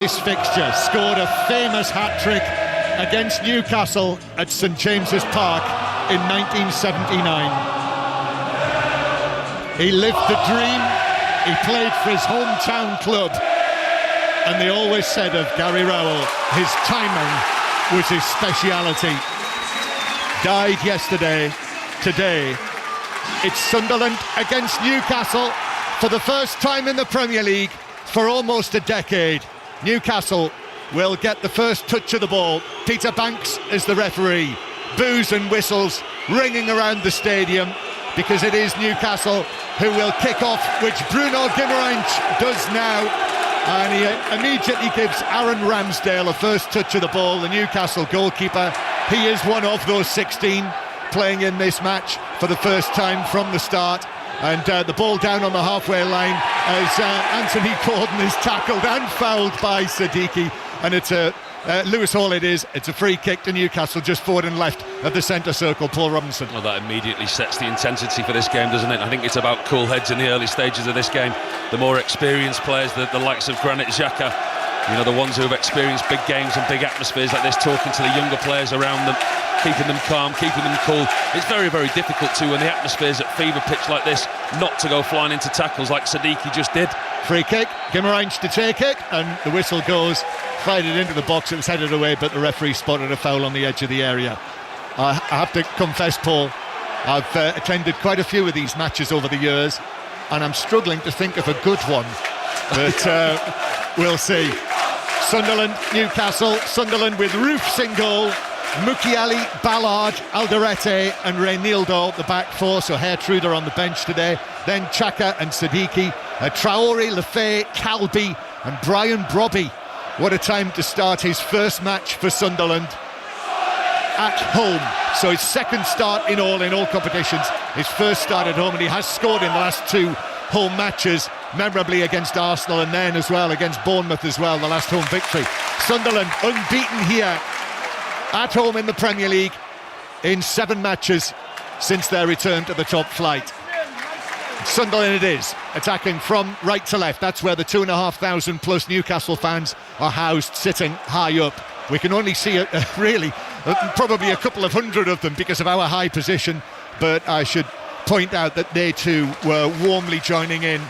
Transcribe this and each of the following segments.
This fixture scored a famous hat-trick against Newcastle at St James's Park in 1979. He lived the dream, he played for his hometown club, and they always said of Gary Rowell, his timing was his speciality. Died yesterday. Today, it's Sunderland against Newcastle for the first time in the Premier League for almost a decade. Newcastle will get the first touch of the ball. Peter Banks is the referee. Boos and whistles ringing around the stadium because it is Newcastle who will kick off, which Bruno Guimaraes does now. And he immediately gives Aaron Ramsdale a first touch of the ball, the Newcastle goalkeeper. He is one of those 16 playing in this match for the first time from the start. And the ball down on the halfway line as Anthony Gordon is tackled and fouled by Siddiqui. And it's a Lewis Hall it is. It's a free kick to Newcastle just forward and left of the centre circle. Paul Robinson. Well, that immediately sets the intensity for this game, doesn't it? I think it's about cool heads in the early stages of this game. The more experienced players, the likes of Granit Xhaka, you know, the ones who have experienced big games and big atmospheres like this, talking to the younger players around them, keeping them calm, keeping them cool. It's very, very difficult to, when the atmosphere's at fever pitch like this, not to go flying into tackles like Siddiqui just did. Free kick, Guimaraes to take it, and the whistle goes. Fired it into the box, it was headed away, but the referee spotted a foul on the edge of the area. I have to confess, Paul, I've attended quite a few of these matches over the years, and I'm struggling to think of a good one, but we'll see. Sunderland, Newcastle, Sunderland with Roofs in goal, Mukiele, Ballard, Alderete and Reinildo, the back four, so Hertruder on the bench today. Then Xhaka and Siddiqui, Traore, Lefay, Calby and Brian Brobby. What a time to start his first match for Sunderland at home. So his second start in all competitions, his first start at home, and he has scored in the last two home matches, memorably against Arsenal and then as well against Bournemouth as well, the last home victory. Sunderland unbeaten here at home in the Premier League in 7 matches since their return to the top flight. Sunderland it is, attacking from right to left. That's where the 2,500 plus Newcastle fans are housed, sitting high up. We can only see probably a couple of hundred of them because of our high position, but I should point out that they too were warmly joining in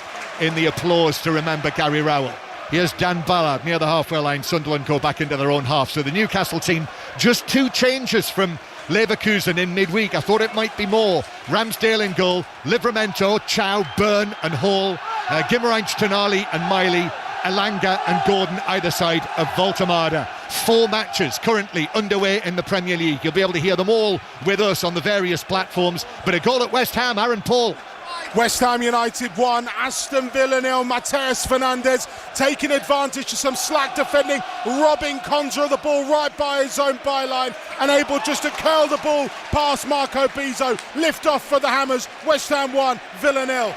the applause to remember Gary Rowell. Here's Dan Ballard near the halfway line. Sunderland go back into their own half. So the Newcastle team, just 2 changes from Leverkusen in midweek. I thought it might be more. Ramsdale in goal, Livramento, Chow, Byrne and Hall, Guimaraes, Tonali and Miley, Elanga and Gordon either side of Voltemada. 4 matches currently underway in the Premier League. You'll be able to hear them all with us on the various platforms. But a goal at West Ham, Aaron Paul. West Ham United 1, Aston Villa 0. Mateus Fernandes taking advantage of some slack defending, robbing Konza of the ball right by his own byline and able just to curl the ball past Marco Bizzo. Lift off for the Hammers. West Ham 1, Villa 0.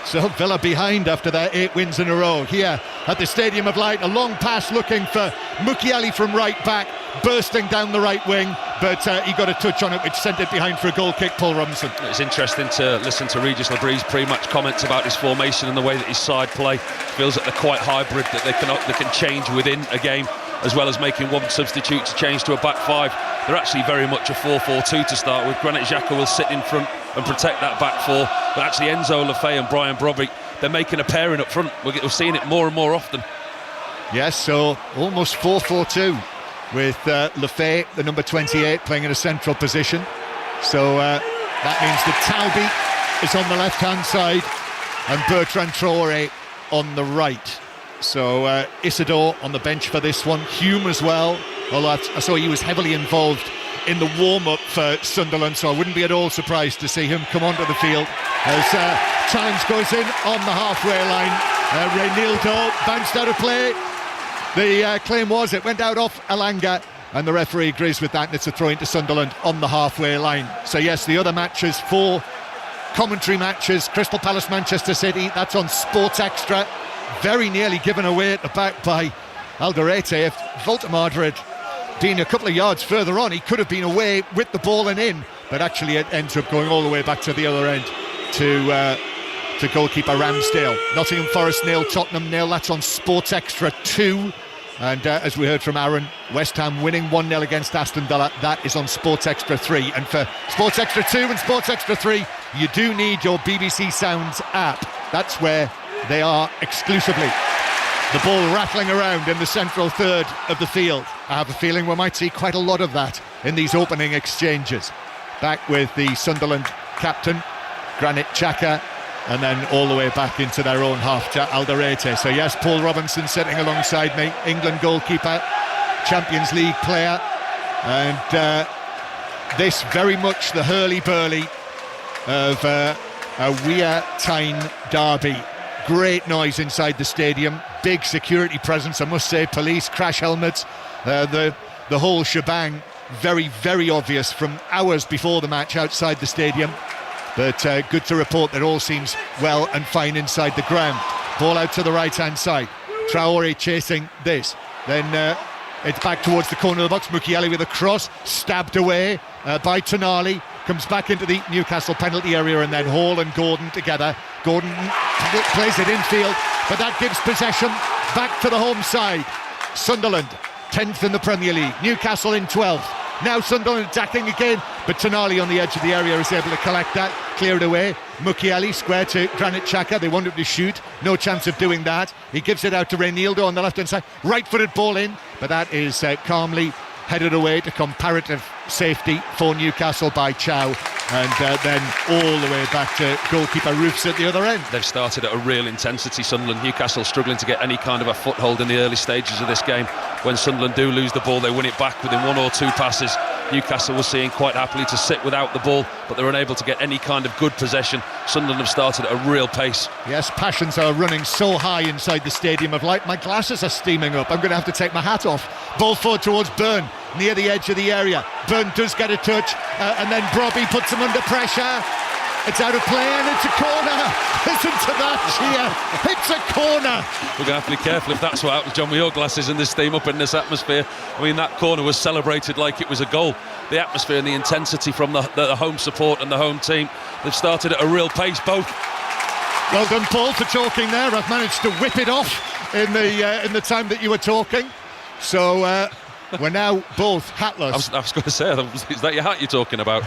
So Villa behind after their 8 wins in a row. Here at the Stadium of Light, a long pass looking for Mukiele from right back, bursting down the right wing, but he got a touch on it which sent it behind for a goal kick. Paul Robinson. It's interesting to listen to Regis Labree's pre-match comments about his formation and the way that his side play. Feels that they're quite hybrid, that they can change within a game, as well as making one substitute to change to a back 5. They're actually very much a 4-4-2 to start with. Granit Xhaka will sit in front and protect that back 4, but actually Enzo Lefay and Brian Brobby, they're making a pairing up front. We're seeing it more and more often. Yes, so almost 4-4-2 with Lefay, the number 28, playing in a central position. So that means that Talby is on the left-hand side and Bertrand Traore on the right. So Isidore on the bench for this one. Hume as well, although I saw he was heavily involved in the warm-up for Sunderland, so I wouldn't be at all surprised to see him come onto the field as Chimes goes in on the halfway line. Reinildo bounced out of play. The claim was it went out off Elanga, and the referee agrees with that, and it's a throw into Sunderland on the halfway line. So yes, the other matches, 4 commentary matches, Crystal Palace, Manchester City, that's on Sports Extra. Very nearly given away at the back by Alderete. If Voltemada had been a couple of yards further on, he could have been away with the ball and in, but actually it ends up going all the way back to the other end to goalkeeper Ramsdale. Nottingham Forest 0, Tottenham 0. That's on Sports Extra 2. And as we heard from Aaron, West Ham winning 1-0 against Aston Villa. That is on Sports Extra 3. And for Sports Extra 2 and Sports Extra 3, you do need your BBC Sounds app. That's where they are exclusively. The ball rattling around in the central third of the field. I have a feeling we might see quite a lot of that in these opening exchanges. Back with the Sunderland captain, Granit Xhaka, and then all the way back into their own half, Alderete. So yes, Paul Robinson sitting alongside me, England goalkeeper, Champions League player, and this very much the hurly-burly of a Weir Tyne derby. Great noise inside the stadium, big security presence, I must say, police, crash helmets, the whole shebang. Very, very obvious from hours before the match outside the stadium. But good to report that all seems well and fine inside the ground. Ball out to the right-hand side. Traore chasing this. Then it's back towards the corner of the box. Mukiele with a cross, stabbed away by Tonali. Comes back into the Newcastle penalty area, and then Hall and Gordon together. Gordon plays it infield, but that gives possession back to the home side. Sunderland, 10th in the Premier League. Newcastle in 12th. Now Sunderland attacking again, but Tonali on the edge of the area is able to collect that, clear it away. Mukiele square to Granit Xhaka. They want him to shoot, no chance of doing that. He gives it out to Reinildo on the left-hand side. Right-footed ball in, but that is calmly headed away to comparative safety for Newcastle by Chow, and then all the way back to goalkeeper Roofs at the other end. They've started at a real intensity, Sunderland. Newcastle struggling to get any kind of a foothold in the early stages of this game. When Sunderland do lose the ball, they win it back within 1 or 2 passes. Newcastle was seeing quite happily to sit without the ball, but they're unable to get any kind of good possession. Sunderland have started at a real pace. Yes, passions are running so high inside the stadium of light. My glasses are steaming up. I'm going to have to take my hat off. Ball forward towards Byrne, near the edge of the area. Byrne does get a touch, and then Brobby puts him under pressure. It's out of play and it's a corner. Listen to that cheer. It's a corner. We're going to have to be careful if that's what happens, John, with your glasses and this team up in this atmosphere. I mean, that corner was celebrated like it was a goal. The atmosphere and the intensity from the home support and the home team, they've started at a real pace, both. Well done, Paul, for talking there. I've managed to whip it off in the time that you were talking. So we're now both hatless. I was going to say, is that your hat you're talking about?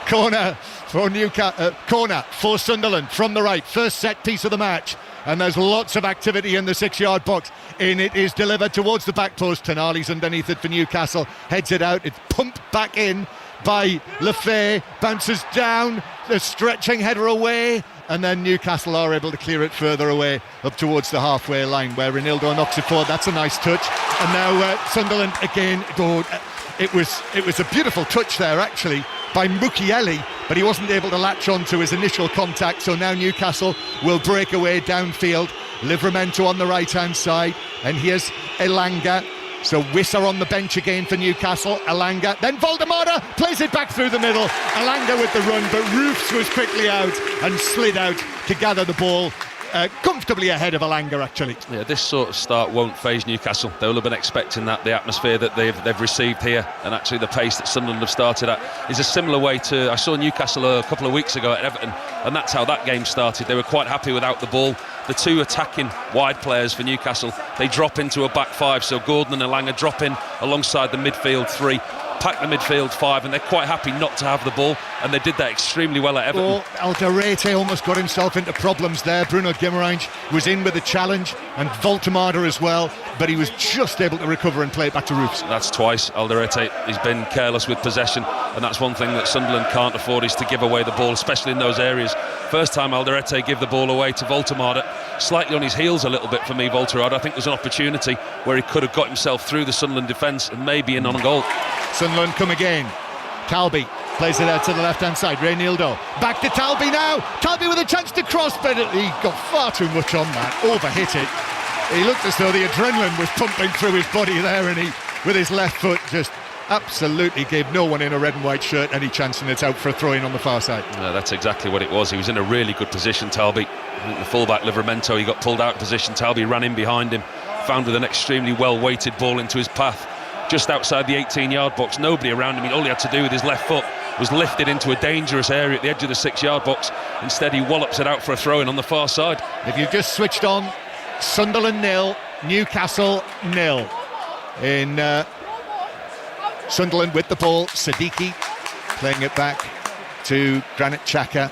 Corner for Newcastle. Corner for Sunderland from the right. First set piece of the match. And there's lots of activity in the 6-yard box. In it is delivered towards the back post. Tonali's underneath it for Newcastle. Heads it out. It's pumped back in by Lefay. Bounces down. The stretching header away. And then Newcastle are able to clear it further away up towards the halfway line where Reinildo knocks it forward. That's a nice touch. And now Sunderland again. It was a beautiful touch there actually by Mukiele, but he wasn't able to latch on to his initial contact. So now Newcastle will break away downfield. Livramento on the right-hand side. And here's Elanga. So Wissa on the bench again for Newcastle. Elanga, then Voldemada plays it back through the middle. Elanga with the run, but Roofs was quickly out and slid out to gather the ball. Comfortably ahead of Elanga, actually. Yeah, this sort of start won't faze Newcastle. They will have been expecting that. The atmosphere that they've received here, and actually the pace that Sunderland have started at, is a similar way to, I saw Newcastle a couple of weeks ago at Everton, and that's how that game started. They were quite happy without the ball. The two attacking wide players for Newcastle, they drop into a back five, so Gordon and Elanga drop in alongside the midfield three, pack the midfield five, and they're quite happy not to have the ball, and they did that extremely well at Everton. Alderete almost got himself into problems there. Bruno Guimaraes was in with a challenge, and Voltemada as well, but he was just able to recover and play it back to Roofs. That's twice Alderete. He's been careless with possession, and that's one thing that Sunderland can't afford, is to give away the ball, especially in those areas. First time Alderete gave the ball away to Voltemada, slightly on his heels a little bit for me, Volterade. I think there's an opportunity where he could have got himself through the Sunderland defence and maybe in on a goal. Sunderland come again. Talby plays it out to the left-hand side. Reinildo back to Talby now. Talby with a chance to cross, but he got far too much on that. Overhit it. He looked as though the adrenaline was pumping through his body there, and he, with his left foot, just absolutely gave no one in a red and white shirt any chance, and it's out for a throw-in on the far side. Yeah, that's exactly what it was. He was in a really good position, Talby. The fullback Livramento, he got pulled out of position. Talby ran in behind him, found with an extremely well-weighted ball into his path, just outside the 18-yard box. Nobody around him. All he had to do with his left foot was lift it into a dangerous area at the edge of the 6-yard box. Instead, he wallops it out for a throw-in on the far side. If you've just switched on, Sunderland 0, Newcastle 0. In Sunderland with the ball, Siddiqui playing it back to Granit Xhaka.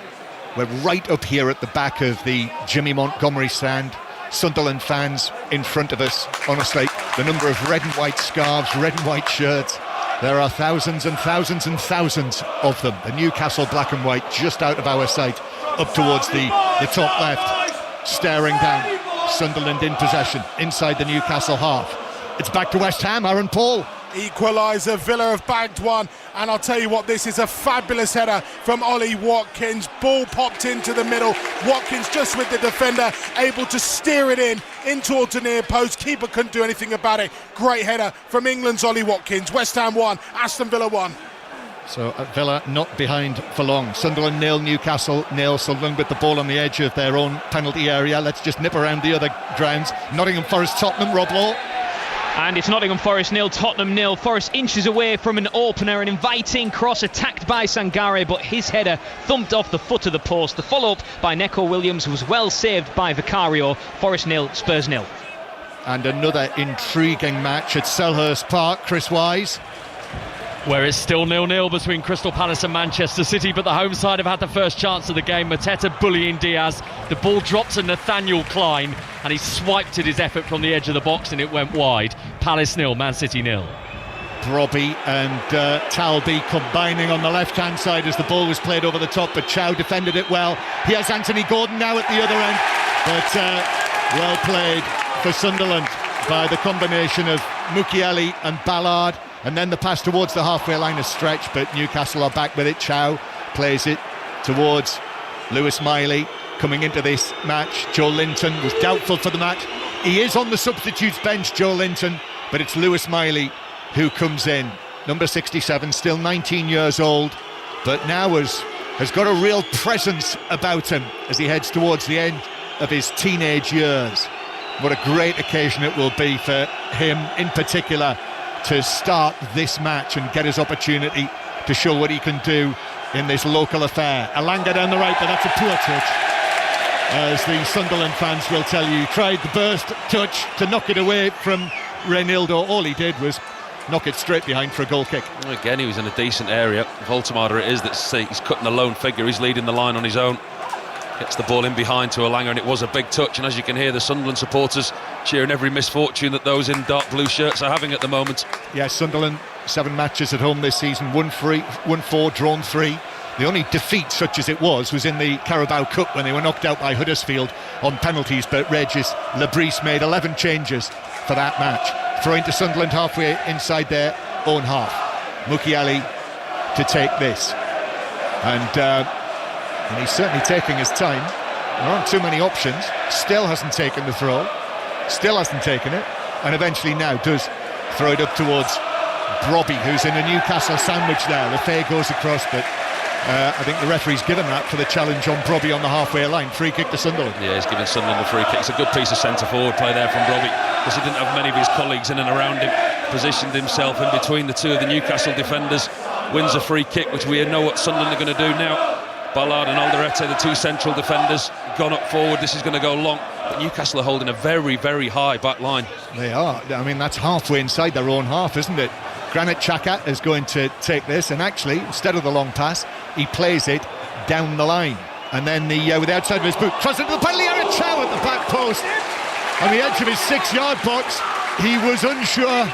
We're right up here at the back of the Jimmy Montgomery stand. Sunderland fans in front of us. Honestly, the number of red and white scarves, red and white shirts, there are thousands and thousands and thousands of them. The Newcastle black and white just out of our sight, up towards the top left, staring down. Sunderland in possession inside the Newcastle half. It's back to West Ham. Aaron Paul. Equaliser, Villa have bagged one, and I'll tell you what, this is a fabulous header from Ollie Watkins. Ball popped into the middle, Watkins just with the defender, able to steer it in towards the near post. Keeper couldn't do anything about it. Great header from England's Ollie Watkins. West Ham 1, Aston Villa 1. So Villa not behind for long. Sunderland 0, Newcastle 0. Sunderland with the ball on the edge of their own penalty area. Let's just nip around the other grounds. Nottingham Forest, Tottenham, Rob Law. And it's Nottingham Forest 0, Tottenham 0. Forest inches away from an opener, an inviting cross attacked by Sangare, but his header thumped off the foot of the post. The follow-up by Neco Williams was well saved by Vicario. Forest 0, Spurs 0. And another intriguing match at Selhurst Park, Chris Wise. Where it's still 0-0 between Crystal Palace and Manchester City, but the home side have had the first chance of the game. Mateta bullying Diaz. The ball dropped to Nathaniel Klein, and he swiped at his effort from the edge of the box, and it went wide. Palace 0, Man City 0. Brobby and Talby combining on the left-hand side as the ball was played over the top, but Chow defended it well. Here's Anthony Gordon now at the other end, but well played for Sunderland by the combination of Mukiele and Ballard. And then the pass towards the halfway line is stretched, but Newcastle are back with it. Chow plays it towards Lewis Miley. Coming into this match, Joe Linton was doubtful for the match. He is on the substitutes bench, Joe Linton, but it's Lewis Miley who comes in. Number 67, still 19 years old, but now has got a real presence about him as he heads towards the end of his teenage years. What a great occasion it will be for him in particular to start this match and get his opportunity to show what he can do in this local affair. Alanga down the right, but that's a poor touch, as the Sunderland fans will tell you. Tried the burst touch to knock it away from Reynildo. All he did was knock it straight behind for a goal kick. Again, he was in a decent area. Voltemada it is that's he's cutting a lone figure. He's leading the line on his own. Gets the ball in behind to Alanga, and it was a big touch. And as you can hear, the Sunderland supporters cheering every misfortune that those in dark blue shirts are having at the moment. Yeah, Sunderland 7 matches at home this season, won 4, drawn 3. The only defeat, such as it was in the Carabao Cup when they were knocked out by Huddersfield on penalties. But Regis Lebris made 11 changes for that match. Throwing to Sunderland halfway inside their own half. Mukiele to take this. And he's certainly taking his time. There aren't too many options. Still hasn't taken the throw. Still hasn't taken it. And eventually now does throw it up towards Brobby, who's in a Newcastle sandwich there. Lefay goes across, but I think the referee's given that for the challenge on Brobby on the halfway line. Free kick to Sunderland. Yeah, he's giving Sunderland a free kick. It's a good piece of centre-forward play there from Brobby, because he didn't have many of his colleagues in and around him. Positioned himself in between the two of the Newcastle defenders. Wins a free kick, which we know what Sunderland are going to do now. Ballard and Alderete, the two central defenders, gone up forward. This is going to go long. But Newcastle are holding a very, very high back line. They are. I mean, that's halfway inside their own half, isn't it? Granit Xhaka is going to take this, and actually, instead of the long pass, he plays it down the line. And then with the outside of his boot, crosses into the penalty area. Chow at the back post. On the edge of his 6-yard box, he was unsure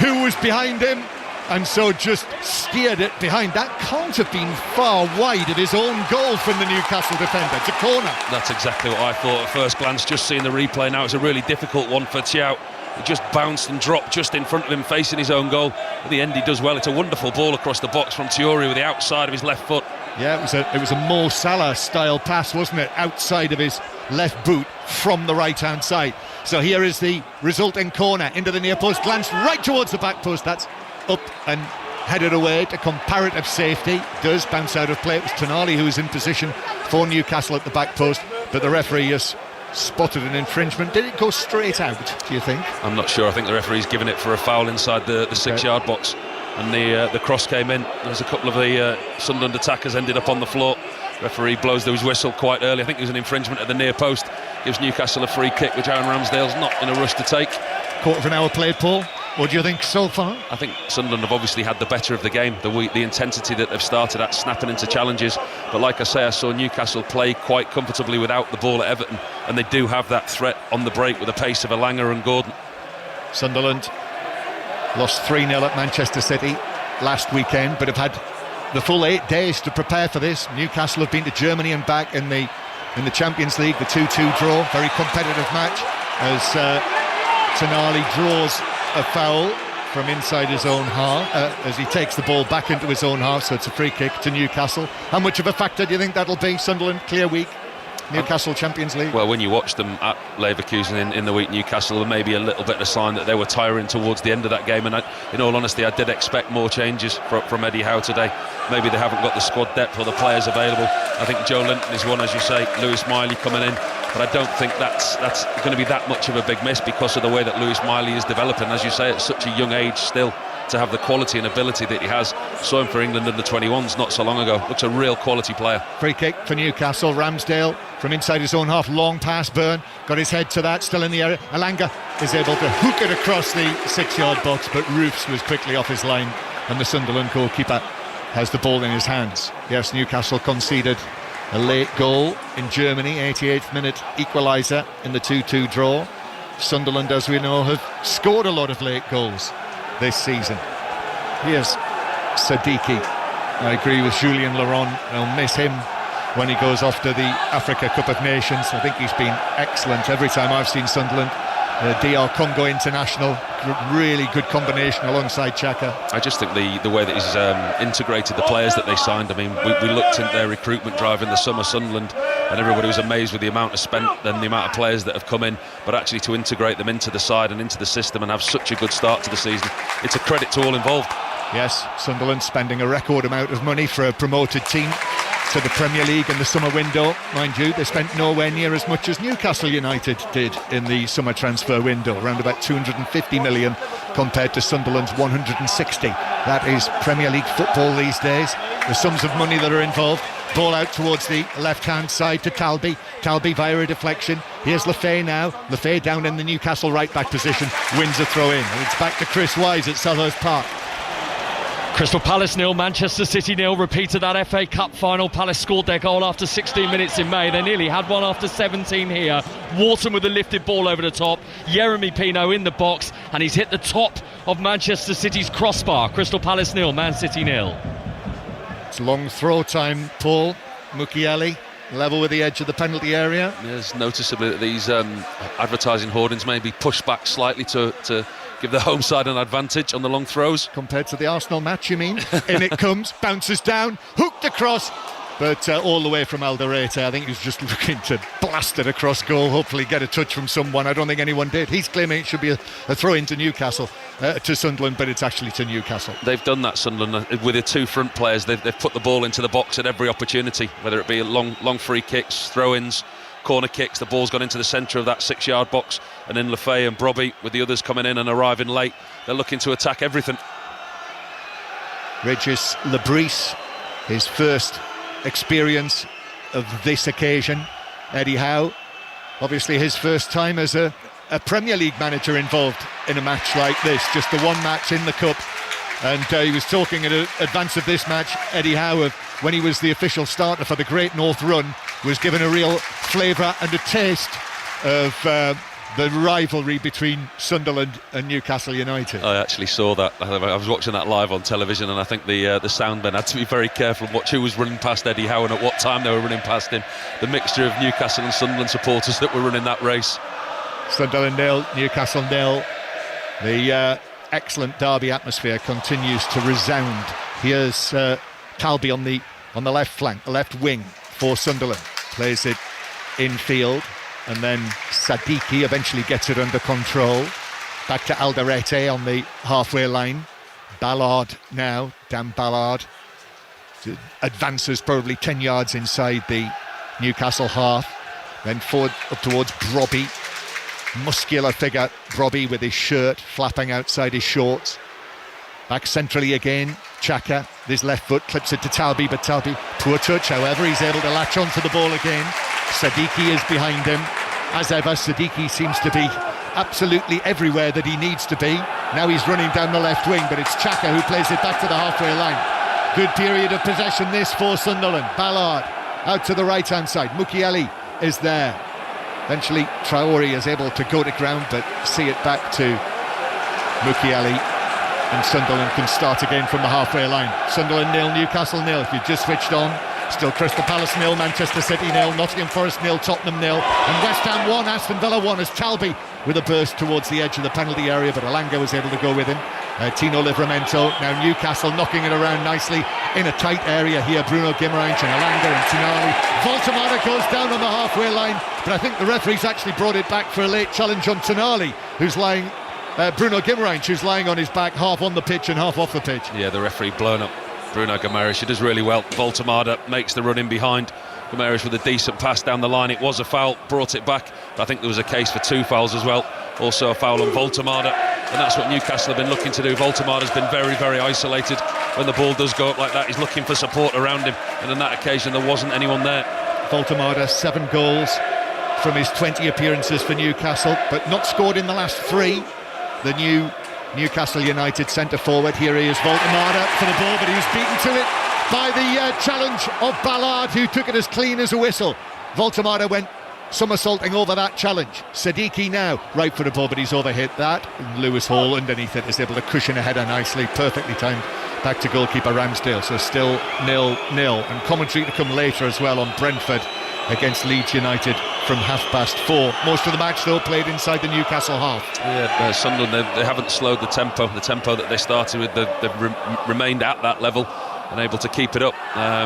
who was behind him, and so just steered it behind. That can't have been far wide of his own goal from the Newcastle defender. It's a corner. That's exactly what I thought at first glance, just seeing the replay now. It's a really difficult one for Thiaw. It just bounced and dropped just in front of him, facing his own goal. At the end, he does well. It's a wonderful ball across the box from Thiaw with the outside of his left foot. Yeah, it was a Mo Salah style pass, wasn't it? Outside of his left boot from the right-hand side. So here is the resulting corner into the near post, glanced right towards the back post. That's up and headed away to comparative safety. Does bounce out of play. It was Tonali who was in position for Newcastle at the back post, but the referee has spotted an infringement. Did it go straight out, do you think? I'm not sure. I think the referee's given it for a foul inside the 6-yard box, and the cross came in. There was a couple of the Sunderland attackers ended up on the floor. Referee blows his whistle quite early. I think it was an infringement at the near post. gives Newcastle a free kick, which Aaron Ramsdale's not in a rush to take. Quarter of an hour played, Paul. What do you think so far? I think Sunderland have obviously had the better of the game, the intensity that they've started at, snapping into challenges. But like I say, I saw Newcastle play quite comfortably without the ball at Everton, and they do have that threat on the break with the pace of Elanga and Gordon. Sunderland lost 3-0 at Manchester City last weekend, but have had the full 8 days to prepare for this. Newcastle have been to Germany and back in the Champions League, the 2-2 draw, very competitive match, as Tonali draws a foul from inside his own half as he takes the ball back into his own half, so it's a free kick to Newcastle. How much of a factor do you think that'll be? Sunderland clear week, Newcastle Champions League. Well, when you watch them at Leverkusen in the week, Newcastle, there may be a little bit of a sign that they were tiring towards the end of that game, and in all honesty, I did expect more changes from Eddie Howe today. Maybe they haven't got the squad depth or the players available. I think Joe Linton is one, as you say, Lewis Miley coming in, but I don't think that's going to be that much of a big miss because of the way that Lewis Miley is developing, as you say, at such a young age still, to have the quality and ability that he has. Saw him for England under 21s not so long ago. Looks a real quality player. Free kick for Newcastle. Ramsdale from inside his own half, long pass. Byrne got his head to that, still in the area. Elanga is able to hook it across the 6-yard box, but Roofs was quickly off his line, and the Sunderland goalkeeper has the ball in his hands. Yes, Newcastle conceded a late goal in Germany, 88th minute equaliser in the 2-2 draw. Sunderland, as we know, have scored a lot of late goals this season. Here's Sadiki. I agree with Julien Laurent. I'll miss him when he goes off to the Africa Cup of Nations. I think he's been excellent every time I've seen Sunderland. DR Congo international, really good combination alongside Xhaka. I just think the way that he's integrated the players that they signed. I mean, we looked at their recruitment drive in the summer, Sunderland, and everybody was amazed with the amount of spent and the amount of players that have come in, but actually to integrate them into the side and into the system and have such a good start to the season, it's a credit to all involved. Yes, Sunderland spending a record amount of money for a promoted team to the Premier League in the summer window. Mind you, they spent nowhere near as much as Newcastle United did in the summer transfer window, around about 250 million compared to Sunderland's 160. That is Premier League football these days. The sums of money that are involved. Ball out towards the left-hand side to Talby. Talby via a deflection. Here's Lefay now. Lefay down in the Newcastle right-back position. Wins a throw-in. And it's back to Chris Wise at Selhurst Park. Crystal Palace 0, Manchester City 0. Repeated that FA Cup final. Palace scored their goal after 16 minutes in May. They nearly had one after 17 here. Wharton with a lifted ball over the top. Jeremy Pino in the box, and he's hit the top of Manchester City's crossbar. Crystal Palace 0, Man City 0. It's long throw time, Paul. Mukiele level with the edge of the penalty area. Yes, noticeably that these advertising hoardings may be pushed back slightly to give the home side an advantage on the long throws. Compared to the Arsenal match, you mean? In it comes, bounces down, hooked across, but all the way from Alderete. I think he was just looking to blast it across goal, hopefully get a touch from someone. I don't think anyone did. He's claiming it should be a throw into Newcastle, to Sunderland, but it's actually to Newcastle. They've done that, Sunderland, with their two front players. They've put the ball into the box at every opportunity, whether it be long free kicks, throw-ins, corner kicks. The ball's gone into the centre of that 6-yard box, and then Lefay and Brobby, with the others coming in and arriving late, they're looking to attack everything. Regis Lebris, his first experience of this occasion. Eddie Howe, obviously his first time as a Premier League manager involved in a match like this, just the one match in the Cup. And he was talking in advance of this match, Eddie Howe, of when he was the official starter for the Great North Run, was given a real flavour and a taste of the rivalry between Sunderland and Newcastle United. I actually saw that. I was watching that live on television, and I think the soundmen had to be very careful and watch who was running past Eddie Howe and at what time they were running past him. The mixture of Newcastle and Sunderland supporters that were running that race. Sunderland 0, Newcastle 0. The excellent derby atmosphere continues to resound. Here's Talby on the left flank, the left wing for Sunderland. Plays it infield, and then Sadiki eventually gets it under control. Back to Alderete on the halfway line. Ballard now, Dan Ballard advances probably 10 yards inside the Newcastle half. Then forward up towards Brobby. Muscular figure, Brobby, with his shirt flapping outside his shorts. Back centrally again, Xhaka, his left foot, clips it to Talby, but Talby, poor touch, however, he's able to latch onto the ball again. Sadiki is behind him, as ever, Siddiqui seems to be absolutely everywhere that he needs to be. Now he's running down the left wing, but it's Xhaka who plays it back to the halfway line. Good period of possession this for Sunderland. Ballard out to the right-hand side. Mukiele is there. Eventually Traore is able to go to ground, but see it back to Mukiele, and Sunderland can start again from the halfway line. Sunderland 0, Newcastle 0. If you've just switched on, still Crystal Palace 0, Manchester City 0, Nottingham Forest 0, Tottenham 0, and West Ham 1, Aston Villa 1, as Talby with a burst towards the edge of the penalty area, but Elanga was able to go with him. Tino Livramento, now Newcastle knocking it around nicely in a tight area here. Bruno Guimaraes and Elanga and Tonali. Voltemada goes down on the halfway line, but I think the referee's actually brought it back for a late challenge on Tonali, who's lying, Bruno Guimaraes, who's lying on his back, half on the pitch and half off the pitch. Yeah, the referee blown up Bruno Guimaraes. He does really well. Voltemada makes the run in behind. Guimaraes with a decent pass down the line. It was a foul, brought it back. I think there was a case for 2 fouls as well. Also a foul on Voltemada, and that's what Newcastle have been looking to do. Voltemada's been very, very isolated. When the ball does go up like that, he's looking for support around him, and on that occasion there wasn't anyone there. Voltemada, 7 goals from his 20 appearances for Newcastle, but not scored in the last 3. The new Newcastle United centre-forward, here he is, Voltemada for the ball, but he was beaten to it by the challenge of Ballard, who took it as clean as a whistle. Voltemada went somersaulting over that challenge. Siddiqui now right for the ball, but he's overhit that. And Lewis Hall underneath it is able to cushion a header nicely, perfectly timed back to goalkeeper Ramsdale. So still 0-0, and commentary to come later as well on Brentford against Leeds United from 4:30. Most of the match though played inside the Newcastle half. Yeah, Sunderland, they haven't slowed the tempo that they started with. They've remained at that level and able to keep it up.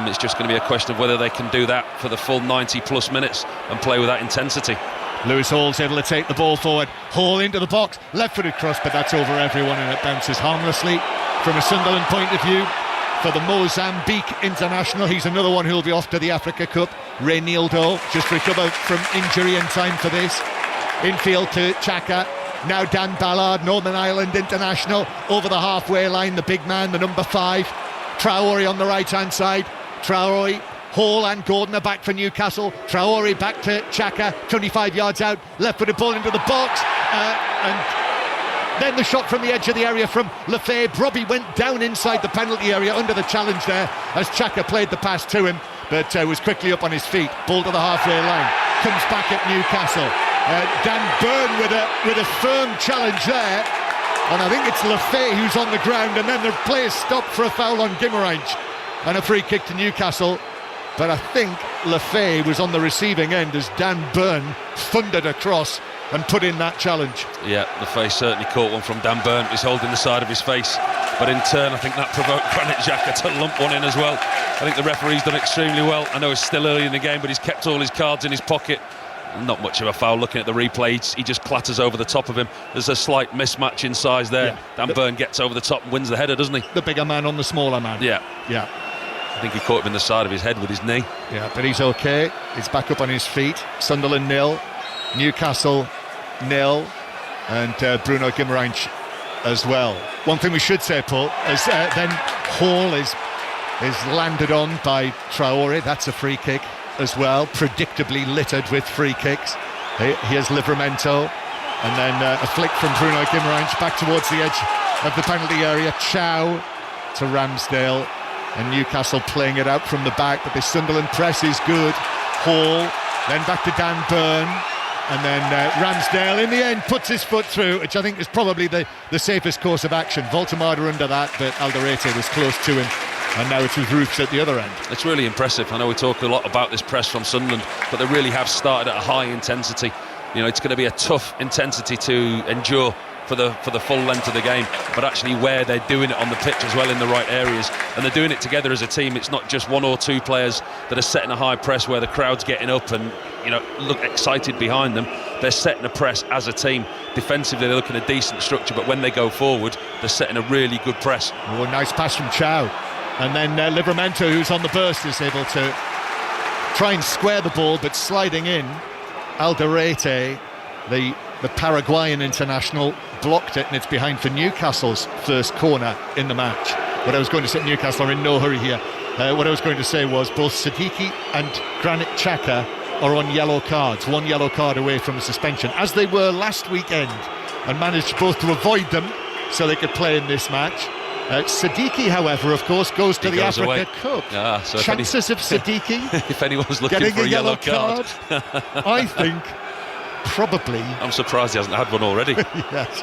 It's just going to be a question of whether they can do that for the full 90 plus minutes and play with that intensity. Lewis Hall's able to take the ball forward. Hall into the box, left-footed cross, but that's over everyone and it bounces harmlessly. From a Sunderland point of view, for the Mozambique international, he's another one who'll be off to the Africa Cup. Reynildo just recovered from injury in time for this. Infield to Xhaka. Now Dan Ballard, Northern Ireland international, over the halfway line, the big man, the number 5. Traore on the right-hand side. Traore, Hall and Gordon are back for Newcastle. Traore back to Xhaka, 25 yards out, left-footed ball into the box, and then the shot from the edge of the area from Lefebvre. Robbie went down inside the penalty area under the challenge there as Xhaka played the pass to him, but was quickly up on his feet. Ball to the halfway line, comes back at Newcastle. Dan Burn with a firm challenge there, and I think it's Lefebvre who's on the ground, and then the players stopped for a foul on Guimaraes and a free kick to Newcastle. But I think Lefebvre was on the receiving end as Dan Burn thundered across and put in that challenge. Yeah, Lefebvre certainly caught one from Dan Burn. He's holding the side of his face, but in turn I think that provoked Granit Xhaka to lump one in as well. I think the referee's done extremely well. I know it's still early in the game, but he's kept all his cards in his pocket. Not much of a foul. Looking at the replay, he just clatters over the top of him. There's a slight mismatch in size there. Yeah. Dan Burn gets over the top and wins the header, doesn't he? The bigger man on the smaller man. Yeah. I think he caught him in the side of his head with his knee. Yeah, but he's okay. He's back up on his feet. Sunderland 0, Newcastle 0, and Bruno Guimaraes as well. One thing we should say, Paul, is then Hall is landed on by Traore. That's a free kick as well, predictably littered with free kicks. Here's Livramento, and then a flick from Bruno Guimaraes back towards the edge of the penalty area. Chow to Ramsdale, and Newcastle playing it out from the back, but the Sunderland press is good. Hall, then back to Dan Burn, and then Ramsdale in the end puts his foot through, which I think is probably the safest course of action. Voltemada under that, but Alderete was close to him, and now it's with Roofs at the other end. It's really impressive. I know we talk a lot about this press from Sunderland, but they really have started at a high intensity. You know, it's going to be a tough intensity to endure for the full length of the game, but actually where they're doing it on the pitch as well, in the right areas, and they're doing it together as a team. It's not just 1 or 2 players that are setting a high press where the crowd's getting up and, you know, look excited behind them. They're setting a press as a team. Defensively they're looking at a decent structure, but when they go forward they're setting a really good press. Oh, nice pass from Chow, and then Livramento, who's on the burst, is able to try and square the ball, but sliding in, Alderete, the Paraguayan international, blocked it, and it's behind for Newcastle's first corner in the match. What I was going to say, Newcastle are in no hurry here. What I was going to say was both Siddiqui and Granit Xhaka are on yellow cards, 1 yellow card away from a suspension, as they were last weekend, and managed both to avoid them so they could play in this match. Siddiqui, however, of course, goes to the Africa away. Cup. So Chances of Siddiqui if anyone's looking getting for a yellow card, I think probably. I'm surprised he hasn't had one already. Yes,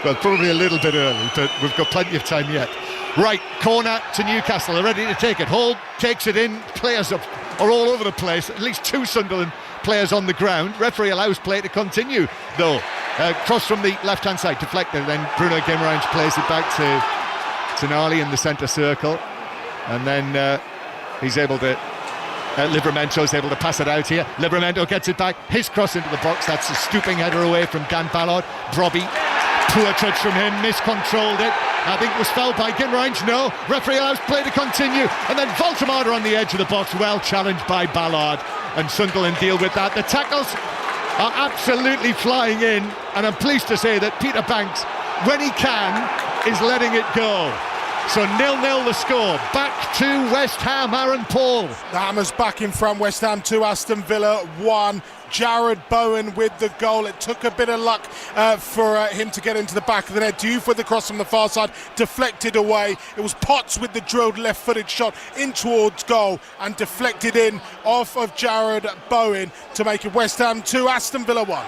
well, probably a little bit early, but we've got plenty of time yet. Right, corner to Newcastle, they're ready to take it. Hall takes it in, players are all over the place, at least 2 Sunderland players on the ground. Referee allows play to continue, though. Cross from the left-hand side, deflected, then Bruno Guimaraes plays it back to Nali in the centre circle, and then he's able to Livramento's able to pass it out here. Livramento gets it back, his cross into the box, that's a stooping header away from Dan Ballard. Brobby, poor touch from him, miscontrolled it, I think it was fouled by Guimaraes. No, referee allows play to continue, and then Voltemada on the edge of the box, well challenged by Ballard, and Sunderland deal with that. The tackles are absolutely flying in, and I'm pleased to say that Peter Banks, when he can, is letting it go. So 0-0 the score. Back to West Ham, Aaron Paul. The Hammers back in front, West Ham 2, Aston Villa 1. Jared Bowen with the goal. It took a bit of luck for him to get into the back of the net. Diouf with the cross from the far side, deflected away. It was Potts with the drilled left-footed shot in towards goal and deflected in off of Jared Bowen to make it West Ham 2, Aston Villa 1.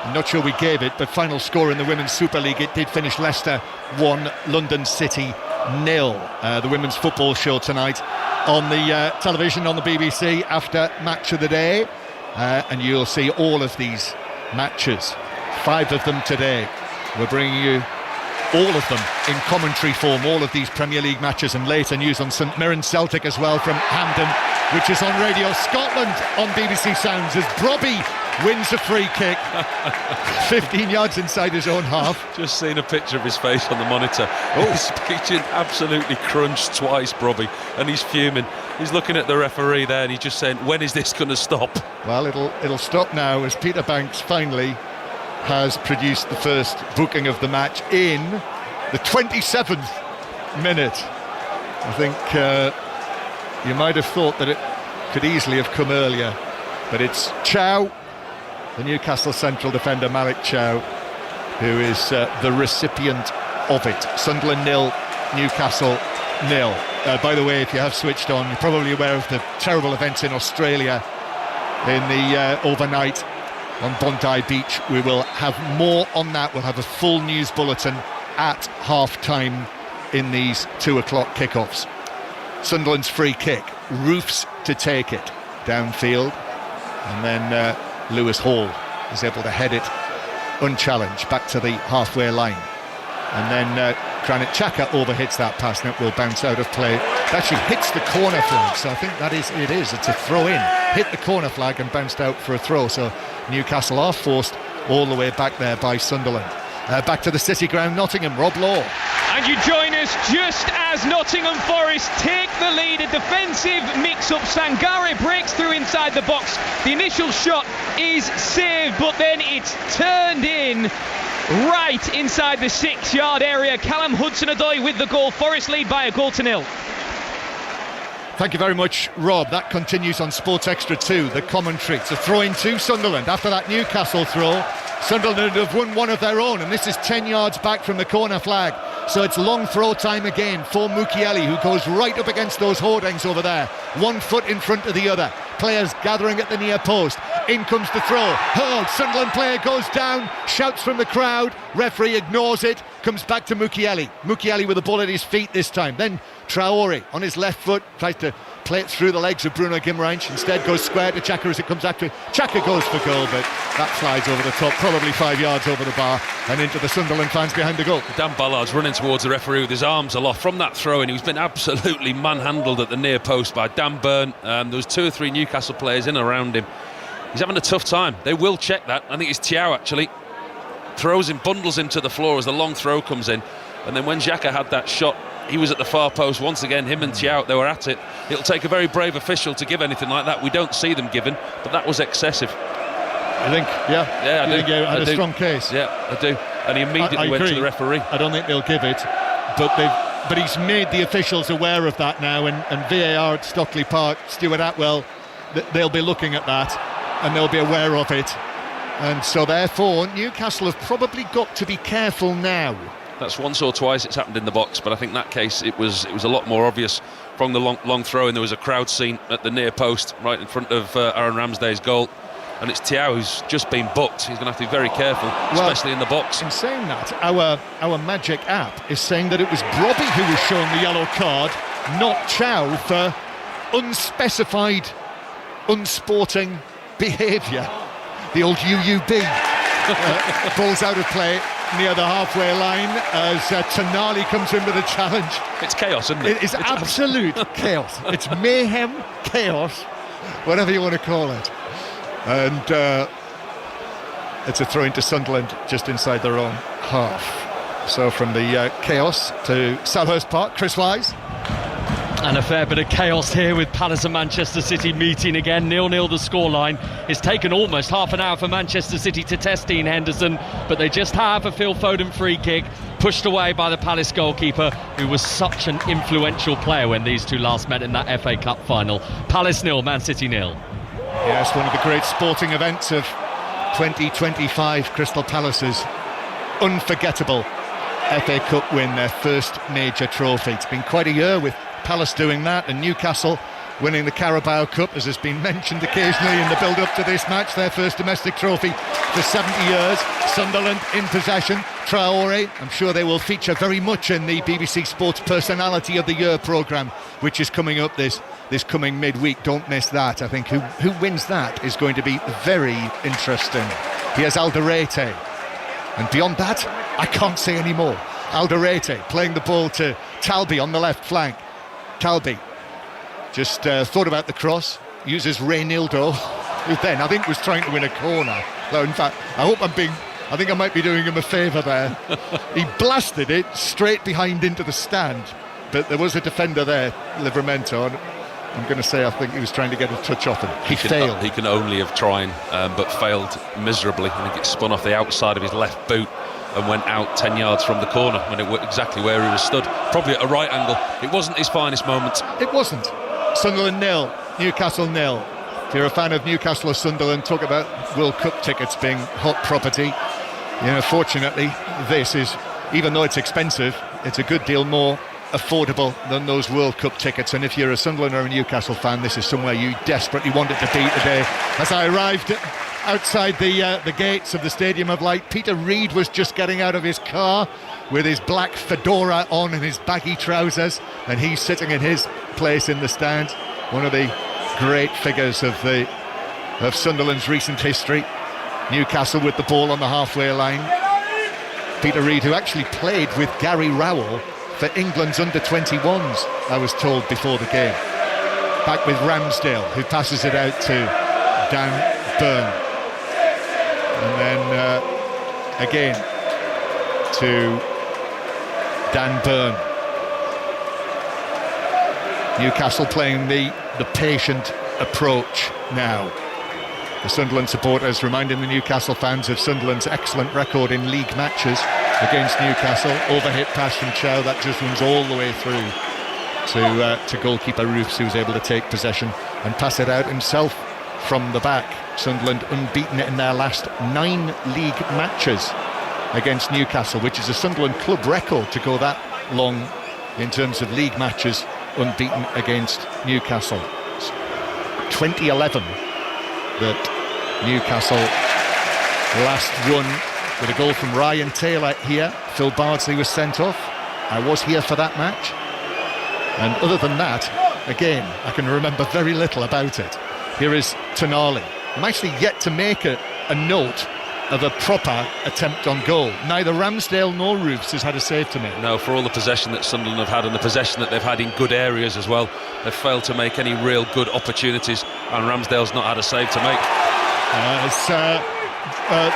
I'm not sure we gave it, but final score in the Women's Super League, it did finish Leicester 1, London City 0. The Women's Football Show tonight on the television on the BBC after Match of the Day. And you'll see all of these matches, 5 of them today. We're bringing you all of them in commentary form, all of these Premier League matches, and later news on St Mirren Celtic as well from Hampden, which is on Radio Scotland on BBC Sounds as Brobby wins a free kick 15 yards inside his own half. Just seen a picture of his face on the monitor. He's getting absolutely crunched twice, Brobby, and he's fuming. He's looking at the referee there and he's just saying, when is this going to stop? Well, it'll stop now as Peter Banks finally has produced the first booking of the match in the 27th minute. I think you might have thought that it could easily have come earlier, but it's Chow, the Newcastle central defender, Malik Chow, who is the recipient of it. Sunderland 0, Newcastle 0. By the way, if you have switched on, you're probably aware of the terrible events in Australia in the overnight on Bondi Beach. We will have more on that. We'll have a full news bulletin at half-time in these 2 o'clock kickoffs. Sunderland's free kick, Roofs to take it downfield, and then Lewis Hall is able to head it unchallenged back to the halfway line, and then Granit Xhaka overhits that pass, and it will bounce out of play. It actually hits the corner flag, so I think it's a throw in, hit the corner flag and bounced out for a throw, so Newcastle are forced all the way back there by Sunderland. Back to the City ground, Nottingham, Rob Law. And you join us just as Nottingham Forest take the lead. A defensive mix-up. Sangare breaks through inside the box. The initial shot is saved, but then it's turned in right inside the 6-yard area. Callum Hudson-Odoi with the goal. Forest lead by a 1-0. Thank you very much, Rob. That continues on Sports Extra 2, the commentary. It's a throw-in to Sunderland after that Newcastle throw. Sunderland have won one of their own, and this is 10 yards back from the corner flag. So it's long throw time again for Mukiele, who goes right up against those hoardings over there. 1 foot in front of the other. Players gathering at the near post. In comes the throw. Hurled. Sunderland player goes down. Shouts from the crowd. Referee ignores it. Comes back to Mukiele. Mukiele with the ball at his feet this time. Then Traore on his left foot tries to play it through the legs of Bruno Guimaraes. Instead goes square to Xhaka as it comes after it. Xhaka goes for goal, but that flies over the top, probably 5 yards over the bar and into the Sunderland fans behind the goal. Dan Ballard's running towards the referee with his arms aloft from that throw, and he's been absolutely manhandled at the near post by Dan Burn. There was 2 or 3 Newcastle players in around him. He's having a tough time. They will check that. I think it's Thiaw actually. Throws him, bundles him to the floor as the long throw comes in. And then when Xhaka had that shot, he was at the far post once again. Him and Thiaw, they were at it. It'll take a very brave official to give anything like that. We don't see them given, but that was excessive. I think, yeah. I do. Think he had a strong case. Yeah, I do. And he immediately went to the referee. I don't think they'll give it, but he's made the officials aware of that now. And VAR at Stockley Park, Stuart Atwell they'll be looking at that and they'll be aware of it. And so therefore Newcastle have probably got to be careful now. That's once or twice it's happened in the box, but I think that case it was a lot more obvious from the long throw, and there was a crowd scene at the near post right in front of Aaron Ramsdale's goal, and it's Thiaw who's just been booked. He's going to have to be very careful, especially in the box. In saying that, our Magic app is saying that it was Brobby who was shown the yellow card, not Chow, for unspecified unsporting behaviour. The old UUB. Ball's out of play near the halfway line as Tonali comes in with a challenge. It's chaos, isn't it? It is absolute chaos. It's mayhem, chaos, whatever you want to call it. And it's a throw into Sunderland just inside their own half. So from the chaos to Selhurst Park, Chris Wise. And a fair bit of chaos here with Palace and Manchester City meeting again. 0-0 the scoreline. It's taken almost half an hour for Manchester City to test Dean Henderson, but they just have a Phil Foden free kick pushed away by the Palace goalkeeper, who was such an influential player when these two last met in that FA Cup final. Palace 0, Man City 0. Yes, one of the great sporting events of 2025, Crystal Palace's unforgettable FA Cup win, their first major trophy. It's been quite a year with Palace doing that, and Newcastle winning the Carabao Cup, as has been mentioned occasionally in the build-up to this match, their first domestic trophy for 70 years. Sunderland in possession. Traore, I'm sure they will feature very much in the BBC Sports Personality of the Year programme, which is coming up this coming midweek. Don't miss that. I think who wins that is going to be very interesting. Here's Alderete, and beyond that I can't say any more. Alderete playing the ball to Talby on the left flank. Talby just thought about the cross, uses Reynildo, who then I think was trying to win a corner. Though in fact, I think I might be doing him a favour there. He blasted it straight behind into the stand, but there was a defender there, Livramento, and I'm going to say I think he was trying to get a touch off him. He failed. He can only have tried, but failed miserably. I think it spun off the outside of his left boot and went out 10 yards from the corner when it was exactly where he was stood, probably at a right angle. It wasn't his finest moment. It wasn't. Sunderland 0, Newcastle 0. If you're a fan of Newcastle or Sunderland, talk about World Cup tickets being hot property. Fortunately, this is, even though it's expensive, it's a good deal more affordable than those World Cup tickets. And if you're a Sunderland or a Newcastle fan, this is somewhere you desperately wanted to be today. As I arrived outside the gates of the Stadium of Light, Peter Reid was just getting out of his car with his black fedora on and his baggy trousers, and he's sitting in his place in the stand. One of the great figures of Sunderland's recent history. Newcastle with the ball on the halfway line. Peter Reid, who actually played with Gary Rowell for England's under-21s, I was told before the game. Back with Ramsdale, who passes it out to Dan Burn. And then again to Dan Burn. Newcastle playing the patient approach now. The Sunderland supporters reminding the Newcastle fans of Sunderland's excellent record in league matches against Newcastle. Overhit pass from Chow, that just runs all the way through to goalkeeper Roofs, who was able to take possession and pass it out himself from the back. Sunderland unbeaten in their last 9 league matches against Newcastle, which is a Sunderland club record to go that long in terms of league matches unbeaten against Newcastle. 2011 that Newcastle last won with a goal from Ryan Taylor here. Phil Bardsley was sent off. I was here for that match, and other than that, again, I can remember very little about it. Here is Tonali. I'm actually yet to make a note of a proper attempt on goal. Neither Ramsdale nor Roofs has had a save to make. No, for all the possession that Sunderland have had and the possession that they've had in good areas as well, they've failed to make any real good opportunities, and Ramsdale's not had a save to make.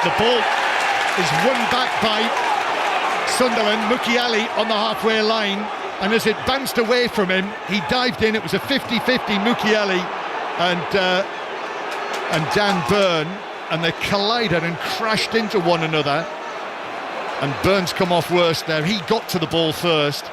The ball is won back by Sunderland. Mukiele on the halfway line, and as it bounced away from him, he dived in. It was a 50-50 Mukiele and Dan Burn, and they collided and crashed into one another, and Burns come off worse there. He got to the ball first,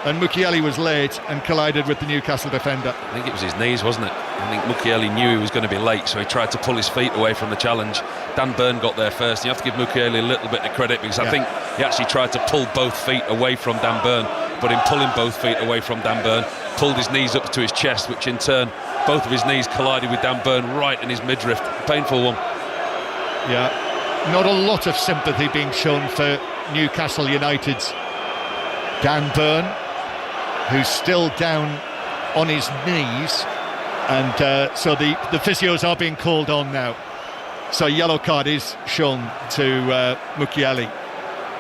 and Mukiele was late and collided with the Newcastle defender. I think it was his knees, wasn't it? I think Mukiele knew he was going to be late, so he tried to pull his feet away from the challenge. Dan Burn got there first. You have to give Mukiele a little bit of credit, because I think he actually tried to pull both feet away from Dan Burn, but in pulling both feet away from Dan Burn, pulled his knees up to his chest, which in turn, both of his knees collided with Dan Burn right in his midriff. Painful one. Yeah, not a lot of sympathy being shown for Newcastle United's Dan Burn, who's still down on his knees, and so the physios are being called on now. So yellow card is shown to Mukiele,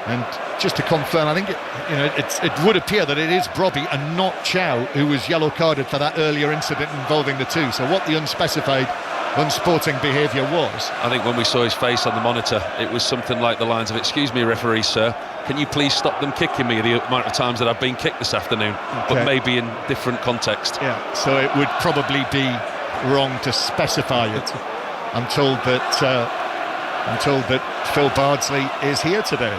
and just to confirm, I think it would appear that it is Brobby and not Chow who was yellow carded for that earlier incident involving the two. So what the unspecified unsporting behaviour was, I think when we saw his face on the monitor, it was something like the lines of, "Excuse me, referee sir, can you please stop them kicking me the amount of times that I've been kicked this afternoon," but maybe in different context. Yeah, so it would probably be wrong to specify it. I'm told that Phil Bardsley is here today,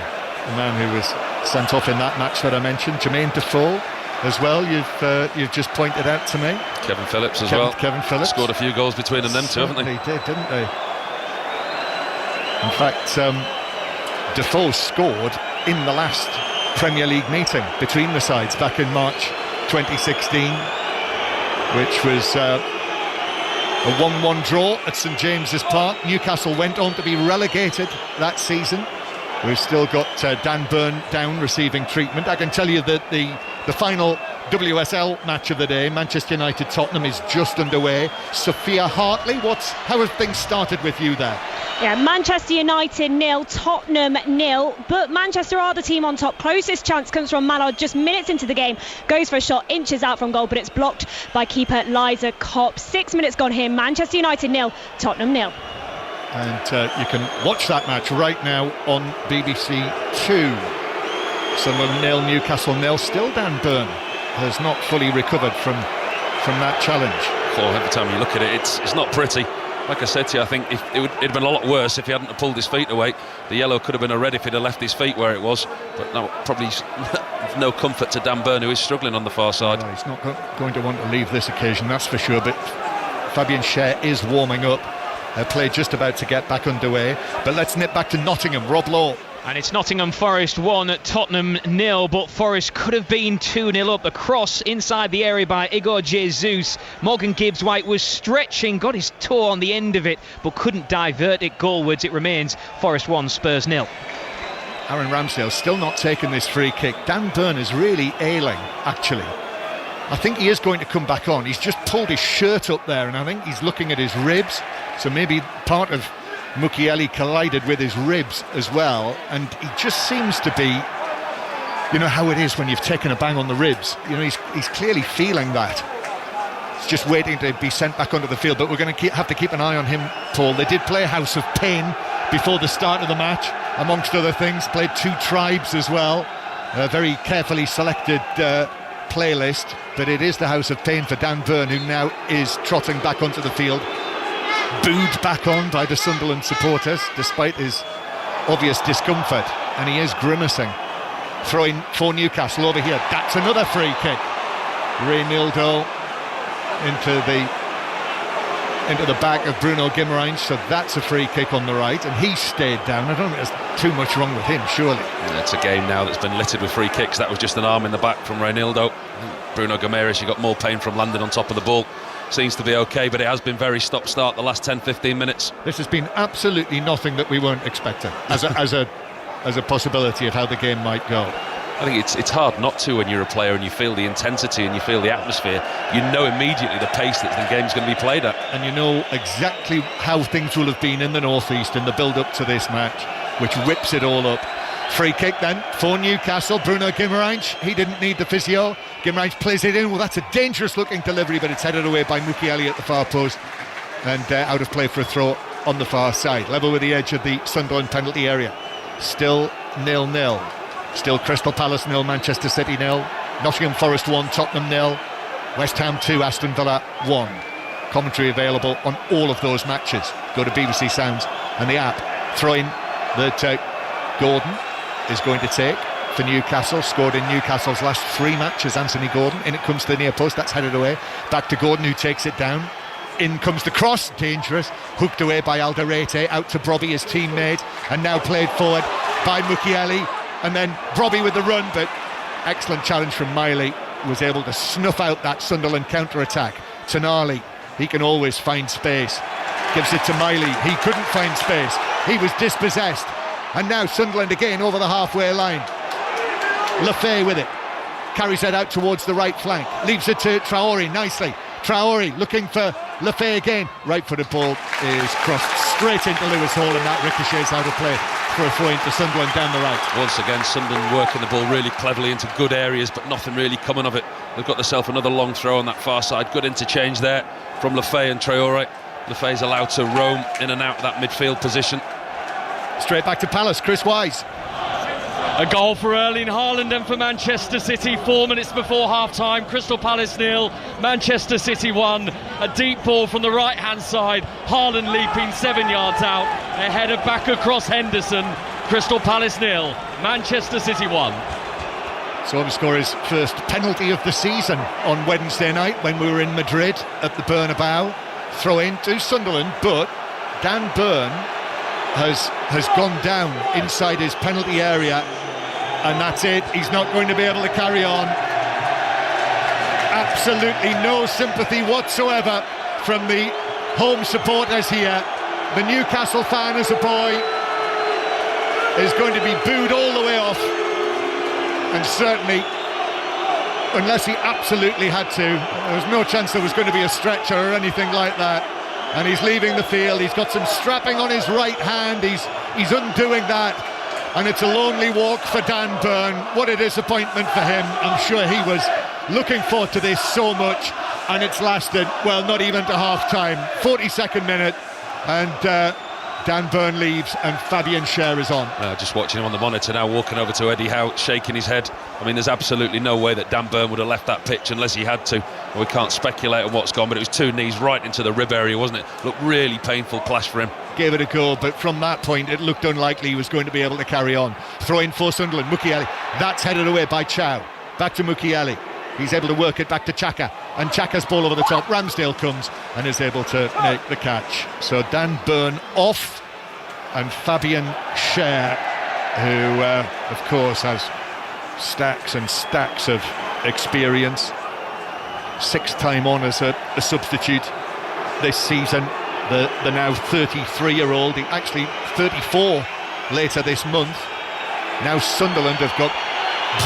the man who was sent off in that match that I mentioned. Jermaine Defoe as well, you've just pointed out to me. Kevin Phillips as well. Kevin Phillips scored a few goals between them two, haven't they? They did, didn't they? In fact, Defoe scored in the last Premier League meeting between the sides back in March 2016, which was a 1-1 draw at St James's Park. Newcastle went on to be relegated that season. We've still got Dan Burn down receiving treatment. I can tell you that the final WSL match of the day, Manchester United-Tottenham, is just underway. Sophia Hartley, how have things started with you there? Yeah, Manchester United 0, Tottenham 0, but Manchester are the team on top. Closest chance comes from Mallard just minutes into the game, goes for a shot, inches out from goal, but it's blocked by keeper Liza Kopp. 6 minutes gone here, Manchester United 0, Tottenham 0. And you can watch that match right now on BBC 2. Sunderland 0, Newcastle 0. Still Dan Burn has not fully recovered from that challenge. Every time you look at it, it's not pretty. Like I said to you, I think it'd have been a lot worse if he hadn't pulled his feet away. The yellow could have been a red if he'd have left his feet where it was. But no, probably no comfort to Dan Burn, who is struggling on the far side. No, he's not going to want to leave this occasion, that's for sure. But Fabian Schär is warming up. Play just about to get back underway. But let's nip back to Nottingham. Rob Law. And it's Nottingham Forest 1, Tottenham 0, but Forest could have been 2-0 up. A cross inside the area by Igor Jesus. Morgan Gibbs-White was stretching, got his toe on the end of it, but couldn't divert it goalwards. It remains Forest 1, Spurs 0. Aaron Ramsdale still not taking this free kick. Dan Burn is really ailing, actually. I think he is going to come back on. He's just pulled his shirt up there, and I think he's looking at his ribs. So maybe part of Mukiele collided with his ribs as well, and he just seems to be, you know how it is when you've taken a bang on the ribs. You know, he's clearly feeling that. He's just waiting to be sent back onto the field, but we're going to have to keep an eye on him, Paul. They did play House of Pain before the start of the match, amongst other things. Played Two Tribes as well. A very carefully selected playlist, but it is the House of Pain for Dan Burn, who now is trotting back onto the field. Booed back on by the Sunderland supporters despite his obvious discomfort, and he is grimacing. Throwing for Newcastle over here. That's another free kick. Reynildo into the back of Bruno Guimaraes, so that's a free kick on the right, and he stayed down. I don't think there's too much wrong with him, surely. Yeah, it's a game now that's been littered with free kicks. That was just an arm in the back from Reynildo. Bruno Guimaraes, he got more pain from landing on top of the ball. Seems to be okay, but it has been very stop-start the last 10-15 minutes. This has been absolutely nothing that we weren't expecting as a possibility of how the game might go. I think it's hard not to when you're a player and you feel the intensity and you feel the atmosphere. You know immediately the pace that the game's going to be played at. And you know exactly how things will have been in the northeast in the build-up to this match, which whips it all up. Free kick then for Newcastle. Bruno Guimaraes, he didn't need the physio. Guimaraes plays it in. Well, that's a dangerous looking delivery, but it's headed away by Mukiele at the far post and out of play for a throw on the far side. Level with the edge of the Sunderland penalty area. Still 0-0. Still Crystal Palace 0, Manchester City 0. Nottingham Forest 1, Tottenham 0. West Ham 2, Aston Villa 1. Commentary available on all of those matches. Go to BBC Sounds and the app. Throw in that Gordon is going to take for Newcastle. Scored in Newcastle's last 3 matches, Anthony Gordon. In it comes to the near post, that's headed away. Back to Gordon, who takes it down in comes the cross, dangerous, hooked away by Alderete, out to Brobby, his teammate, and now played forward by Mukiele, and then Brobby with the run, but excellent challenge from Miley, was able to snuff out that Sunderland counter-attack. Tonali, he can always find space, gives it to Miley, he couldn't find space, he was dispossessed, and now Sunderland again over the halfway line. Lefay with it, carries it out towards the right flank, leaves it to Traore nicely. Traore looking for Lefay again. Right-footed ball is crossed straight into Lewis Hall, and that ricochets out of play for a throw into Sunderland down the right. Once again, Sunderland working the ball really cleverly into good areas, but nothing really coming of it. They've got themselves another long throw on that far side. Good interchange there from Lefay and Traore. Lefay's allowed to roam in and out of that midfield position. Straight back to Palace, Chris Wise. A goal for Erling Haaland and for Manchester City 4 minutes before half-time. Crystal Palace 0, Manchester City 1. A deep ball from the right-hand side. Haaland leaping 7 yards out. A header back across Henderson. Crystal Palace 0, Manchester City 1. Saw him score his first penalty of the season on Wednesday night when we were in Madrid at the Bernabeu. Throw in to Sunderland, but Dan Burn has gone down inside his penalty area, and that's it. He's not going to be able to carry on. Absolutely no sympathy whatsoever from the home supporters here. The Newcastle fan, as a boy, is going to be booed all the way off, and certainly, unless he absolutely had to, there was no chance there was going to be a stretcher or anything like that. And he's leaving the field. He's got some strapping on his right hand. He's undoing that, and it's a lonely walk for Dan Burn. What a disappointment for him. I'm sure he was looking forward to this so much, and it's lasted, well, not even to half-time. 42nd minute, and Dan Burn leaves, and Fabian Schär is on. Just watching him on the monitor now, walking over to Eddie Howe, shaking his head. I mean, there's absolutely no way that Dan Burn would have left that pitch unless he had to. We can't speculate on what's gone, but it was 2 knees right into the rib area, wasn't it? Looked really painful clash for him. Gave it a go, but from that point it looked unlikely he was going to be able to carry on. Throw in for Sunderland, Mukiele, that's headed away by Chow. Back to Mukiele, he's able to work it back to Xhaka, and Xhaka's ball over the top. Ramsdale comes and is able to make the catch. So Dan Burn off, and Fabian Schär, who of course has stacks and stacks of experience, 6th time on as a substitute this season. The now 33-year-old, actually 34 later this month. Now Sunderland have got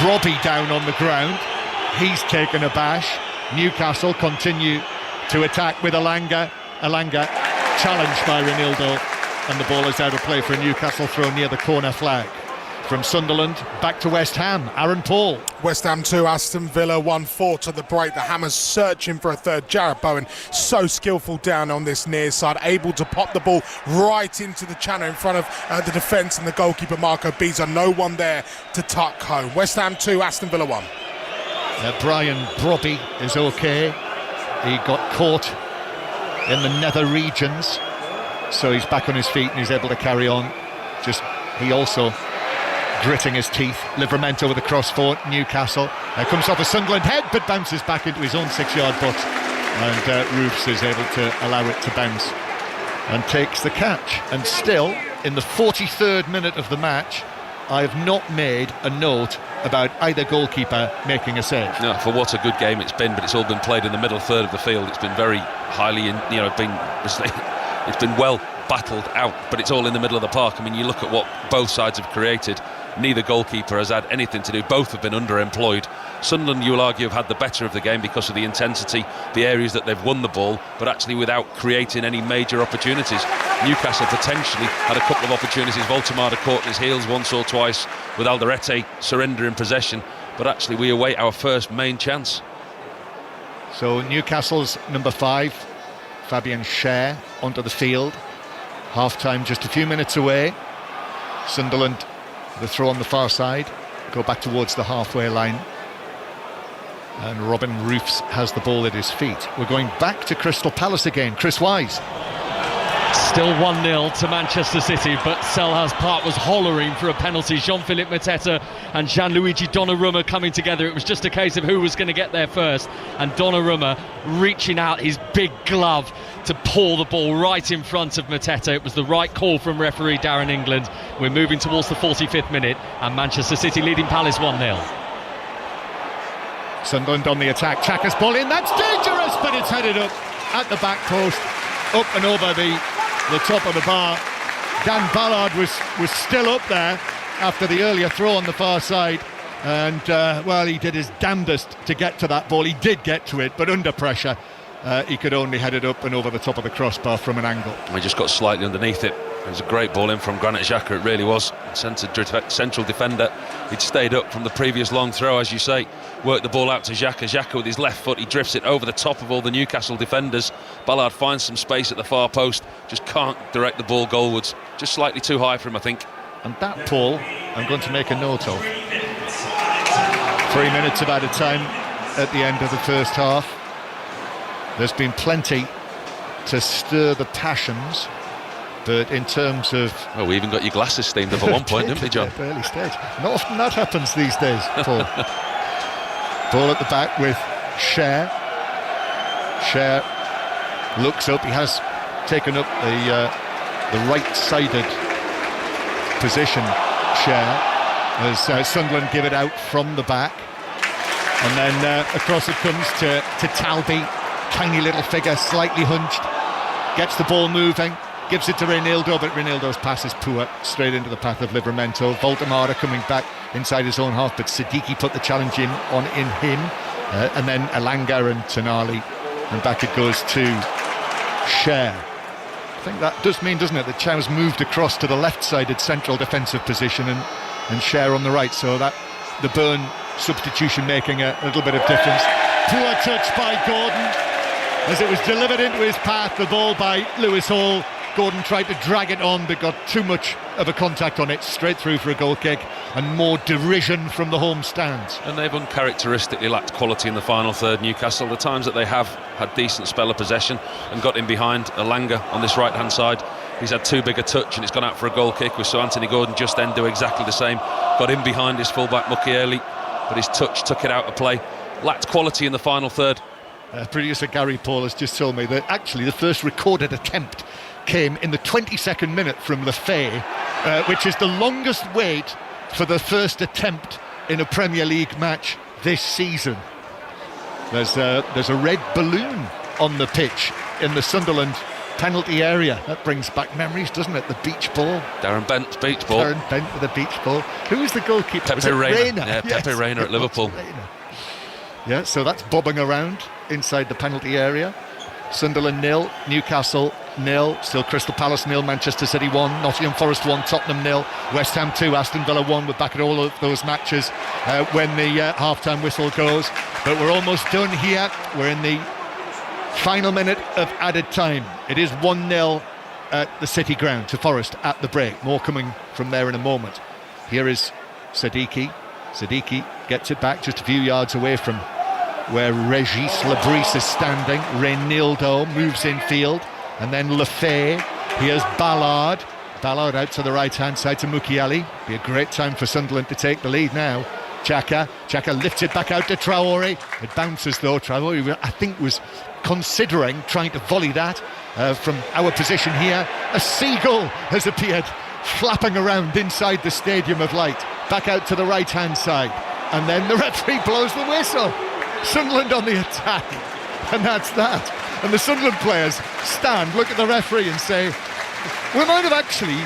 Brobby down on the ground. He's taken a bash. Newcastle continue to attack with Elanga. Elanga challenged by Ronaldo, and the ball is out of play for a Newcastle throw near the corner flag. From Sunderland, back to West Ham, Aaron Paul. West Ham 2, Aston Villa 1-4 to the break. The Hammers searching for a third. Jarrod Bowen, so skillful down on this near side, able to pop the ball right into the channel in front of the defence and the goalkeeper Marco Biza. No one there to tuck home. West Ham 2, Aston Villa 1. Brian Brobby is okay. He got caught in the nether regions, so he's back on his feet and he's able to carry on. He also gritting his teeth. Livramento with a cross for Newcastle. Comes off a Sunderland head, but bounces back into his own 6-yard box, and Roofs is able to allow it to bounce and takes the catch. And still, in the 43rd minute of the match, I have not made a note about either goalkeeper making a save. No, for what a good game it's been, but it's all been played in the middle third of the field. It's been very highly, it's been well battled out, but it's all in the middle of the park. I mean, you look at what both sides have created. Neither goalkeeper has had anything to do. Both have been underemployed. Sunderland, you will argue, have had the better of the game because of the intensity, the areas that they've won the ball, but actually without creating any major opportunities. Newcastle potentially had a couple of opportunities. Voltemada caught in his heels once or twice, with Alderete surrendering possession, but actually we await our first main chance. So Newcastle's number 5, Fabian Schär, onto the field. Half-time just a few minutes away. Sunderland, the throw on the far side, go back towards the halfway line, and Robin Roofs has the ball at his feet. We're going back to Crystal Palace again. Chris Wise. Still 1-0 to Manchester City, but Selhurst Park was hollering for a penalty. Jean-Philippe Mateta and Gianluigi Donnarumma coming together. It was just a case of who was going to get there first, and Donnarumma reaching out his big glove to pour the ball right in front of Mateta. It was the right call from referee Darren England. We're moving towards the 45th minute, and Manchester City leading Palace 1-0. Sunderland on the attack. Xhaka's ball in. That's dangerous, but it's headed up at the back post, up and over the top of the bar. Dan Ballard was still up there after the earlier throw on the far side, and well, he did his damnedest to get to that ball. He did get to it, but under pressure he could only head it up and over the top of the crossbar from an angle. He just got slightly underneath it. It was a great ball in from Granit Xhaka, it really was. Central defender. He'd stayed up from the previous long throw, as you say. Worked the ball out to Xhaka. Xhaka with his left foot, he drifts it over the top of all the Newcastle defenders. Ballard finds some space at the far post, just can't direct the ball goalwards. Just slightly too high for him, I think. And that, Paul, I'm going to make a note of. 3 minutes of added time at the end of the first half. There's been plenty to stir the passions, but in terms of... Well, we even got your glasses steamed up at one point, didn't we, John? At early stage. Not often that happens these days, Paul. Ball at the back with Cher. Cher looks up. He has taken up the right-sided position, Cher, as Sunderland give it out from the back. And then across it comes to Talby. Tiny little figure, slightly hunched. Gets the ball moving. Gives it to Reinildo, but Reinildo's pass is poor, straight into the path of Livramento. Voldemara coming back inside his own half, but Siddiqui put the challenge in him. And then Elanga and Tonali, and back it goes to Cher. I think that does mean, doesn't it, that Chow's moved across to the left-sided central defensive position and Cher on the right, so that the Burn substitution making a little bit of difference. Poor touch by Gordon, as it was delivered into his path, the ball by Lewis Hall. Gordon tried to drag it on, but got too much of a contact on it, straight through for a goal kick, and more derision from the home stands. And they've uncharacteristically lacked quality in the final third, Newcastle. The times that they have had decent spell of possession and got in behind Elanga on this right-hand side, he's had too big a touch and it's gone out for a goal kick. We saw Anthony Gordon just then do exactly the same. Got in behind his fullback Mukiele, but his touch took it out of play. Lacked quality in the final third. Producer Gary Paul has just told me that actually the first recorded attempt came in the 22nd minute from Lefay, which is the longest wait for the first attempt in a Premier League match this season. There's a red balloon on the pitch in the Sunderland penalty area. That brings back memories, doesn't it? The beach ball. Darren Bent's beach ball. Darren Bent with the beach ball. Who was the goalkeeper? Pepe Reina. Yeah, yes. Pepe Reina at Liverpool. Yeah, so that's bobbing around inside the penalty area. Sunderland 0, Newcastle 0, still Crystal Palace 0, Manchester City 1, Nottingham Forest 1, Tottenham 0, West Ham 2, Aston Villa 1. We're back at all of those matches when the half-time whistle goes. But we're almost done here. We're in the final minute of added time. It is 1-0 at the City ground to Forest at the break. More coming from there in a moment. Here is Siddiqui. Siddiqui gets it back just a few yards away from where Regis Lebris is standing. Reinildo moves in field, and then Lefay. Here's Ballard. Ballard out to the right-hand side to Mukiele. Be a great time for Sunderland to take the lead now. Xhaka lifts it back out to Traore. It bounces though. Traore, I think, was considering trying to volley that from our position here. A seagull has appeared, flapping around inside the Stadium of Light. Back out to the right-hand side, and then the referee blows the whistle. Sunderland on the attack, and that's that. And the Sunderland players stand, look at the referee and say, we might actually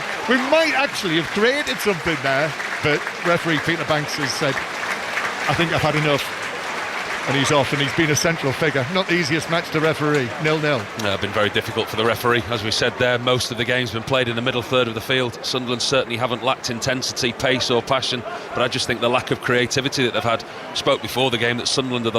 have created something there. But referee Peter Banks has said, I think I've had enough. And he's off, and he's been a central figure. Not the easiest match to referee, 0-0. Been very difficult for the referee. As we said there, most of the game's been played in the middle third of the field. Sunderland certainly haven't lacked intensity, pace or passion, but I just think the lack of creativity that they've had. Spoke before the game that Sunderland are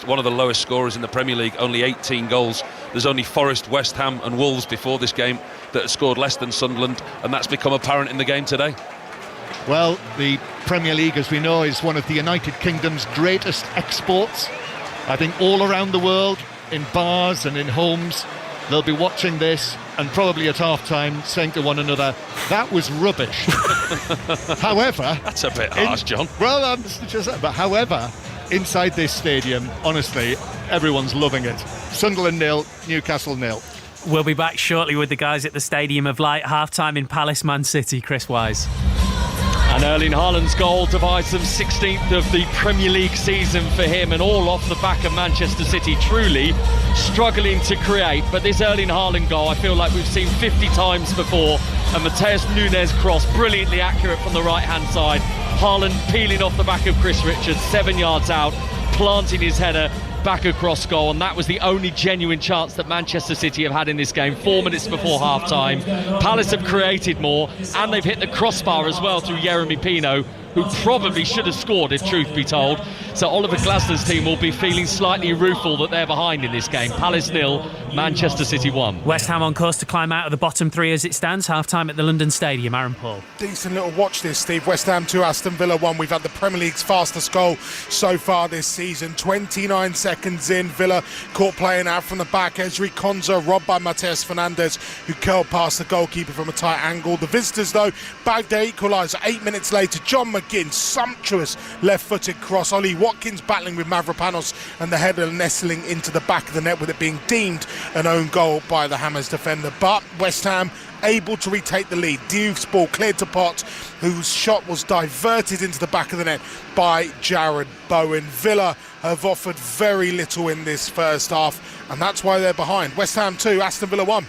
one of the lowest scorers in the Premier League, only 18 goals. There's only Forest, West Ham and Wolves before this game that have scored less than Sunderland, and that's become apparent in the game today. Well, the Premier League, as we know, is one of the United Kingdom's greatest exports. I think all around the world, in bars and in homes, they'll be watching this and probably at half-time saying to one another, that was rubbish. However... That's a bit harsh, John. Well, but however, inside this stadium, honestly, everyone's loving it. Sunderland 0, Newcastle 0. We'll be back shortly with the guys at the Stadium of Light. Half-time in Palace, Man City. Chris Wise. And Erling Haaland's goal divides them 16th of the Premier League season for him, and all off the back of Manchester City truly struggling to create. But this Erling Haaland goal, I feel like we've seen 50 times before. And Mateus Nunes cross, brilliantly accurate from the right-hand side. Haaland peeling off the back of Chris Richards, 7 yards out, planting his header back across goal, and that was the only genuine chance that Manchester City have had in this game. 4 minutes before half-time. Palace have created more, and they've hit the crossbar as well through Yeremy Pino, who probably should have scored, if truth be told. So Oliver Glasner's team will be feeling slightly rueful that they're behind in this game. Palace 0, Manchester City 1. West Ham on course to climb out of the bottom three as it stands. Half-time at the London Stadium. Aaron Paul. Decent little watch this, Steve. West Ham 2, Aston Villa 1. We've had the Premier League's fastest goal so far this season. 29 seconds in, Villa caught playing out from the back. Ezri Konsa robbed by Mateus Fernandes, who curled past the goalkeeper from a tight angle. The visitors, though, bagged their equaliser 8 minutes later. John McGinn, sumptuous left-footed cross. Ollie Watkins battling with Mavropanos, and the header nestling into the back of the net, with it being deemed an own goal by the Hammers defender. But West Ham able to retake the lead. Diouf's ball cleared to Pot, whose shot was diverted into the back of the net by Jared Bowen. Villa have offered very little in this first half, and that's why they're behind. West Ham 2, Aston Villa 1.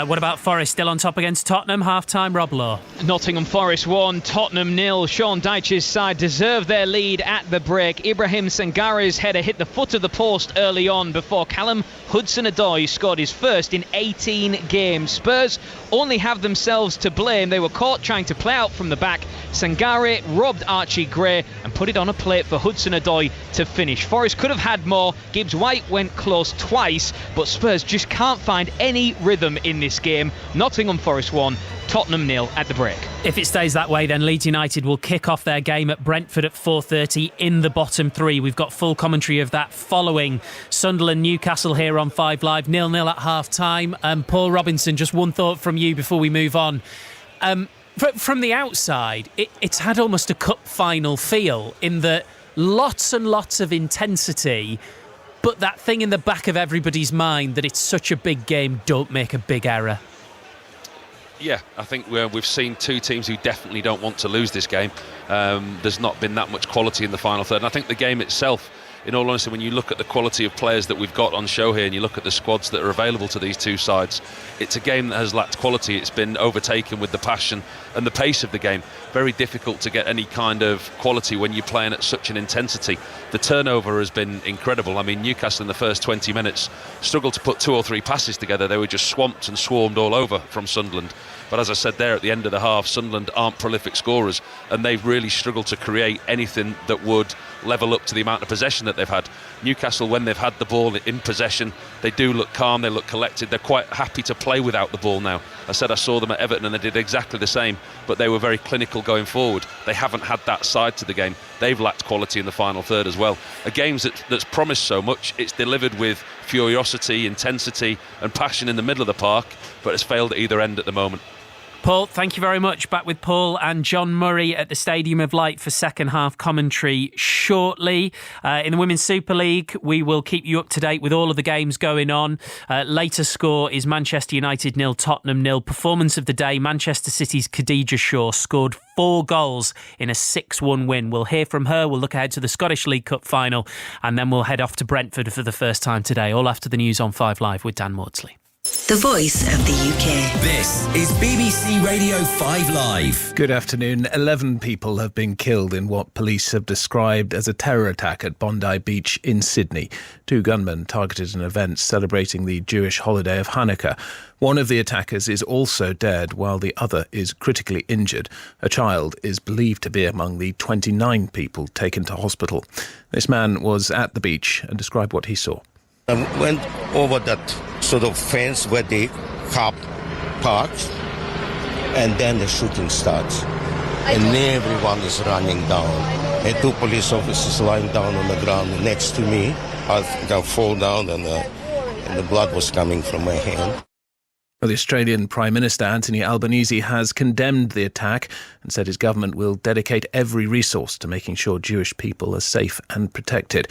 What about Forest? Still on top against Tottenham. Half-time, Rob Law. Nottingham Forest 1, Tottenham 0. Sean Dyche's side deserved their lead at the break. Ibrahim Sangare's header hit the foot of the post early on before Callum Hudson-Odoi scored his first in 18 games. Spurs only have themselves to blame. They were caught trying to play out from the back. Sangare robbed Archie Gray and put it on a plate for Hudson-Odoi to finish. Forest could have had more. Gibbs White went close twice, but Spurs just can't find any rhythm in this game. Nottingham Forest 1, Tottenham 0 at the break. If it stays that way, then Leeds United will kick off their game at Brentford at 4:30 in the bottom three. We've got full commentary of that following Sunderland Newcastle here on 5 Live. 0-0 at half-time. Paul Robinson, just one thought from you before we move on. From the outside, it's had almost a cup final feel, in that lots and lots of intensity, but that thing in the back of everybody's mind that it's such a big game, don't make a big error. Yeah, I think we've seen two teams who definitely don't want to lose this game. There's not been that much quality in the final third, and I think the game itself, in all honesty, when you look at the quality of players that we've got on show here and you look at the squads that are available to these two sides, it's a game that has lacked quality. It's been overtaken with the passion and the pace of the game. Very difficult to get any kind of quality when you're playing at such an intensity. The turnover has been incredible. I mean, Newcastle in the first 20 minutes struggled to put 2 or 3 passes together. They were just swamped and swarmed all over from Sunderland. But as I said there, at the end of the half, Sunderland aren't prolific scorers, and they've really struggled to create anything that would level up to the amount of possession that they've had. Newcastle, when they've had the ball in possession, they do look calm, they look collected, they're quite happy to play without the ball now. I said I saw them at Everton and they did exactly the same, but they were very clinical going forward. They haven't had that side to the game. They've lacked quality in the final third as well. A game that's promised so much, it's delivered with furiosity, intensity and passion in the middle of the park, but it's failed at either end at the moment. Paul, thank you very much. Back with Paul and John Murray at the Stadium of Light for second half commentary shortly. In the Women's Super League, we will keep you up to date with all of the games going on. Latest score is Manchester United 0, Tottenham 0. Performance of the day, Manchester City's Khadija Shaw scored 4 goals in a 6-1 win. We'll hear from her. We'll look ahead to the Scottish League Cup final, and then we'll head off to Brentford for the first time today, all after the news on 5 Live with Dan Maudsley. The voice of the UK. This is BBC Radio 5 Live. Good afternoon. 11 people have been killed in what police have described as a terror attack at Bondi Beach in Sydney. 2 gunmen targeted an event celebrating the Jewish holiday of Hanukkah. One of the attackers is also dead, while the other is critically injured. A child is believed to be among the 29 people taken to hospital. This man was at the beach and described what he saw. I went over that sort of fence where the car parks, and then the shooting starts. And everyone is running down. And 2 police officers lying down on the ground next to me. I think I fall down, and and the blood was coming from my hand. Well, the Australian Prime Minister Anthony Albanese has condemned the attack and said his government will dedicate every resource to making sure Jewish people are safe and protected.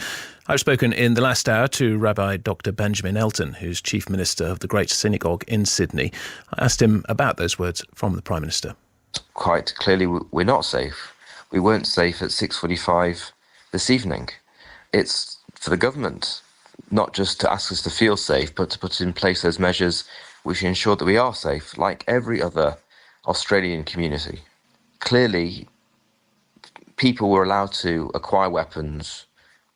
I've spoken in the last hour to Rabbi Dr. Benjamin Elton, who's Chief Minister of the Great Synagogue in Sydney. I asked him about those words from the Prime Minister. Quite clearly, we're not safe. We weren't safe at 6:45 this evening. It's for the government not just to ask us to feel safe, but to put in place those measures which ensure that we are safe, like every other Australian community. Clearly, people were allowed to acquire weapons,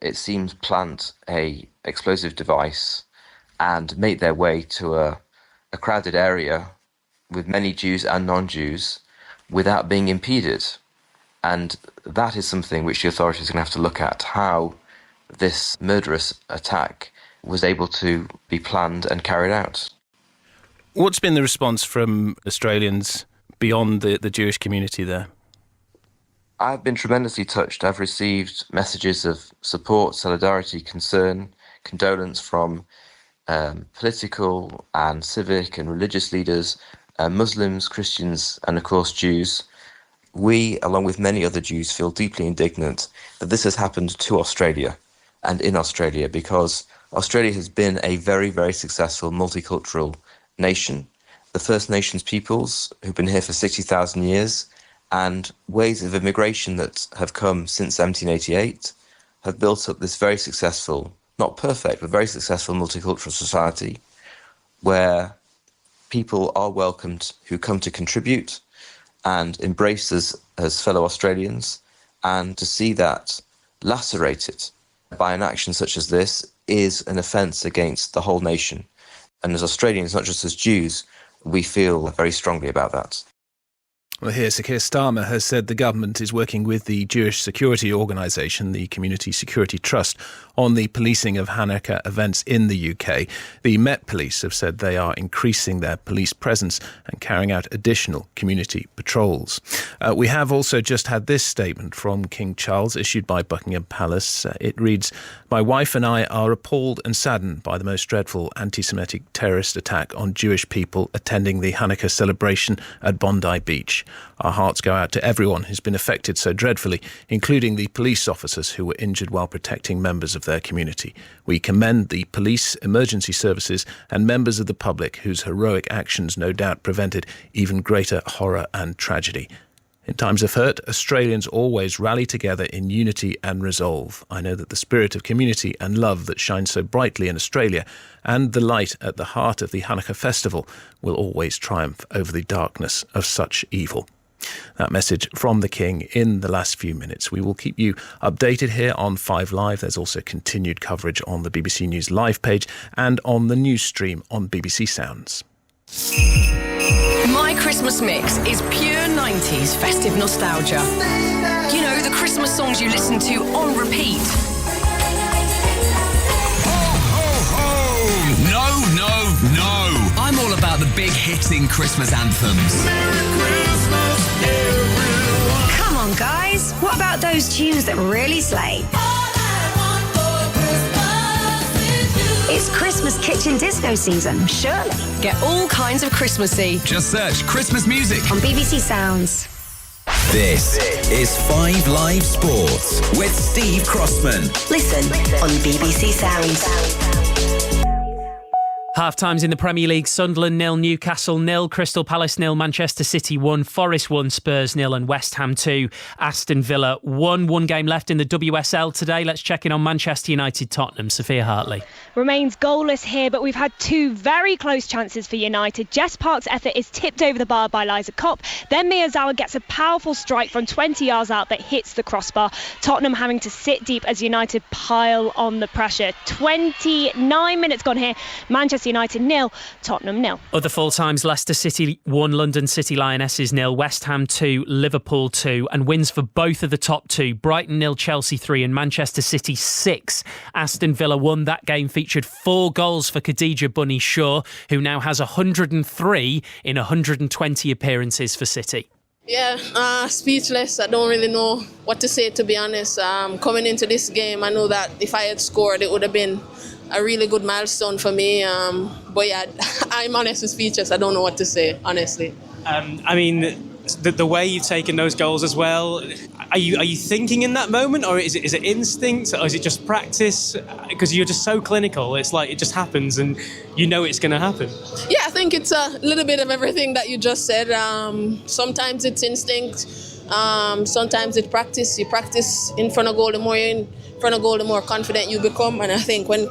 it seems plant a explosive device, and make their way to a crowded area with many Jews and non-Jews without being impeded. And that is something which the authorities are going to have to look at, how this murderous attack was able to be planned and carried out. What's been the response from Australians beyond the Jewish community there? I've been tremendously touched. I've received messages of support, solidarity, concern, condolence from political and civic and religious leaders, Muslims, Christians, and of course Jews. We, along with many other Jews, feel deeply indignant that this has happened to Australia and in Australia, because Australia has been a very, very successful multicultural nation. The First Nations peoples who've been here for 60,000 years, and ways of immigration that have come since 1788 have built up this very successful, not perfect, but very successful multicultural society where people are welcomed who come to contribute and embrace us as fellow Australians. And to see that lacerated by an action such as this is an offence against the whole nation. And as Australians, not just as Jews, we feel very strongly about that. Well, here, Sir Keir Starmer has said the government is working with the Jewish security organisation, the Community Security Trust, on the policing of Hanukkah events in the UK. The Met Police have said they are increasing their police presence and carrying out additional community patrols. We have also just had this statement from King Charles, issued by Buckingham Palace. It reads, "My wife and I are appalled and saddened by the most dreadful anti-Semitic terrorist attack on Jewish people attending the Hanukkah celebration at Bondi Beach. Our hearts go out to everyone who's been affected so dreadfully, including the police officers who were injured while protecting members of their community. We commend the police, emergency services and members of the public whose heroic actions no doubt prevented even greater horror and tragedy. In times of hurt, Australians always rally together in unity and resolve. I know that the spirit of community and love that shines so brightly in Australia and the light at the heart of the Hanukkah festival will always triumph over the darkness of such evil." That message from the King in the last few minutes. We will keep you updated here on 5 Live. There's also continued coverage on the BBC News live page and on the news stream on BBC Sounds. My Christmas mix is pure 90s festive nostalgia. You know, the Christmas songs you listen to on repeat. No. I'm all about the big hitting Christmas anthems. Merry Christmas, everyone. Come on, guys. What about those tunes that really slay? It's Christmas kitchen disco season, surely. Get all kinds of Christmassy. Just search Christmas music on BBC Sounds. This is 5 Live Sports with Steve Crossman. Listen on BBC Sounds. Half-times in the Premier League: Sunderland 0, Newcastle 0, Crystal Palace 0, Manchester City 1, Forest 1, Spurs 0 and West Ham 2, Aston Villa 1. One game left in the WSL today. Let's check in on Manchester United Tottenham. Sophia Hartley. Remains goalless here, but we've had two very close chances for United. Jess Park's effort is tipped over the bar by Liza Kopp. Then Miyazawa gets a powerful strike from 20 yards out that hits the crossbar. Tottenham having to sit deep as United pile on the pressure. 29 minutes gone here. Manchester United 0, Tottenham 0. Other full times: Leicester City 1, London City Lionesses 0, West Ham 2, Liverpool 2, and wins for both of the top two: Brighton 0, Chelsea 3 and Manchester City 6. Aston Villa 1. That game featured 4 goals for Khadija Bunny Shaw, who now has 103 in 120 appearances for City. Yeah, speechless. I don't really know what to say, to be honest. Coming into this game, I know that if I had scored, it would have been a really good milestone for me. But yeah, I'm honestly speechless. I don't know what to say, honestly. I mean, the way you've taken those goals as well, are you thinking in that moment, or is it instinct, or is it just practice? Because you're just so clinical, it's like it just happens and you know it's going to happen. Yeah, I think it's a little bit of everything that you just said. Sometimes it's instinct, sometimes it's practice. You practice in front of goal, the more you're in front of goal, the more confident you become. And I think when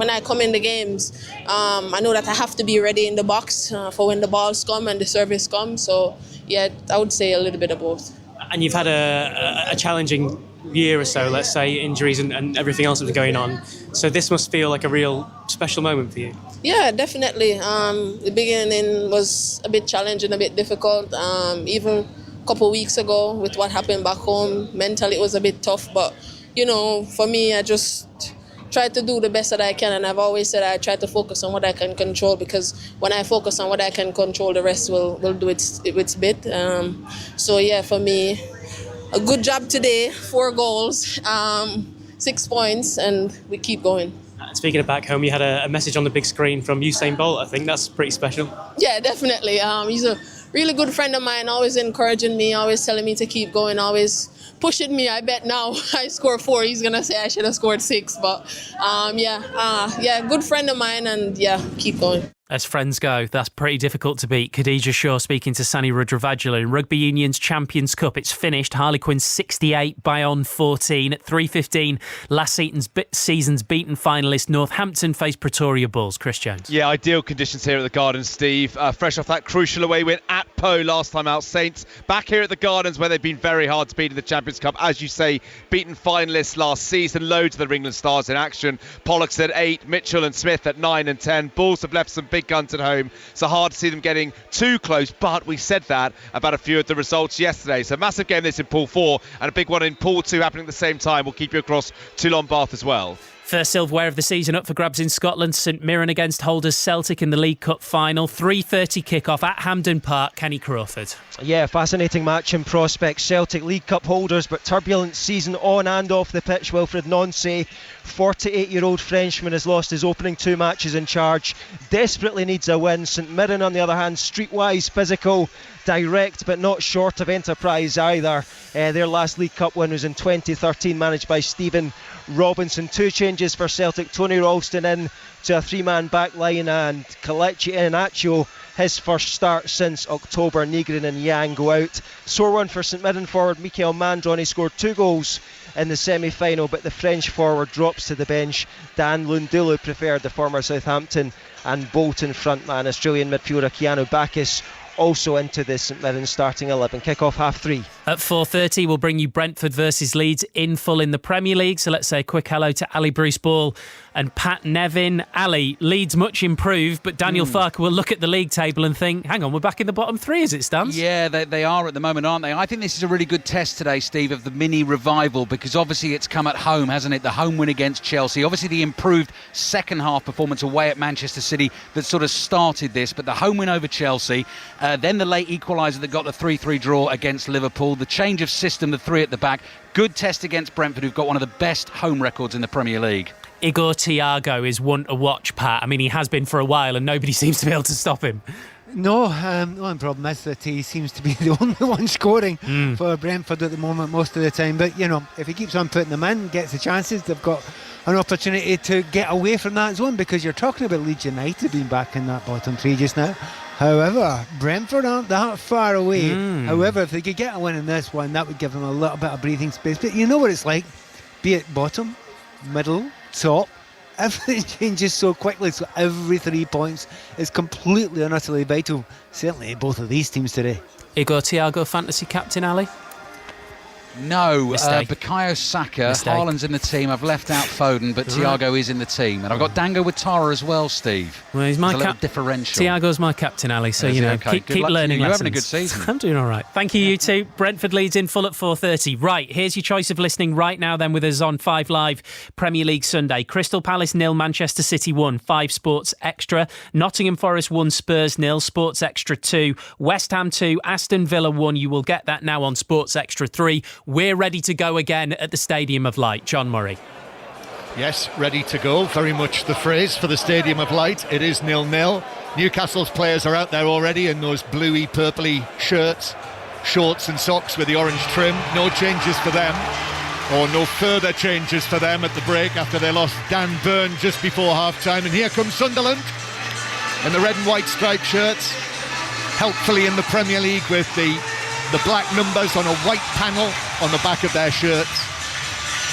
I come in the games, I know that I have to be ready in the box for when the balls come and the service comes. So yeah, I would say a little bit of both. And you've had a challenging year or so, let's say, injuries and everything else that was going on. So this must feel like a real special moment for you. Yeah, definitely. The beginning was a bit challenging, a bit difficult. Even a couple of weeks ago with what happened back home, mentally it was a bit tough. But, you know, for me, I just try to do the best that I can, and I've always said I try to focus on what I can control, because when I focus on what I can control, the rest will do its bit. So yeah, for me, a good job today, 4 goals, 6 points, and we keep going. Speaking of back home, you had a message on the big screen from Usain Bolt. I think that's pretty special. Yeah, definitely. He's a really good friend of mine, always encouraging me, always telling me to keep going, always pushing me. I bet now I score 4, he's gonna say I should have scored 6. But good friend of mine, and yeah, keep going. As friends go, that's pretty difficult to beat. Khadija Shaw speaking to Sani Rudravajulu. In Rugby Union's Champions Cup, it's finished. Harlequins 68, Bayonne 14. At 3:15, last season's beaten finalist Northampton faced Pretoria Bulls. Chris Jones. Yeah, ideal conditions here at the Gardens, Steve. Fresh off that crucial away win at Po last time out. Saints back here at the Gardens, where they've been very hard to beat in the Champions Cup. As you say, beaten finalists last season. Loads of the England stars in action. Pollocks at 8, Mitchell and Smith at 9 and 10. Bulls have left some big guns at home, so hard to see them getting too close, but we said that about a few of the results yesterday. So massive game this in Pool 4, and a big one in Pool 2 happening at the same time. We'll keep you across Toulon Bath as well. First silverware of the season up for grabs in Scotland. St Mirren against holders Celtic in the League Cup final. 3:30 kick-off at Hampden Park. Kenny Crawford. Yeah, fascinating match in prospect. Celtic League Cup holders, but turbulent season on and off the pitch. Wilfried Nancy, 48-year-old Frenchman, has lost his opening 2 matches in charge. Desperately needs a win. St Mirren, on the other hand, streetwise, physical, direct, but not short of enterprise either. Their last League Cup win was in 2013, managed by Stephen Robinson. 2 changes for Celtic. Tony Ralston in to a 3-man back line, and Kelechi Iheanacho, his first start since October. Negrin and Yang go out. Sore one for St Mirren forward Michael Mandron. He scored 2 goals in the semi-final, but the French forward drops to the bench. Dan Lundulu preferred the former Southampton and Bolton frontman. Australian midfielder Keanu Bacchus also into the St Mirren starting 11. Kick-off 3:30. At 4:30, we'll bring you Brentford versus Leeds in full in the Premier League. So let's say a quick hello to Ali Bruce Ball and Pat Nevin. Ali, Leeds much improved, but Daniel Farke will look at the league table and think, hang on, we're back in the bottom 3 as it stands. Yeah, they are at the moment, aren't they? I think this is a really good test today, Steve, of the mini revival, because obviously it's come at home, hasn't it? The home win against Chelsea. Obviously the improved second half performance away at Manchester City that sort of started this, but the home win over Chelsea, then the late equaliser that got the 3-3 draw against Liverpool, the change of system, the 3 at the back. Good test against Brentford, who've got one of the best home records in the Premier League. Igor Thiago is one to watch, Pat. I mean, he has been for a while and nobody seems to be able to stop him. No, the one problem is that he seems to be the only one scoring for Brentford at the moment most of the time. But, you know, if he keeps on putting them in, gets the chances, they've got an opportunity to get away from that zone, because you're talking about Leeds United being back in that bottom 3 just now. However, Brentford aren't that far away. However, if they could get a win in this one, that would give them a little bit of breathing space. But you know what it's like, be it bottom, middle, top, everything changes so quickly, so every 3 points is completely and utterly vital, certainly both of these teams today. Igor Thiago fantasy captain, Ali? No, Mistake. Bukayo Saka, Mistake. Haaland's in the team. I've left out Foden, but Right. Thiago is in the team. And I've got Dango Watara as well, Steve. Well, he's my There's a little differential. Tiago's my captain, Ali. So Is you he? know, Okay. Good keep luck to learning you. You're lessons. having a good season. I'm doing all right. Thank you, you two. Brentford leads in full at 4:30. Right, here's your choice of listening right now. Then with us on 5 Live Premier League Sunday. Crystal Palace 0, Manchester City 1. 5 Sports Extra. Nottingham Forest 1, Spurs 0. Sports Extra 2. West Ham 2, Aston Villa 1. You will get that now on Sports Extra 3. We're ready to go again at the Stadium of Light. John Murray. Yes, ready to go. Very much the phrase for the Stadium of Light. It is 0-0. Newcastle's players are out there already in those bluey, purpley shirts, shorts and socks with the orange trim. No changes for them, or no further changes for them at the break after they lost Dan Burn just before half-time. And here comes Sunderland in the red and white striped shirts, helpfully in the Premier League with the black numbers on a white panel on the back of their shirts.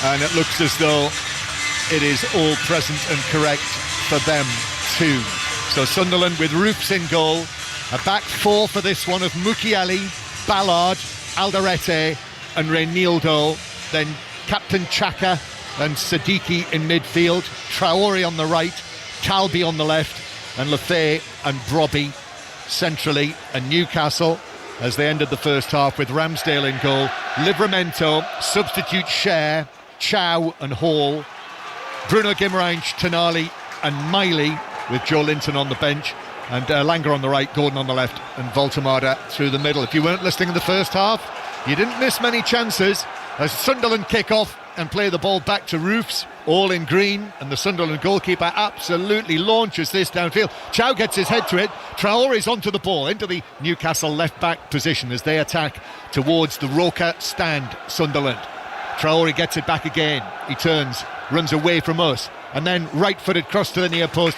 And it looks as though it is all present and correct for them too. So Sunderland with Roofs in goal, a back four for this one of Mukiele, Ballard, Alderete and Reinildo, then Captain Xhaka and Siddiqui in midfield, Traore on the right, Talbi on the left, and Lefay and Brobby centrally, and Newcastle as they ended the first half with Ramsdale in goal, Livramento, substitute Cher, Chow and Hall, Bruno Guimaraes, Tonali and Miley with Joe Linton on the bench, and Langer on the right, Gordon on the left and Voltemada through the middle. If you weren't listening in the first half, you didn't miss many chances as Sunderland kick off and play the ball back to Roofs, all in green, and the Sunderland goalkeeper absolutely launches this downfield. Chow gets his head to it, Traore's onto the ball into the Newcastle left back position as they attack towards the Roca stand. Sunderland, Traore gets it back again, he turns, runs away from us, and then right-footed cross to the near post.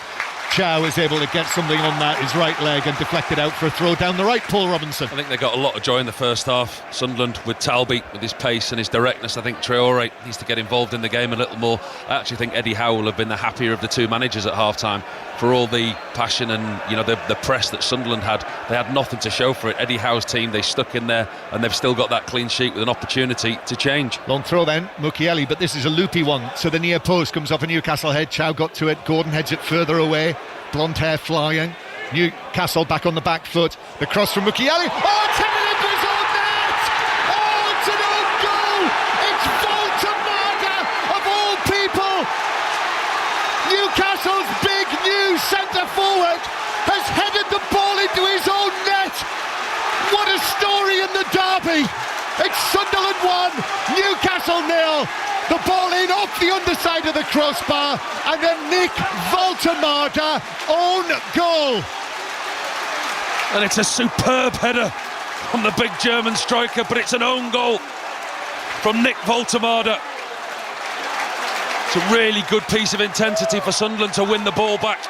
Chow is able to get something on that, his right leg, and deflect it out for a throw down the right. Paul Robinson. I think they got a lot of joy in the first half. Sunderland with Talbi, with his pace and his directness. I think Traore needs to get involved in the game a little more. I actually think Eddie Howe will have been the happier of the two managers at half-time for all the passion and the press that Sunderland had. They had nothing to show for it. Eddie Howe's team, they stuck in there and they've still got that clean sheet with an opportunity to change. Long throw then, Mukiele, but this is a loopy one. So the near post comes off a Newcastle head. Chow got to it, Gordon heads it further away. Blonde hair flying. Newcastle back on the back foot. The cross from Mukiele. Oh, it's headed into his own net! Oh, it's an own goal! It's Voltemada of all people! Newcastle's big new centre forward has headed the ball into his own net! What a story in the derby! It's Sunderland 1, Newcastle 0. The ball in off the underside of the crossbar, and then Nick Voltemada own goal. And it's a superb header from the big German striker, but it's an own goal from Nick Voltemada. It's a really good piece of intensity for Sunderland to win the ball back.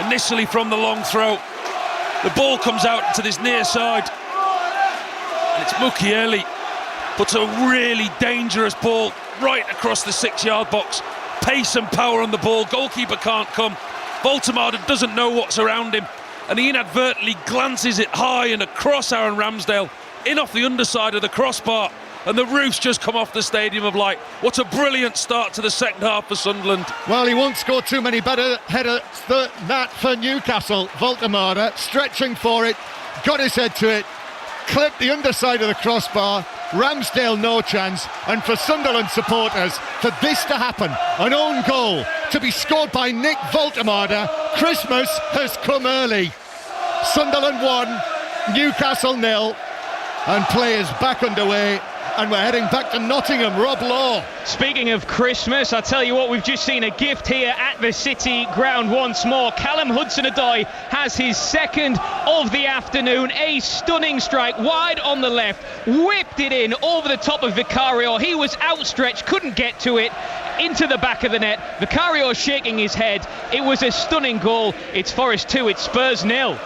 Initially from the long throw, the ball comes out to this near side, and it's Mukiele puts a really dangerous ball right across the 6-yard box. Pace and power on the ball, goalkeeper can't come. Voltemada doesn't know what's around him, and he inadvertently glances it high and across Aaron Ramsdale, in off the underside of the crossbar, and the roof's just come off the Stadium of Light. What a brilliant start to the second half for Sunderland. Well, he won't score too many better headers than that for Newcastle. Voltemada stretching for it, got his head to it, clipped the underside of the crossbar. Ramsdale no chance, and for Sunderland supporters, for this to happen, an own goal to be scored by Nick Voltemada, Christmas has come early. Sunderland 1, Newcastle 0, and play is back underway, and we're heading back to Nottingham. Rob Law. Speaking of Christmas, I tell you what, we've just seen a gift here at the City ground once more. Callum Hudson-Odoi has his second of the afternoon. A stunning strike wide on the left, whipped it in over the top of Vicario. He was outstretched, couldn't get to it, into the back of the net. Vicario shaking his head. It was a stunning goal. It's Forest 2, it's Spurs 0.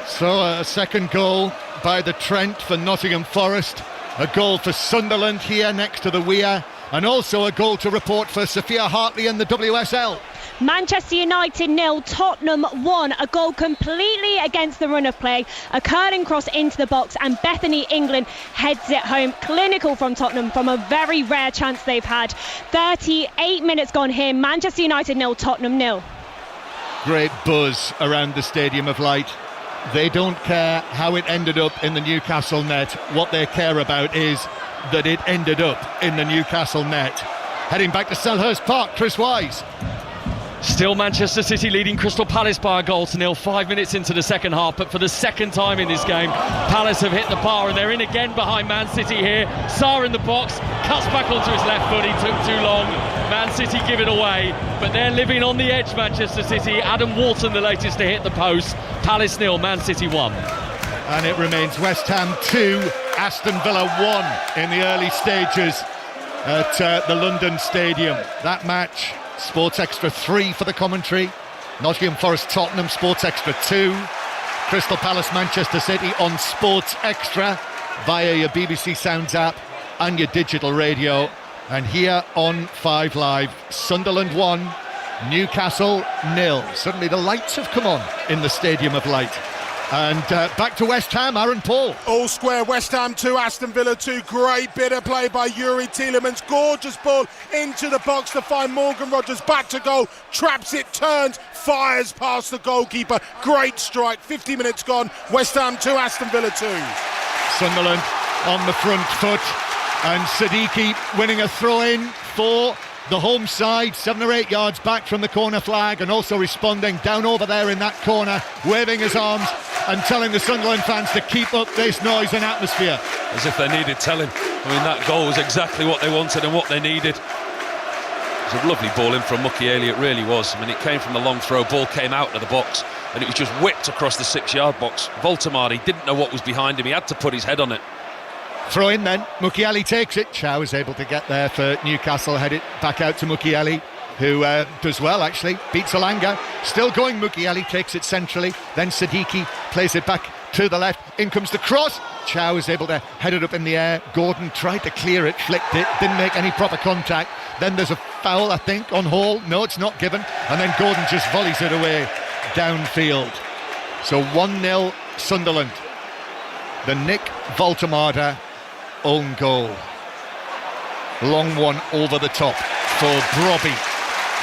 So a second goal by the Trent for Nottingham Forest. A goal for Sunderland here next to the Weir, and also a goal to report for Sophia Hartley in the WSL. Manchester United 0, Tottenham 1. A goal completely against the run of play. A curling cross into the box, and Bethany England heads it home. Clinical from Tottenham from a very rare chance they've had. 38 minutes gone here. Manchester United 0, Tottenham 0. Great buzz around the Stadium of Light. They don't care how it ended up in the Newcastle net. What they care about is that it ended up in the Newcastle net. Heading back to Selhurst Park, Chris Wise. Still Manchester City leading Crystal Palace by a goal to nil 5 minutes into the second half, but for the second time in this game Palace have hit the bar and they're in again behind Man City here. Sarr in the box, cuts back onto his left foot, he took too long. Man City give it away, but they're living on the edge, Manchester City. Adam Walton the latest to hit the post. Palace 0, Man City 1. And it remains West Ham 2, Aston Villa 1 in the early stages at the London Stadium. That match, Sports Extra 3 for the commentary. Nottingham Forest Tottenham, Sports Extra 2. Crystal Palace Manchester City on Sports Extra via your BBC Sounds app and your digital radio. And here on 5 Live, Sunderland 1, Newcastle 0. Suddenly the lights have come on in the Stadium of Light. And back to West Ham, Aaron Paul. All square, West Ham 2, Aston Villa 2. Great bit of play by Yuri Tielemans. Gorgeous ball into the box to find Morgan Rogers. Back to goal, traps it, turns, fires past the goalkeeper. Great strike, 50 minutes gone. West Ham 2, Aston Villa 2. Sunderland on the front foot. And Siddiqui winning a throw-in for the home side, 7 or 8 yards back from the corner flag, and also responding down over there in that corner, waving his arms and telling the Sunderland fans to keep up this noise and atmosphere. As if they needed telling. I mean, that goal was exactly what they wanted and what they needed. It was a lovely ball in from Mukiele, it really was. I mean, it came from the long throw, ball came out of the box, and it was just whipped across the 6-yard box. Voltemade didn't know what was behind him, he had to put his head on it. Throw in then, Mukiele takes it. Chow is able to get there for Newcastle, head it back out to Mukiele, who does well actually, beats Alanga. Still going, Mukiele takes it centrally, then Siddiqui plays it back to the left, in comes the cross. Chow is able to head it up in the air. Gordon tried to clear it, flicked it, didn't make any proper contact. Then there's a foul, I think, on Hall. No, it's not given. And then Gordon just volleys it away downfield. So 1-0 Sunderland. The Nick Voltemade own goal. Long one over the top for Brobby,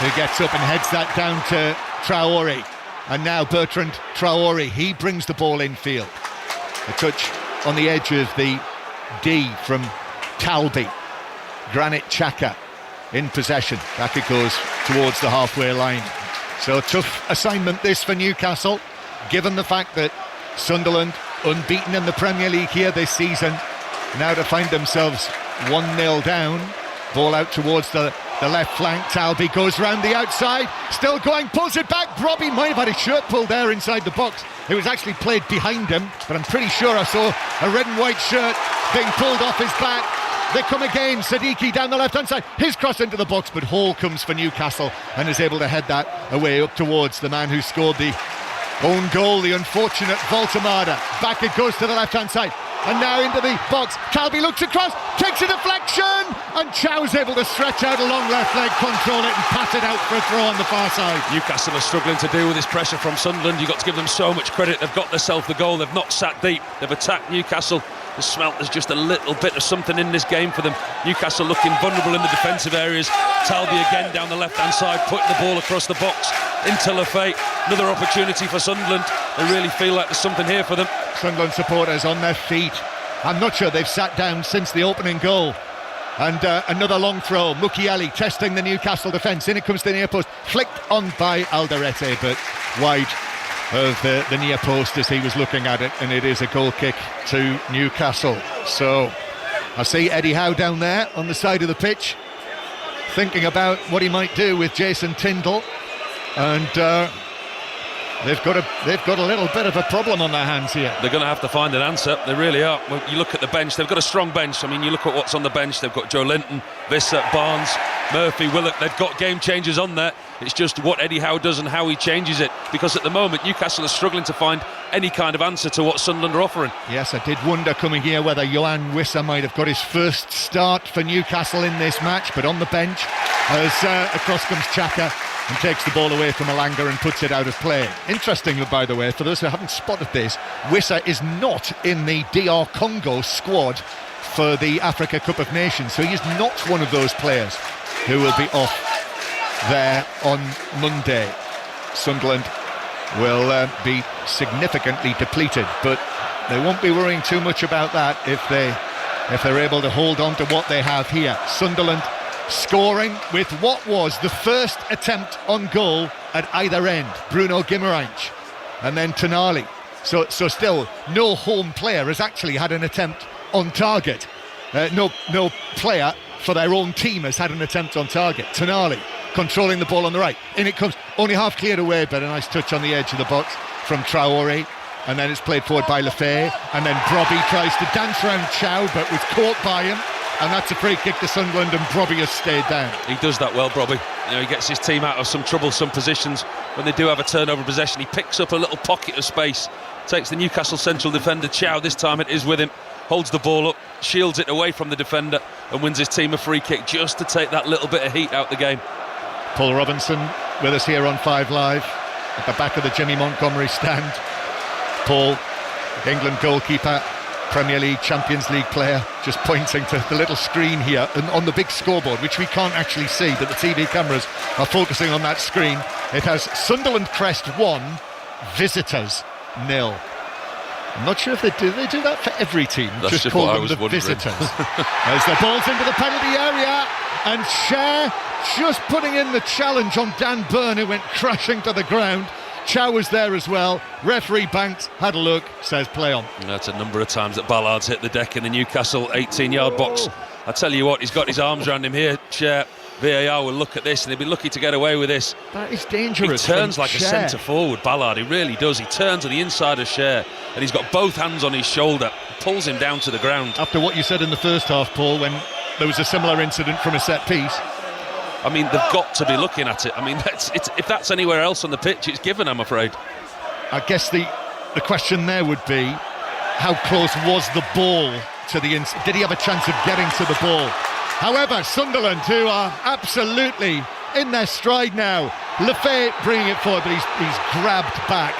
who gets up and heads that down to Traore. And now Bertrand Traore, he brings the ball infield. A touch on the edge of the D from Talby. Granit Xhaka in possession. Back it goes towards the halfway line. So a tough assignment this for Newcastle, given the fact that Sunderland unbeaten in the Premier League here this season. Now to find themselves 1-0 down. Ball out towards the left flank. Talby goes round the outside, still going, pulls it back. Brobby might have had his shirt pulled there inside the box. It was actually played behind him, but I'm pretty sure I saw a red and white shirt being pulled off his back. They come again, Siddiqui down the left-hand side, his cross into the box, but Hall comes for Newcastle and is able to head that away up towards the man who scored the own goal, the unfortunate Voltemade. Back it goes to the left-hand side. And now into the box. Talby looks across, takes a deflection, and Chow's able to stretch out a long left leg, control it, and pass it out for a throw on the far side. Newcastle are struggling to deal with this pressure from Sunderland. You've got to give them so much credit. They've got themselves the goal. They've not sat deep. They've attacked Newcastle. The smelt there's just a little bit of something in this game for them. Newcastle looking vulnerable in the defensive areas. Talby again down the left-hand side, putting the ball across the box into Lafay. Another opportunity for Sunderland. They really feel like there's something here for them. Sunderland supporters on their feet. I'm not sure they've sat down since the opening goal. And another long throw. Mukiele testing the Newcastle defence. In it comes to the near post. Flicked on by Alderete, but wide of the near post as he was looking at it. And it is a goal kick to Newcastle. So I see Eddie Howe down there on the side of the pitch, thinking about what he might do with Jason Tindall. And they've got a little bit of a problem on their hands here. They're going to have to find an answer. They really are. When you look at the bench, they've got a strong bench. I mean, you look at what's on the bench. They've got Joe Linton, Visser, Barnes, Murphy, Willock, they've got game changers on there. It's just what Eddie Howe does and how he changes it, because at the moment Newcastle are struggling to find any kind of answer to what Sunderland are offering. Yes, I did wonder coming here whether Johan Wissa might have got his first start for Newcastle in this match, but on the bench as across comes Xhaka and takes the ball away from Alanga and puts it out of play. Interestingly, by the way, for those who haven't spotted this, Wissa is not in the DR Congo squad for the Africa Cup of Nations, so he's not one of those players who will be off there on Monday. Sunderland will be significantly depleted, but they won't be worrying too much about that if they're able to hold on to what they have here. Sunderland scoring with what was the first attempt on goal at either end, Bruno Guimaraes, and then Tonali. So still no home player has actually had an attempt on target. No player for their own team has had an attempt on target. Tonali controlling the ball on the right. In it comes, only half cleared away, but a nice touch on the edge of the box from Traore. And then it's played forward by Lefebvre. And then Brobby tries to dance around Chow, but was caught by him. And that's a free kick to Sunderland, and Brobby has stayed down. He does that well, Brobby. You know, he gets his team out of some troublesome positions. When they do have a turnover possession, he picks up a little pocket of space, takes the Newcastle central defender Chow, this time it is with him, holds the ball up, shields it away from the defender and wins his team a free kick just to take that little bit of heat out the game. Paul Robinson with us here on 5 Live at the back of the Jimmy Montgomery stand. Paul, England goalkeeper, Premier League, Champions League player, just pointing to the little screen here and on the big scoreboard, which we can't actually see, but the TV cameras are focusing on that screen. It has Sunderland crest 1, visitors 0. I'm not sure if they do that for every team. That's just call what them I was the wondering. visitors. As the ball's into the penalty area, and Cher just putting in the challenge on Dan Burn, who went crashing to the ground. Chow was there as well. Referee Banks had a look, says play on. That's a number of times that Ballard's hit the deck in the Newcastle 18-yard box. I tell you what, he's got his arms around him here. Cher, VAR will look at this and they'll be lucky to get away with this. That is dangerous. He turns like Cher. a centre forward, Ballard. He really does. He turns to the inside of Cher and he's got both hands on his shoulder, pulls him down to the ground. After what you said in the first half, Paul, when there was a similar incident from a set piece. I mean, they've got to be looking at it. I mean, if that's anywhere else on the pitch, it's given, I'm afraid. I guess the question there would be, how close was the ball to the inside? Did he have a chance of getting to the ball? However, Sunderland, who are absolutely in their stride now, Lefebvre bringing it forward, but he's grabbed back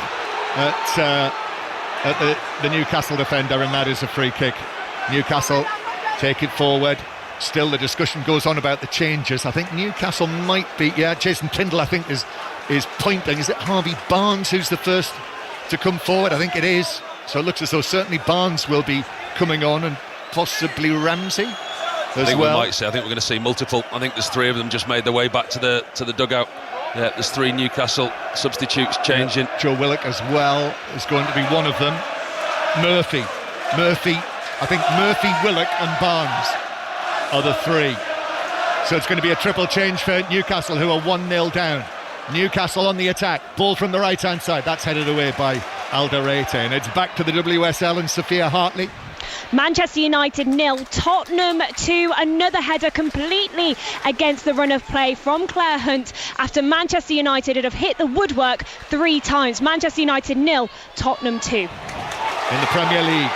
at the Newcastle defender, and that is a free kick. Newcastle take it forward. Still the discussion goes on about the changes. I think Newcastle might be, Jason Tyndall I think is pointing. Is it Harvey Barnes who's the first to come forward? I think it is. So it looks as though certainly Barnes will be coming on, and possibly Ramsey as we well. might say, I think we're going to see multiple. I think there's 3 of them just made their way back to the dugout. Yeah, there's 3 Newcastle substitutes changing. Joe Willock as well is going to be one of them. Murphy, I think Murphy, Willock and Barnes are the 3. So it's going to be a triple change for Newcastle, who are 1-0 down. Newcastle on the attack, ball from the right hand side, that's headed away by Alderete, and it's back to the WSL and Sophia Hartley. Manchester United 0, Tottenham 2. Another header completely against the run of play from Claire Hunt after Manchester United would have hit the woodwork 3 times. Manchester United 0, Tottenham 2. In the Premier League,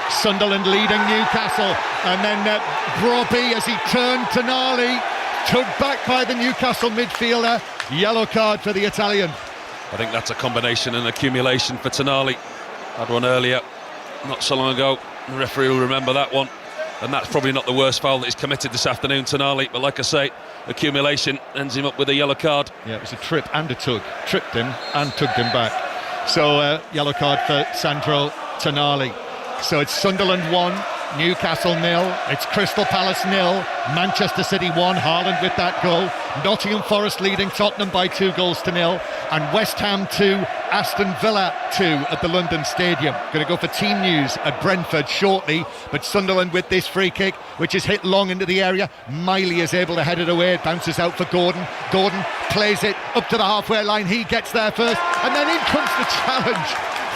Sunderland leading Newcastle, and then Brobby, as he turned Tonali, took back by the Newcastle midfielder. Yellow card for the Italian. I think that's a combination and accumulation for Tonali. Had one earlier, not so long ago. The referee will remember that one, and that's probably not the worst foul that he's committed this afternoon, Tonali, but like I say, accumulation ends him up with a yellow card. Yeah, it was a trip and a tug. Tripped him and tugged him back. So yellow card for Sandro Tonali. So it's Sunderland 1, Newcastle 0, it's Crystal Palace 0, Manchester City 1, Haaland with that goal, Nottingham Forest leading Tottenham by 2-0, and West Ham 2, Aston Villa 2 at the London Stadium. Going to go for team news at Brentford shortly, but Sunderland with this free kick, which is hit long into the area. Miley is able to head it away, it bounces out for Gordon. Gordon plays it up to the halfway line, he gets there first, and then in comes the challenge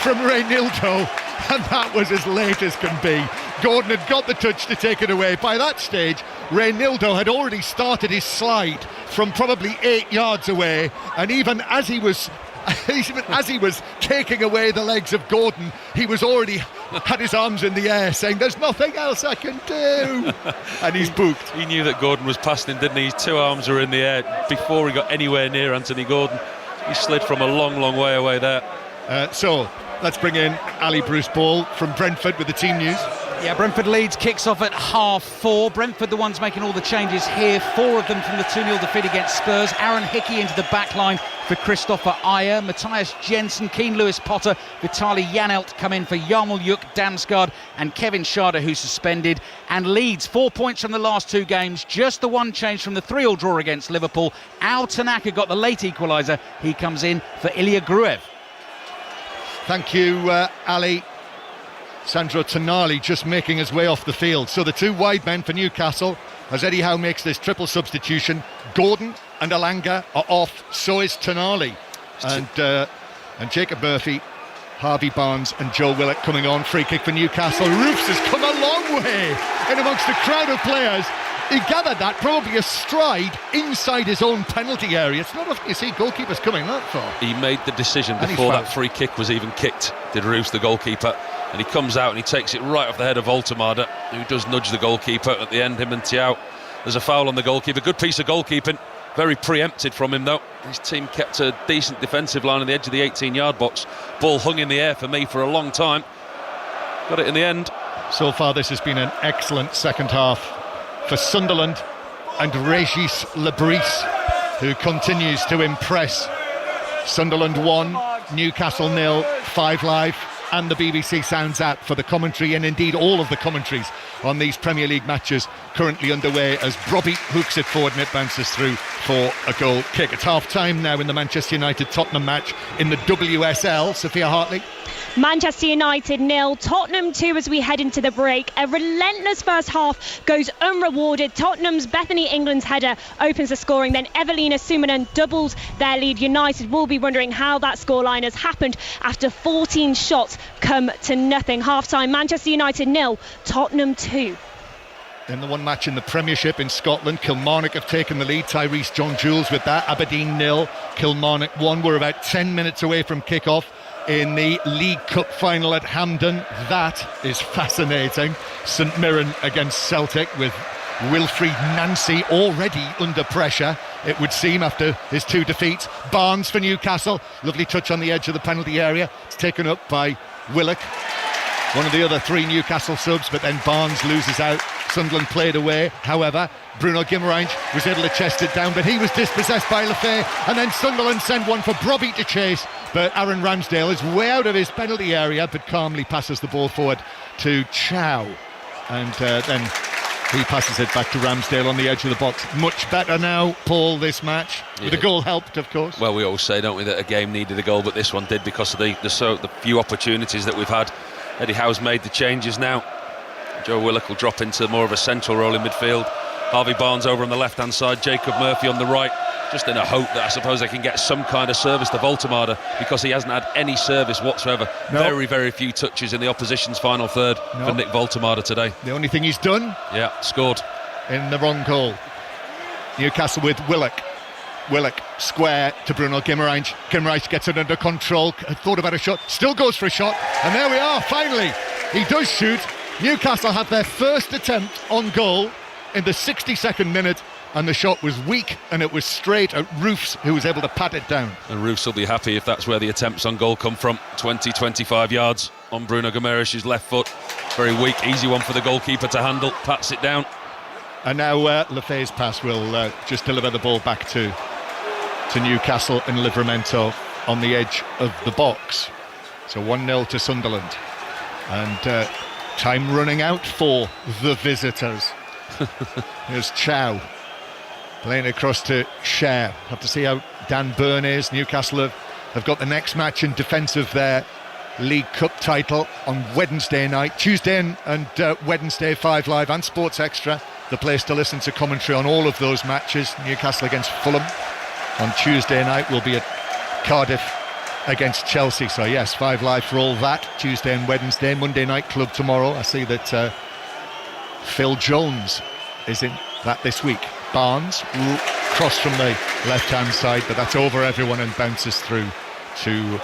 from Reynildo. And that was as late as can be. Gordon had got the touch to take it away. By that stage, Reynildo had already started his slide from probably 8 yards away, and even as he was taking away the legs of Gordon, he was already had his arms in the air saying, "There's nothing else I can do," and he's booked. He knew that Gordon was past him, didn't he? His 2 arms were in the air before he got anywhere near Anthony Gordon. He slid from a long, long way away there. So let's bring in Ali Bruce Ball from Brentford with the team news. Yeah, Brentford Leeds kicks off at 4:30. Brentford the ones making all the changes here, 4 of them from the 2-0 defeat against Spurs. Aaron Hickey into the back line for Christopher Ayer. Matthias Jensen, Keane Lewis Potter, Vitaly Janelt come in for Jarmoljub Damsgaard and Kevin Schade, who's suspended. And Leeds 4 points from the last 2 games, just the one change from the 3-3 draw against Liverpool. Al Tanaka got the late equaliser. He comes in for Ilya Gruev. Thank you, Ali. Sandro Tonali just making his way off the field. So the 2 wide men for Newcastle as Eddie Howe makes this triple substitution. Gordon and Alanga are off, so is Tonali. And Jacob Murphy, Harvey Barnes and Joe Willock coming on. Free kick for Newcastle. Roofs has come a long way in amongst the crowd of players. He gathered that, probably a stride inside his own penalty area. It's not often you see goalkeepers coming that far. He made the decision before that free kick was even kicked, did Roofs, the goalkeeper. And he comes out and he takes it right off the head of Voltemade, who does nudge the goalkeeper at the end, him and Thiaw. There's a foul on the goalkeeper. Good piece of goalkeeping. Very preempted from him, though. His team kept a decent defensive line on the edge of the 18-yard box. Ball hung in the air for me for a long time. Got it in the end. So far, this has been an excellent second half for Sunderland and Régis Lebris, who continues to impress. Sunderland 1, Newcastle 0, 5 Live and the BBC Sounds app for the commentary, and indeed all of the commentaries on these Premier League matches currently underway as Brobby hooks it forward and it bounces through for a goal kick. It's half time now in the Manchester United-Tottenham match in the WSL. Sophia Hartley. Manchester United 0, Tottenham 2 as we head into the break. A relentless first half goes unrewarded. Tottenham's Bethany England's header opens the scoring, then Evelina Summanen doubles their lead. United will be wondering how that scoreline has happened after 14 shots come to nothing. Half-time, Manchester United 0, Tottenham 2. In the one match in the Premiership in Scotland, Kilmarnock have taken the lead. Tyrese John-Jules with that. Aberdeen 0, Kilmarnock 1. We're about 10 minutes away from kick-off in the League Cup final at Hampden. That is fascinating. St Mirren against Celtic with Wilfried Nancy already under pressure, it would seem, after his 2 defeats. Barnes for Newcastle. Lovely touch on the edge of the penalty area. It's taken up by Willock, one of the other 3 Newcastle subs, but then Barnes loses out. Sunderland played away. However, Bruno Guimaraes was able to chest it down, but he was dispossessed by Lefebvre, and then Sunderland send one for Brobby to chase, but Aaron Ramsdale is way out of his penalty area, but calmly passes the ball forward to Chow, and then he passes it back to Ramsdale on the edge of the box. Much better now, Paul, this match. Yeah. The goal helped, of course. Well, we always say, don't we, that a game needed a goal, but this one did because of the few opportunities that we've had. Eddie Howe's made the changes now. Joe Willock will drop into more of a central role in midfield. Harvey Barnes over on the left-hand side, Jacob Murphy on the right, just in a hope that I suppose they can get some kind of service to Voltemade, because he hasn't had any service whatsoever. No. Very, very few touches in the opposition's final third for Nick Voltemade today. The only thing he's done? Yeah, scored. In the wrong goal. Newcastle with Willock. Willock square to Bruno Guimaraes. Guimaraes gets it under control. Thought about a shot. Still goes for a shot. And there we are, finally. He does shoot. Newcastle had their first attempt on goal in the 62nd minute, and the shot was weak and it was straight at Roofs, who was able to pat it down. And Roofs will be happy if that's where the attempts on goal come from. 20-25 yards on Bruno Guimaraes' left foot. Very weak, easy one for the goalkeeper to handle. Pats it down. And now Lefebvre's pass will just deliver the ball back to Newcastle in Livramento on the edge of the box. So 1-0 to Sunderland. And time running out for the visitors. Here's Chow playing across to Cher. Have to see how Dan Burn is. Newcastle have got the next match in defence of their League Cup title on Wednesday night. Tuesday and Wednesday, 5 Live and Sports Extra, the place to listen to commentary on all of those matches. Newcastle against Fulham on Tuesday night will be at Cardiff against Chelsea. So yes, 5 Live for all that. Tuesday and Wednesday. Monday Night Club tomorrow. I see that Phil Jones is in that this week. Barnes, cross from the left-hand side, but that's over everyone and bounces through to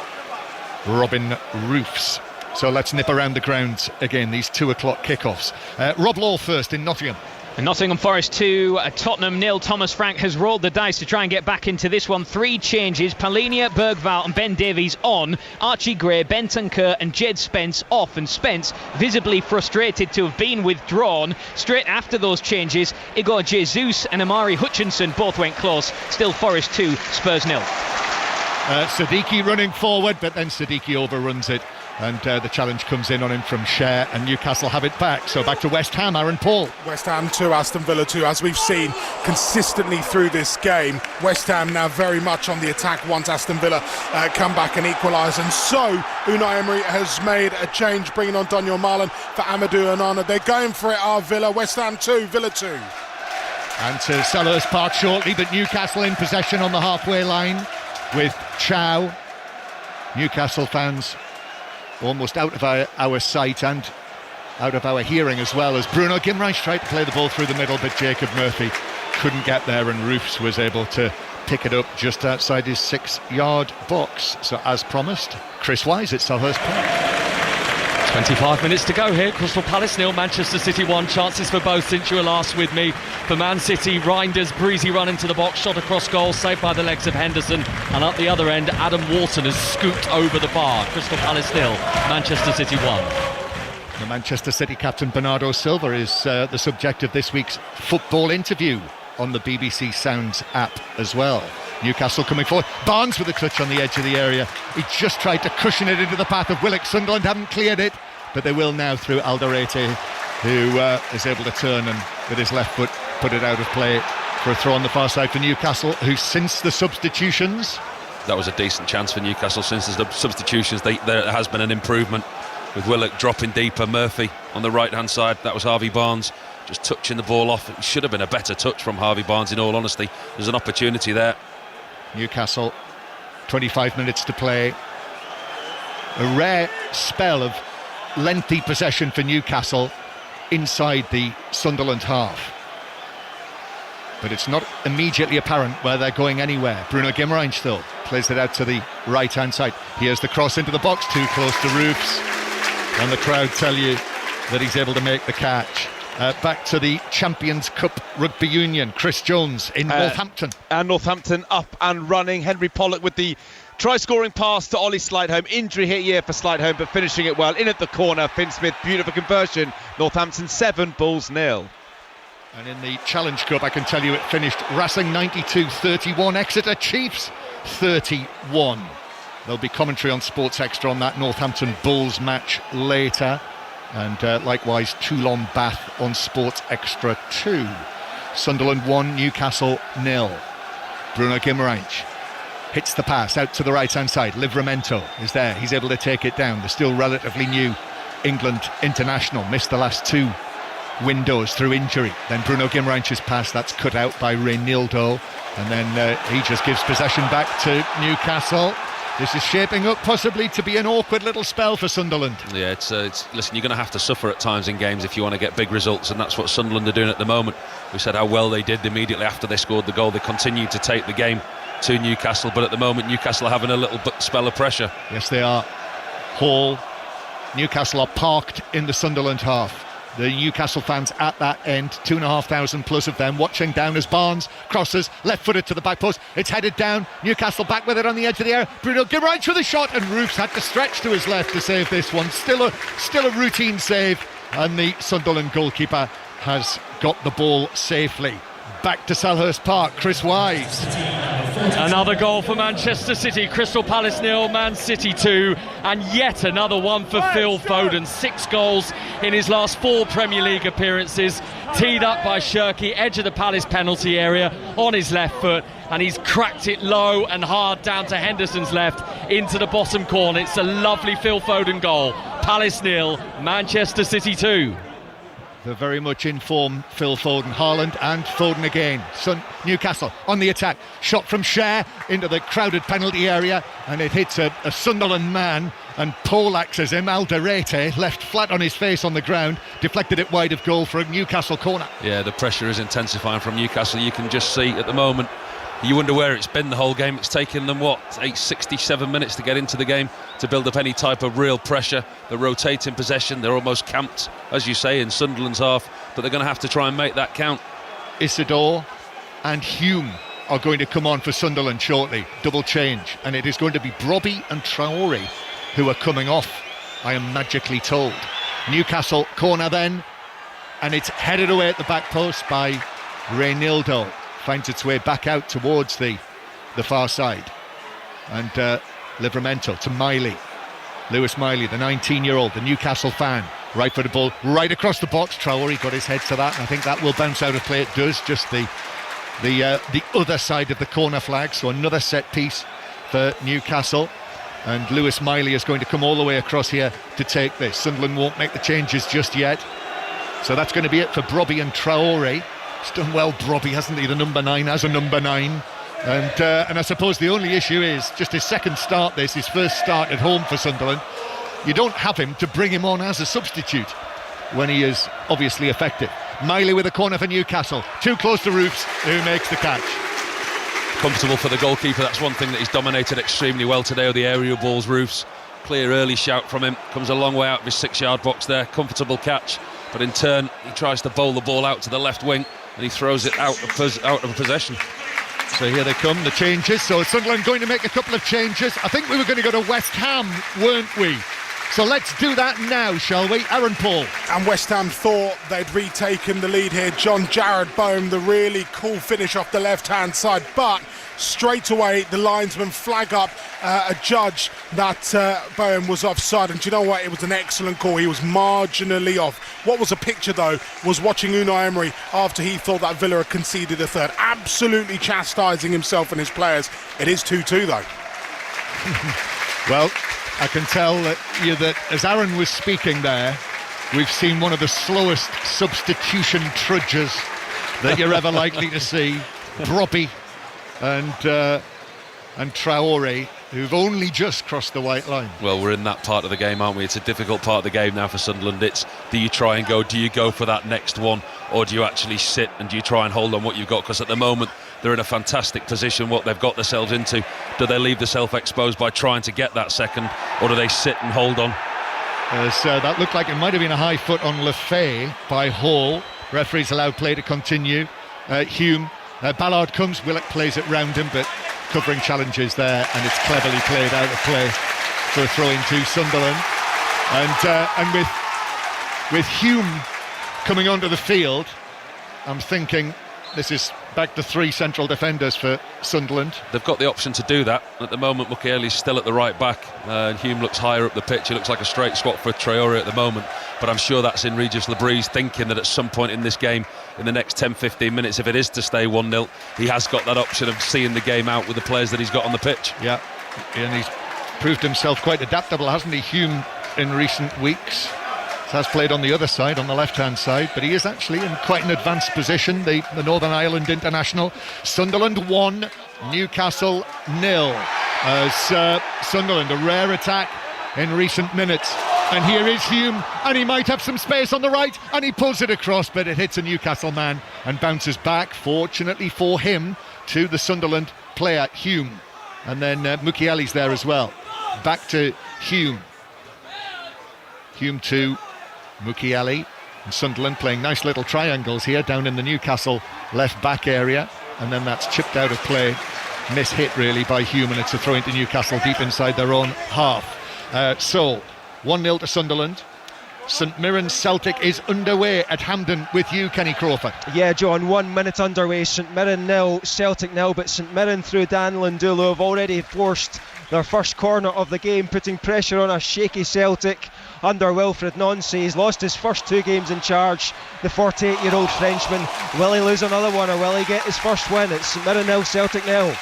Robin Roofs. So let's nip around the grounds again, these 2 o'clock kickoffs. Rob Law first in Nottingham. And Nottingham Forest 2, Tottenham 0. Thomas Frank has rolled the dice to try and get back into this one. 3 changes: Palhinha, Bergvall and Ben Davies on, Archie Gray, Benton Kerr and Jed Spence off, and Spence visibly frustrated to have been withdrawn. Straight after those changes, Igor Jesus and Amari Hutchinson both went close. Still Forest 2, Spurs 0. Siddiqui running forward, but then Siddiqui overruns it, and the challenge comes in on him from Cher, and Newcastle have it back. So back to West Ham, Aaron Paul. West Ham 2, Aston Villa 2. As we've seen consistently through this game, West Ham now very much on the attack once Aston Villa come back and equalise. And so Unai Emery has made a change, bringing on Daniel Marlon for Amadou Onana. They're going for it, Villa. West Ham 2, Villa 2. And to Selhurst Park shortly, but Newcastle in possession on the halfway line with Chow. Newcastle fans almost out of our sight and out of our hearing as well, as Bruno Guimaraes tried to play the ball through the middle, but Jacob Murphy couldn't get there, and Roofs was able to pick it up just outside his 6-yard box. So as promised, Chris Wise at Selhurst Park. 25 minutes to go here. Crystal Palace 0, Manchester City 1. Chances for both since you were last with me. For Man City, Reinders, breezy run into the box, shot across goal, saved by the legs of Henderson. And up the other end, Adam Wharton has scooped over the bar. Crystal Palace 0, Manchester City 1. The Manchester City captain Bernardo Silva is the subject of this week's football interview on the BBC Sounds app as well. Newcastle coming forward. Barnes with a touch on the edge of the area. He just tried to cushion it into the path of Willock. Sunderland haven't cleared it, but they will now through Alderete, who is able to turn and with his left foot put it out of play for a throw on the far side for Newcastle, who since the substitutions... That was a decent chance for Newcastle. Since the substitutions, there has been an improvement, with Willock dropping deeper, Murphy on the right-hand side. That was Harvey Barnes just touching the ball off. It should have been a better touch from Harvey Barnes, in all honesty. There's an opportunity there. Newcastle, 25 minutes to play. A rare spell of lengthy possession for Newcastle inside the Sunderland half. But it's not immediately apparent where they're going anywhere. Bruno Guimaraes still plays it out to the right-hand side. Here's the cross into the box, too close to Roofs. And the crowd tell you that he's able to make the catch. Back to the Champions Cup Rugby Union. Chris Jones in Northampton. And Northampton up and running. Henry Pollock with the try-scoring pass to Ollie Slightholme. Injury hit year for Slightholme, but finishing it well. In at the corner, Finn Smith, beautiful conversion. Northampton 7, Bulls 0. And in the Challenge Cup, I can tell you it finished Racing 92-31, Exeter Chiefs 31. There'll be commentary on Sports Extra on that Northampton Bulls match later. And likewise Toulon Bath on Sports Extra 2. Sunderland 1, Newcastle 0. Bruno Guimaraes hits the pass out to the right hand side. Livramento is there, he's able to take it down. The still relatively new England international missed the last 2 windows through injury. Then Bruno Guimaraes' pass, that's cut out by Reynildo, and then he just gives possession back to Newcastle. This is shaping up possibly to be an awkward little spell for Sunderland. Yeah, it's listen, you're going to have to suffer at times in games if you want to get big results, and that's what Sunderland are doing at the moment. We said how well they did immediately after they scored the goal. They continued to take the game to Newcastle, but at the moment Newcastle are having a little spell of pressure. Yes, they are. Hall, Newcastle are parked in the Sunderland half. The Newcastle fans at that end, 2,500 plus of them, watching down as Barnes crosses, left-footed to the back post. It's headed down. Newcastle back with it on the edge of the area. Bruno Guimaraes with a shot, and Roofs had to stretch to his left to save this one. Still a routine save, and the Sunderland goalkeeper has got the ball safely. Back to Selhurst Park, Chris Wise. Another goal for Manchester City. Crystal Palace 0, Man City 2, and yet another one for Phil Foden. 6 goals in his last 4 Premier League appearances. Teed up by Shirky, edge of the Palace penalty area on his left foot, and he's cracked it low and hard down to Henderson's left into the bottom corner. It's a lovely Phil Foden goal. Palace 0, Manchester City 2. the very much in form Phil Foden. Haaland and Foden again. Newcastle on the attack. Shot from Cher into the crowded penalty area, and it hits a Sunderland man and poleaxes him. Alderete left flat on his face on the ground, deflected it wide of goal for a Newcastle corner. Yeah, the pressure is intensifying from Newcastle. You can just see at the moment, you wonder where it's been the whole game. It's taken them, 67 minutes to get into the game, to build up any type of real pressure. They're rotating possession. They're almost camped, as you say, in Sunderland's half, but they're going to have to try and make that count. Isidore and Hume are going to come on for Sunderland shortly. Double change. And it is going to be Brobby and Traore who are coming off, I am magically told. Newcastle corner then, and it's headed away at the back post by Reynildo. Finds its way back out towards the far side. And Livramento to Miley. Lewis Miley, the 19-year-old, the Newcastle fan. Right for the ball, right across the box. Traore got his head to that, and I think that will bounce out of play. It does, just the other side of the corner flag. So another set piece for Newcastle. And Lewis Miley is going to come all the way across here to take this. Sunderland won't make the changes just yet. So that's going to be it for Brobby and Traore. He's done well, Brobby, hasn't he? The number 9 as a number 9. And I suppose the only issue is just his second start, his first start at home for Sunderland. You don't have him to bring him on as a substitute when he is obviously effective. Miley with a corner for Newcastle. Too close to Roofs, who makes the catch. Comfortable for the goalkeeper. That's one thing that he's dominated extremely well today, are the aerial balls. Roofs, clear early shout from him, comes a long way out of his 6-yard box there. Comfortable catch, but in turn he tries to bowl the ball out to the left wing and he throws it out of possession. So here they come, the changes. So Sunderland going to make a couple of changes. I think we were going to go to West Ham, weren't we? So let's do that now, shall we? Aaron Paul. And West Ham thought they'd retaken the lead here. John Jarrod Bowen, the really cool finish off the left-hand side. But straight away, the linesman flag up a judge that Bowen was offside. And do you know what? It was an excellent call. He was marginally off. What was a picture, though, was watching Unai Emery after he thought that Villa had conceded a third. Absolutely chastising himself and his players. It is 2-2, though. Well, I can tell that as Aaron was speaking there, we've seen one of the slowest substitution trudges that you're ever likely to see. Brobby and Traore, who've only just crossed the white line. Well, we're in that part of the game, aren't we? It's a difficult part of the game now for Sunderland. It's, do you try and go, do you go for that next one, or do you actually sit and do you try and hold on what you've got? Because at the moment they're in a fantastic position, what they've got themselves into. Do they leave themselves exposed by trying to get that second, or do they sit and hold on? That looked like it might have been a high foot on Lefay by Hall. Referees allowed play to continue. Hume, Ballard comes, Willock plays it round him, but covering challenges there, and it's cleverly played out of play for a throw into Sunderland. And with Hume coming onto the field, I'm thinking this is back to 3 central defenders for Sunderland. They've got the option to do that. At the moment, Mukiele's still at the right back. Hume looks higher up the pitch. He looks like a straight swap for Traore at the moment. But I'm sure that's in Regis Lebris thinking that at some point in this game, in the next 10-15 minutes, if it is to stay 1-0, he has got that option of seeing the game out with the players that he's got on the pitch. Yeah, and he's proved himself quite adaptable, hasn't he, Hume, in recent weeks? Has played on the other side, on the left-hand side, but he is actually in quite an advanced position, the Northern Ireland international. Sunderland 1, Newcastle 0. As Sunderland, a rare attack in recent minutes. And here is Hume, and he might have some space on the right, and he pulls it across, but it hits a Newcastle man and bounces back, fortunately for him, to the Sunderland player, Hume. And then Mukiele's there as well. Back to Hume. Hume to Mukiele, and Sunderland playing nice little triangles here down in the Newcastle left back area, and then that's chipped out of play, mishit really by Hume, and it's a throw into Newcastle deep inside their own half. So 1-0 to Sunderland. St Mirren Celtic is underway at Hampden with you, Kenny Crawford. Yeah, John, 1 minute underway. St Mirren 0, Celtic 0, but St Mirren through Dan Lundulu have already forced their first corner of the game, putting pressure on a shaky Celtic under Wilfried Nancy. He's lost his first 2 games in charge, the 48-year-old Frenchman. Will he lose another one, or will he get his first win? It's St Mirren 0, Celtic 0.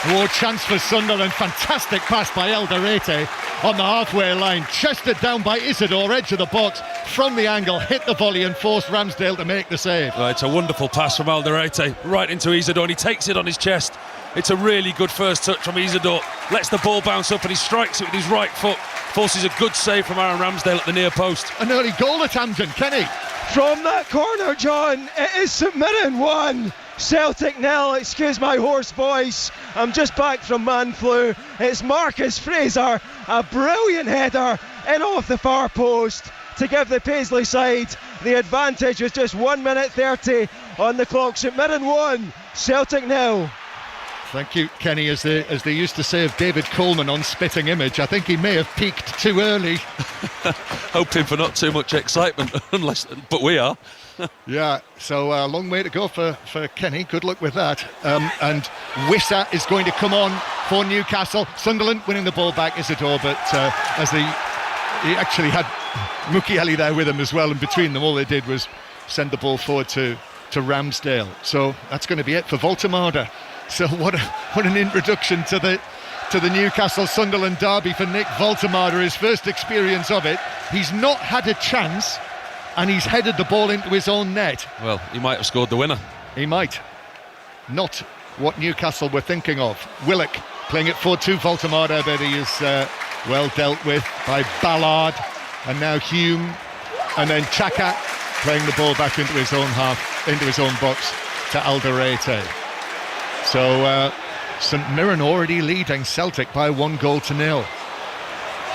Oh, chance for Sunderland. Fantastic pass by Alderete on the halfway line. Chested down by Isidore, edge of the box. From the angle, hit the volley and forced Ramsdale to make the save. Well, it's a wonderful pass from Alderete right into Isidore, and he takes it on his chest. It's a really good first touch from Isidore. Lets the ball bounce up and he strikes it with his right foot. Forces a good save from Aaron Ramsdale at the near post. An early goal at Hampden, Kenny. From that corner, John, it is St Mirren 1, Celtic 0. Excuse my hoarse voice, I'm just back from man flu. It's Marcus Fraser, a brilliant header in off the far post to give the Paisley side the advantage with just 1 minute 30 on the clock. St Mirren 1, Celtic 0. Thank you, Kenny. As they used to say of David Coleman on Spitting Image, I think he may have peaked too early. Hoping for not too much excitement, but we are. Yeah, so a long way to go for Kenny. Good luck with that. And Wissa is going to come on for Newcastle. Sunderland winning the ball back, Isidore, but as he actually had Mukiele there with him as well, and between them all they did was send the ball forward to Ramsdale. So that's going to be it for Voltemada. So what an introduction to the Newcastle Sunderland derby for Nick Voltemada, his first experience of it. He's not had a chance and he's headed the ball into his own net. Well, he might have scored the winner. He might. Not what Newcastle were thinking of. Willock playing it forward to Voltemada, but he is well dealt with by Ballard, and now Hume, and then Chaka playing the ball back into his own half, into his own box to Alderete. So St Mirren already leading Celtic by 1-0.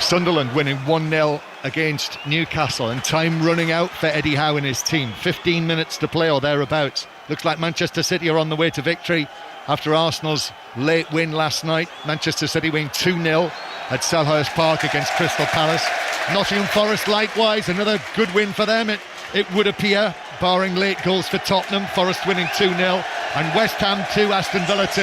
Sunderland winning 1-0 against Newcastle, and time running out for Eddie Howe and his team. 15 minutes to play or thereabouts. Looks like Manchester City are on the way to victory after Arsenal's late win last night. Manchester City winning 2-0 at Selhurst Park against Crystal Palace. Nottingham Forest likewise, another good win for them, it would appear, barring late goals for Tottenham. Forest winning 2-0, and West Ham 2, Aston Villa 2.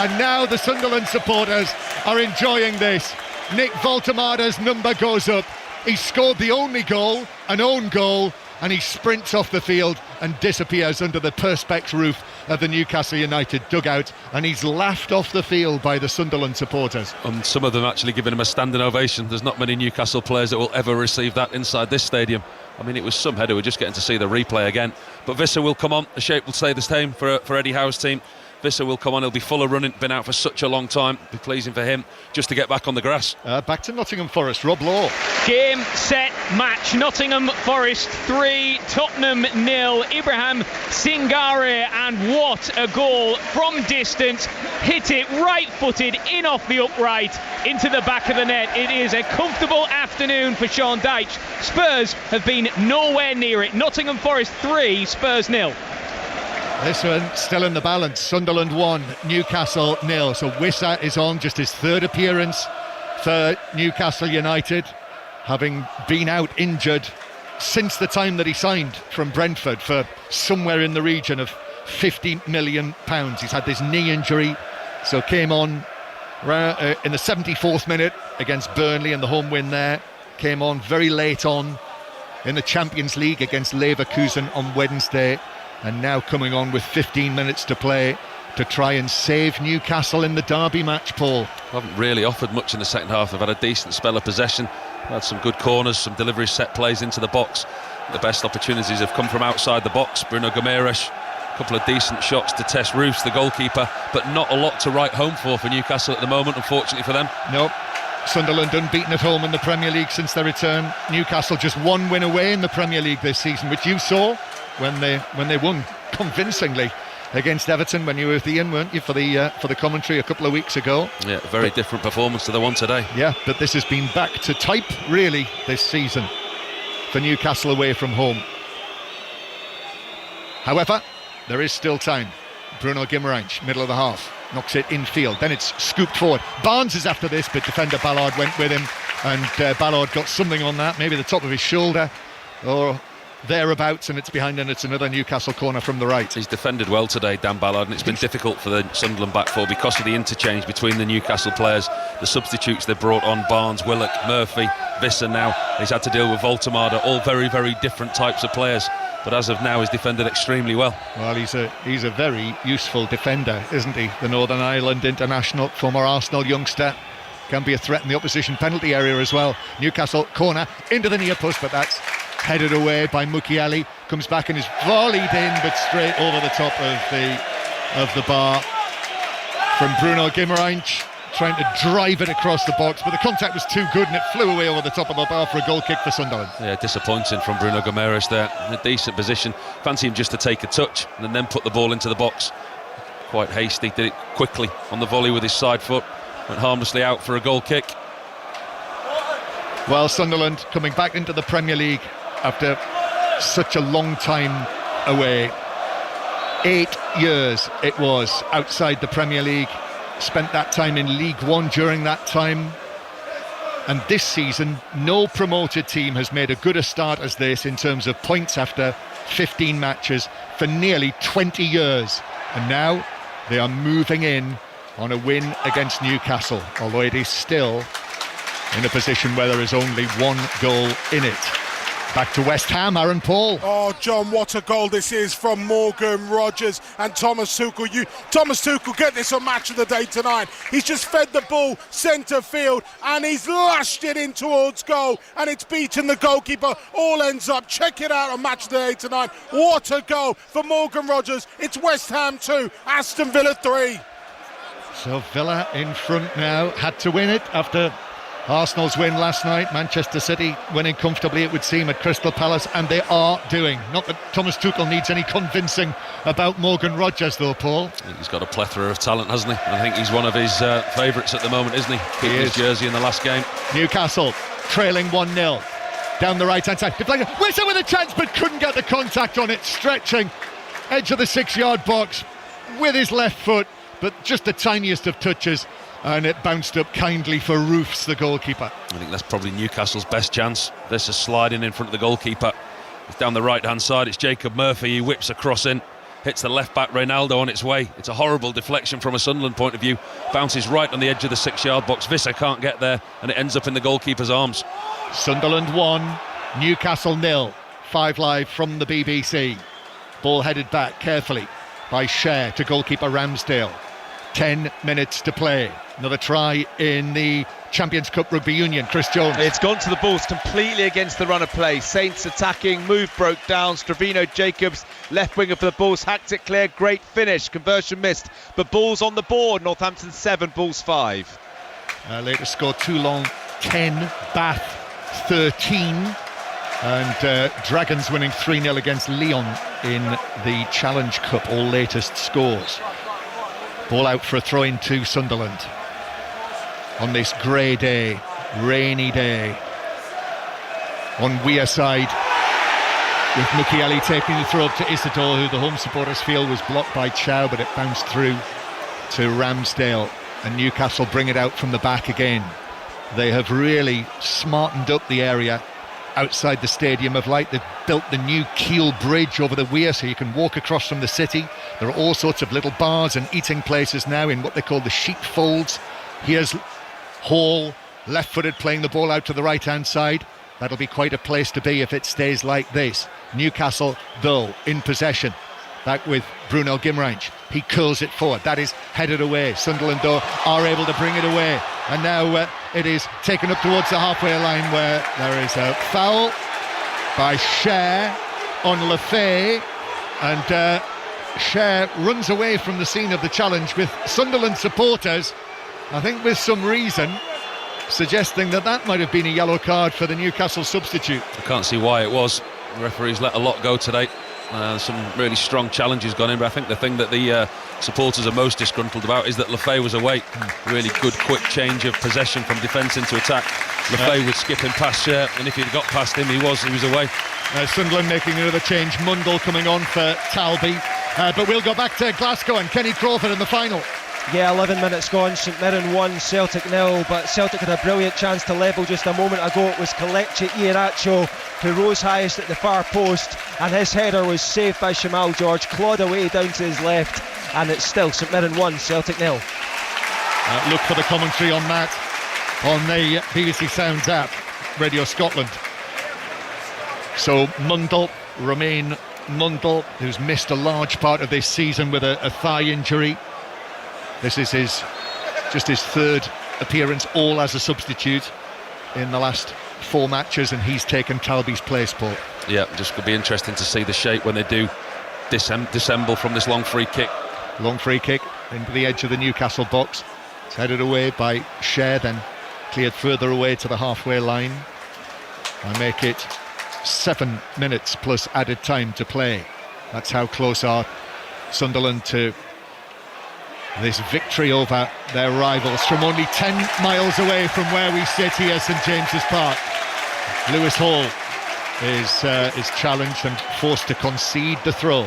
And now the Sunderland supporters are enjoying this. Nick Voltemada's number goes up. He scored the only goal, an own goal, and he sprints off the field and disappears under the Perspex roof of the Newcastle United dugout, and he's laughed off the field by the Sunderland supporters. And some of them actually giving him a standing ovation. There's not many Newcastle players that will ever receive that inside this stadium. I mean, it was some header. We're just getting to see the replay again. But Visser will come on. The shape will stay the same for Eddie Howe's team. Visser will come on. He'll be full of running. Been out for such a long time. Be pleasing for him just to get back on the grass. Back to Nottingham Forest. Rob Law. Game, set, match. Nottingham Forest 3, Tottenham 0. Ibrahim Singare, and what a goal from distance. Hit it right-footed in off the upright into the back of the net. It is a comfortable afternoon for Sean Dyche. Spurs have been nowhere near it. Nottingham Forest 3, Spurs 0. This one still in the balance. Sunderland 1, Newcastle 0. So Wissa is on, just his third appearance for Newcastle United, having been out injured since the time that he signed from Brentford for somewhere in the region of £50 million. He's had this knee injury, so came on in the 74th minute against Burnley in the home win there. Came on very late on in the Champions League against Leverkusen on Wednesday, and now coming on with 15 minutes to play to try and save Newcastle in the derby match, Paul. Haven't really offered much in the second half. They've had a decent spell of possession, had some good corners, some delivery set plays into the box. The best opportunities have come from outside the box. Bruno Guimaraes, a couple of decent shots to Tess Roos, the goalkeeper, but not a lot to write home for Newcastle at the moment, unfortunately for them. Nope. Sunderland unbeaten at home in the Premier League since their return. Newcastle just one win away in the Premier League this season, which you saw when they won convincingly against Everton when you were with Ian, weren't you, for the commentary a couple of weeks ago. Yeah, very different performance to the one today. Yeah, but this has been back to type really this season for Newcastle away from home. However, there is still time. Bruno Guimaraes, middle of the half, knocks it infield, then it's scooped forward. Barnes is after this, but defender Ballard went with him, and Ballard got something on that, maybe the top of his shoulder or thereabouts, and it's behind, and it's another Newcastle corner from the right. He's defended well today, Dan Ballard, and it's been difficult for the Sunderland back four because of the interchange between the Newcastle players, the substitutes they brought on, Barnes, Willock, Murphy, Visser now. He's had to deal with Voltemada, all very, very different types of players. but as of now, he's defended extremely well. Well, he's a very useful defender, isn't he? The Northern Ireland international, former Arsenal youngster. Can be a threat in the opposition penalty area as well. Newcastle corner into the near post, but that's headed away by Mukiele. Comes back and is volleyed in, but straight over the top of the bar from Bruno Guimaraes, trying to drive it across the box, but the contact was too good and it flew away over the top of the bar for a goal kick for Sunderland. Yeah, disappointing from Bruno Guimaraes there. In a decent position. Fancy him just to take a touch and then put the ball into the box. Quite hasty, did it quickly on the volley with his side foot. Went harmlessly out for a goal kick. Well, Sunderland coming back into the Premier League after such a long time away. 8 years it was outside the Premier League. Spent that time in League One during that time. And this season, no promoted team has made as good a start as this in terms of points after 15 matches for nearly 20 years. And now they are moving in on a win against Newcastle, although it is still in a position where there is only one goal in it. Back to West Ham, Aaron Paul. Oh, John, what a goal this is from Morgan Rogers and Thomas Tuchel. Thomas Tuchel, get this on Match of the Day tonight. He's just fed the ball centre field and he's lashed it in towards goal and it's beaten the goalkeeper. All ends up. Check it out on Match of the Day tonight. What a goal for Morgan Rogers. It's West Ham 2, Aston Villa 3. So Villa in front now, had to win it after Arsenal's win last night. Manchester City winning comfortably, it would seem, at Crystal Palace, and they are doing. Not that Thomas Tuchel needs any convincing about Morgan Rogers, though, Paul. I think he's got a plethora of talent, hasn't he? I think he's one of his favourites at the moment, isn't he? Keeping his jersey in the last game. Newcastle trailing 1-0 down the right-hand side. Whistle with a chance, but couldn't get the contact on it. Stretching, edge of the 6-yard box with his left foot, but just the tiniest of touches. And it bounced up kindly for Roofs, the goalkeeper. I think that's probably Newcastle's best chance. This is sliding in front of the goalkeeper. It's down the right-hand side. It's Jacob Murphy. He whips across in, hits the left-back Ronaldo on its way. It's a horrible deflection from a Sunderland point of view. Bounces right on the edge of the 6-yard box. Visser can't get there, and it ends up in the goalkeeper's arms. Sunderland 1, Newcastle 0. 5 Live from the BBC. Ball headed back carefully by Cher to goalkeeper Ramsdale. 10 minutes to play. Another try in the Champions Cup Rugby Union. Chris Jones. It's gone to the Bulls completely against the run of play. Saints attacking, move broke down. Stravino Jacobs, left winger for the Bulls, hacked it clear. Great finish, conversion missed. But Bulls on the board. Northampton 7, Bulls 5. Later score Toulon 10, Bath 13. And Dragons winning 3-0 against Lyon in the Challenge Cup. All latest scores. Ball out for a throw-in to Sunderland on this grey day, rainy day. On Weir side, with Mukiele taking the throw up to Isidore, who the home supporters feel was blocked by Chow, but it bounced through to Ramsdale, and Newcastle bring it out from the back again. They have really smartened up the area outside the Stadium of Light. They've built the new Kiel Bridge over the Weir so you can walk across from the city. There are all sorts of little bars and eating places now in what they call the sheepfolds. Here's Hall, left-footed, playing the ball out to the right-hand side. That'll be quite a place to be if it stays like this. Newcastle, though, in possession. Back with Bruno Guimaraes. He curls it forward. That is headed away. Sunderland, though, are able to bring it away. And now it is taken up towards the halfway line, where there is a foul by Cher on Lefay. And Cher runs away from the scene of the challenge with Sunderland supporters, I think with some reason, suggesting that that might have been a yellow card for the Newcastle substitute. I can't see why it was. The referees let a lot go today. Some really strong challenges gone in, but I think the thing that the supporters are most disgruntled about is that Lefay was away. Really good quick change of possession from defence into attack. Lefay was skipping past Cher, and if he'd got past him, he was away. Sunderland making another change. Mundell coming on for Talby. But we'll go back to Glasgow and Kenny Crawford in the final. Yeah, 11 minutes gone, St Mirren 1, Celtic 0, but Celtic had a brilliant chance to level just a moment ago. It was Kelechi Iheanacho who rose highest at the far post, and his header was saved by Shamal George, clawed away down to his left, and it's still St Mirren 1, Celtic 0. Look for the commentary on that on the BBC Sounds app, Radio Scotland. So Mundell, Romain Mundle, who's missed a large part of this season with a thigh injury. This is his third appearance, all as a substitute in the last 4 matches, and he's taken Talby's place, Paul. Yeah, just could be interesting to see the shape when they do dissemble from this long free kick. Long free kick into the edge of the Newcastle box. It's headed away by Cher, then cleared further away to the halfway line. I make it 7 minutes plus added time to play. That's how close are Sunderland to this victory over their rivals from only 10 miles away from where we sit here, St James's Park. Lewis Hall is challenged and forced to concede the throw,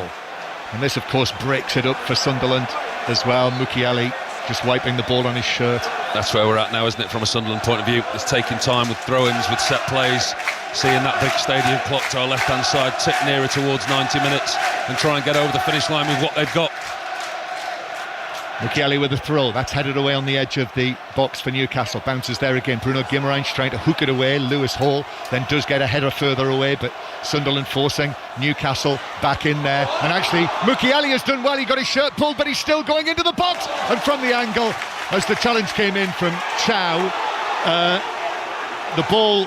and this of course breaks it up for Sunderland as well. Mukiele just wiping the ball on his shirt. That's where we're at now, isn't it, from a Sunderland point of view? It's taking time with throw-ins, with set plays, seeing that big stadium clock to our left-hand side tick nearer towards 90 minutes and try and get over the finish line with what they've got. Mukiele with a throw, that's headed away on the edge of the box for Newcastle. Bounces there again, Bruno Guimaraes trying to hook it away. Lewis Hall then does get a header further away, but Sunderland forcing Newcastle back in there. And actually Mukiele has done well, he got his shirt pulled, but he's still going into the box. And from the angle, as the challenge came in from Chow, the ball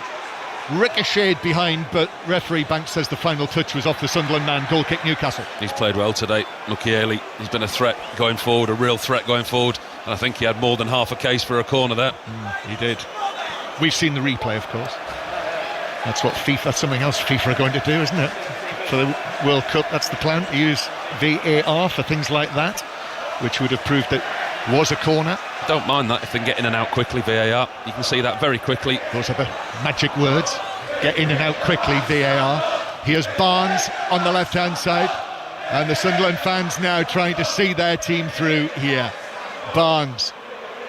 ricocheted behind, but referee Banks says the final touch was off the Sunderland man. Goal kick Newcastle. He's played well today, Mukiele. He's been a threat going forward, a real threat going forward, and I think he had more than half a case for a corner there. He did. We've seen the replay, of course. That's something else FIFA are going to do, isn't it? For the World Cup, that's the plan, to use VAR for things like that, which would have proved it was a corner. Don't mind that if they can get in and out quickly, VAR. You can see that very quickly. Those are the magic words. Get in and out quickly, VAR. Here's Barnes on the left-hand side, and the Sunderland fans now trying to see their team through here. Barnes,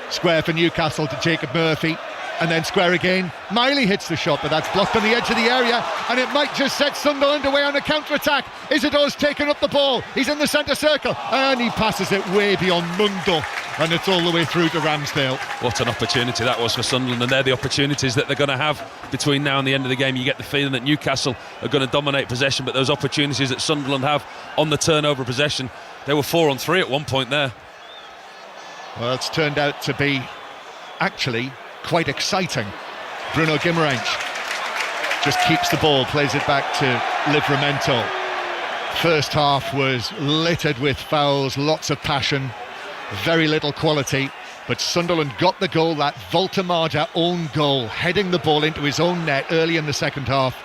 square for Newcastle to Jacob Murphy, and then square again. Miley hits the shot, but that's blocked on the edge of the area, and it might just set Sunderland away on a counter-attack. Isidore's taken up the ball, he's in the centre circle, and he passes it way beyond Mundle, and it's all the way through to Ramsdale. What an opportunity that was for Sunderland, and they're the opportunities that they're going to have between now and the end of the game. You get the feeling that Newcastle are going to dominate possession, but those opportunities that Sunderland have on the turnover possession, they were 4-on-3 at one point there. Well, it's turned out to be actually quite exciting. Bruno Guimaraes just keeps the ball, plays it back to Livramento. First half was littered with fouls, lots of passion, very little quality, but Sunderland got the goal, that Voltemada own goal, heading the ball into his own net early in the second half,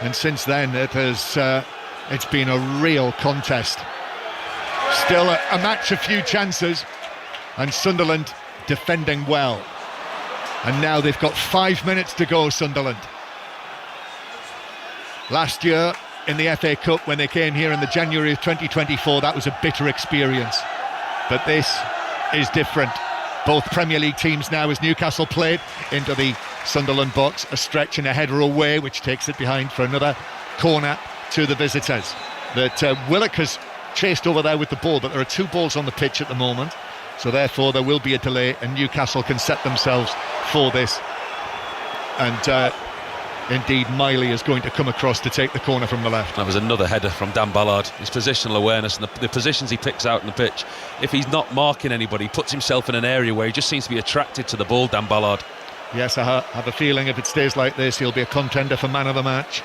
and since then it's been a real contest. Still a match, a few chances, and Sunderland defending well. And now they've got 5 minutes to go, Sunderland. Last year in the FA Cup, when they came here in the January of 2024, that was a bitter experience. But this is different. Both Premier League teams now, as Newcastle played into the Sunderland box, a stretch and a header away, which takes it behind for another corner to the visitors. That Willock has chased over there with the ball, but there are 2 balls on the pitch at the moment. So therefore there will be a delay, and Newcastle can set themselves for this. And indeed Miley is going to come across to take the corner from the left. That was another header from Dan Ballard. His positional awareness and the positions he picks out on the pitch. If he's not marking anybody, he puts himself in an area where he just seems to be attracted to the ball, Dan Ballard. Yes, I have a feeling if it stays like this, he'll be a contender for man of the match.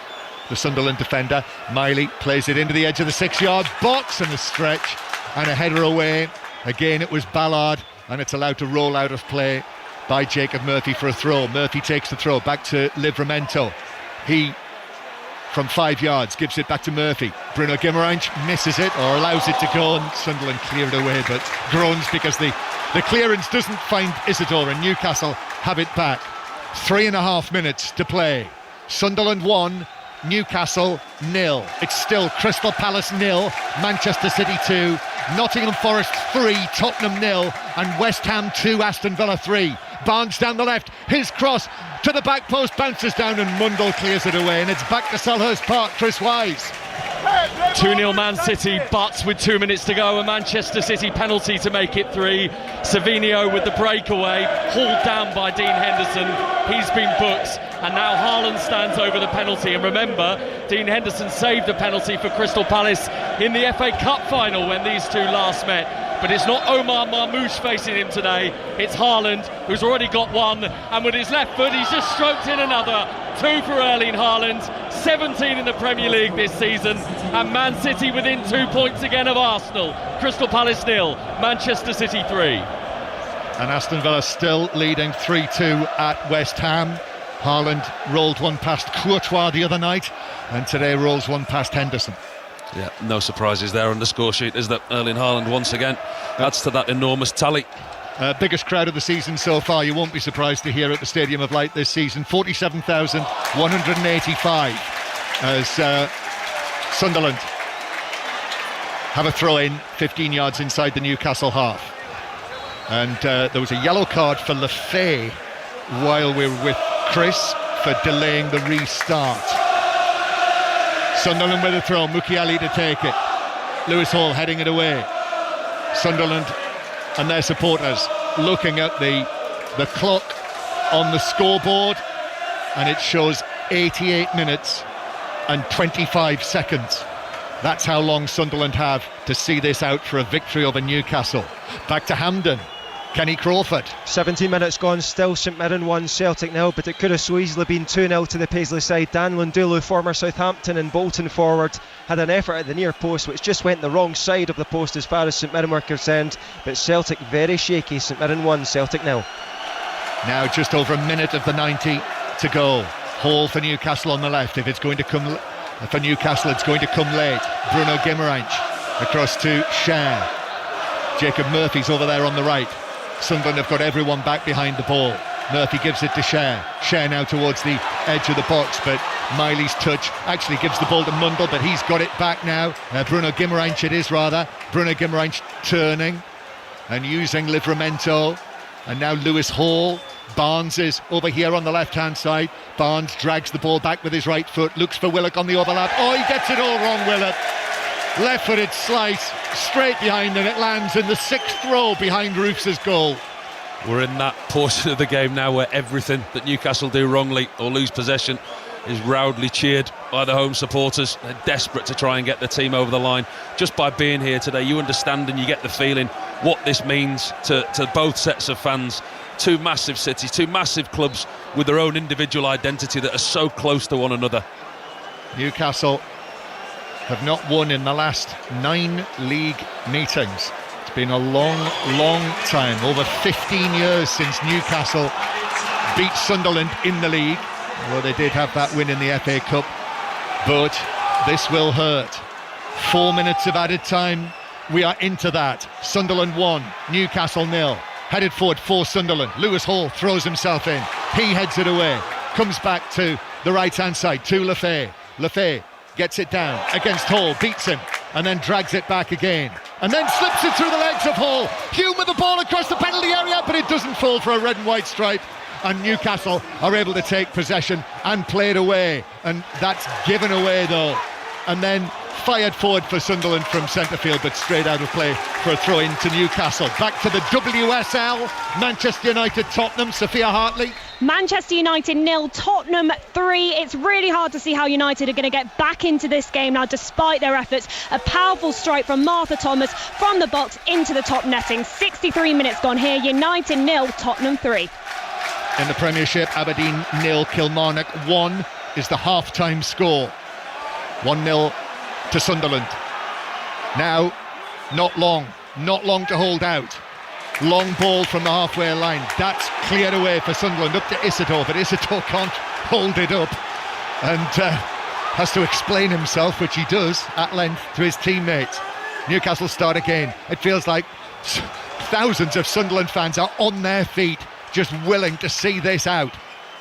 The Sunderland defender, Miley, plays it into the edge of the 6-yard box, and a stretch and a header away. Again, it was Ballard, and it's allowed to roll out of play by Jacob Murphy for a throw. Murphy takes the throw back to Livramento. He, from 5 yards, gives it back to Murphy. Bruno Guimaraes misses it, or allows it to go, and Sunderland cleared it away, but groans because the clearance doesn't find Isidore, and Newcastle have it back. 3.5 minutes to play. Sunderland 1, Newcastle 0. It's still Crystal Palace 0, Manchester City 2, Nottingham Forest 3, Tottenham 0, and West Ham 2, Aston Villa 3. Barnes down the left, his cross to the back post, bounces down, and Mundle clears it away, and it's back to Selhurst Park. Chris Wise. 2-0 Man City, but with 2 minutes to go, a Manchester City penalty to make it 3. Savinho with the breakaway, hauled down by Dean Henderson. He's been booked, and now Haaland stands over the penalty. And remember, Dean Henderson saved a penalty for Crystal Palace in the FA Cup final when these two last met. But it's not Omar Marmoush facing him today, it's Haaland, who's already got one, and with his left foot he's just stroked in another. 2 for Erling Haaland, 17 in the Premier League this season, and Man City within 2 points again of Arsenal. Crystal Palace 0, Manchester City 3. And Aston Villa still leading 3-2 at West Ham. Haaland rolled one past Courtois the other night, and today rolls one past Henderson. Yeah, no surprises there on the score sheet, is that Erling Haaland once again adds to that enormous tally. Biggest crowd of the season so far, you won't be surprised to hear, at the Stadium of Light this season. 47,185 as Sunderland have a throw in 15 yards inside the Newcastle half. And there was a yellow card for Lefay while we were with Chris for delaying the restart. Sunderland with a throw, Mukiele to take it. Lewis Hall heading it away. Sunderland and their supporters looking at the clock on the scoreboard, and it shows 88 minutes and 25 seconds. That's how long Sunderland have to see this out for a victory over Newcastle. Back to Hampden. Kenny Crawford. 17 minutes gone, still St Mirren 1, Celtic 0, but it could have so easily been 2-0 to the Paisley side. Dan Lundulu, former Southampton and Bolton forward, had an effort at the near post which just went the wrong side of the post as far as St Mirren were concerned, but Celtic very shaky. St Mirren 1, Celtic 0. Now just over a minute of the 90 to go. Hall for Newcastle on the left. If it's going to come for Newcastle, it's going to come late. Bruno Guimaraes across to Schär. Jacob Murphy's over there on the right. Sunderland have got everyone back behind the ball. Murphy gives it to Schär. Schär now towards the edge of the box, but Miley's touch actually gives the ball to Mundle, but he's got it back now. Bruno Guimaraes it is rather. Bruno Guimaraes turning and using Livramento. And now Lewis Hall. Barnes is over here on the left-hand side. Barnes drags the ball back with his right foot, looks for Willock on the overlap. Oh, he gets it all wrong, Willock. Left-footed slice, straight behind, and it lands in the 6th row behind Roofs' goal. We're in that portion of the game now where everything that Newcastle do wrongly or lose possession is roundly cheered by the home supporters. They're desperate to try and get the team over the line. Just by being here today, you understand and you get the feeling what this means to both sets of fans. Two massive cities, two massive clubs with their own individual identity that are so close to one another. Newcastle have not won in the last 9 league meetings. It's been a long, long time, over 15 years since Newcastle beat Sunderland in the league. Well, they did have that win in the FA Cup, but this will hurt. 4 minutes of added time, we are into that. Sunderland 1, Newcastle 0. Headed forward for Sunderland. Lewis Hall throws himself in. He heads it away. Comes back to the right-hand side to Lefay. Lefay gets it down against Hall, beats him, and then drags it back again. And then slips it through the legs of Hall. Hume with the ball across the penalty area, but it doesn't fall for a red and white stripe. And Newcastle are able to take possession and play it away. And that's given away though. And then fired forward for Sunderland from centre field, but straight out of play for a throw in to Newcastle. Back to the WSL, Manchester United, Tottenham. Sophia Hartley. Manchester United 0, Tottenham 3. It's really hard to see how United are going to get back into this game now despite their efforts. A powerful strike from Martha Thomas from the box into the top netting. 63 minutes gone here. United 0, Tottenham 3. In the Premiership, Aberdeen 0, Kilmarnock 1 is the half-time score. 1-0 to Sunderland. Now, not long to hold out. Long ball from the halfway line. That's cleared away for Sunderland up to Isator, but Isator can't hold it up and has to explain himself, which he does at length to his teammates. Newcastle start again. It feels like thousands of Sunderland fans are on their feet, just willing to see this out.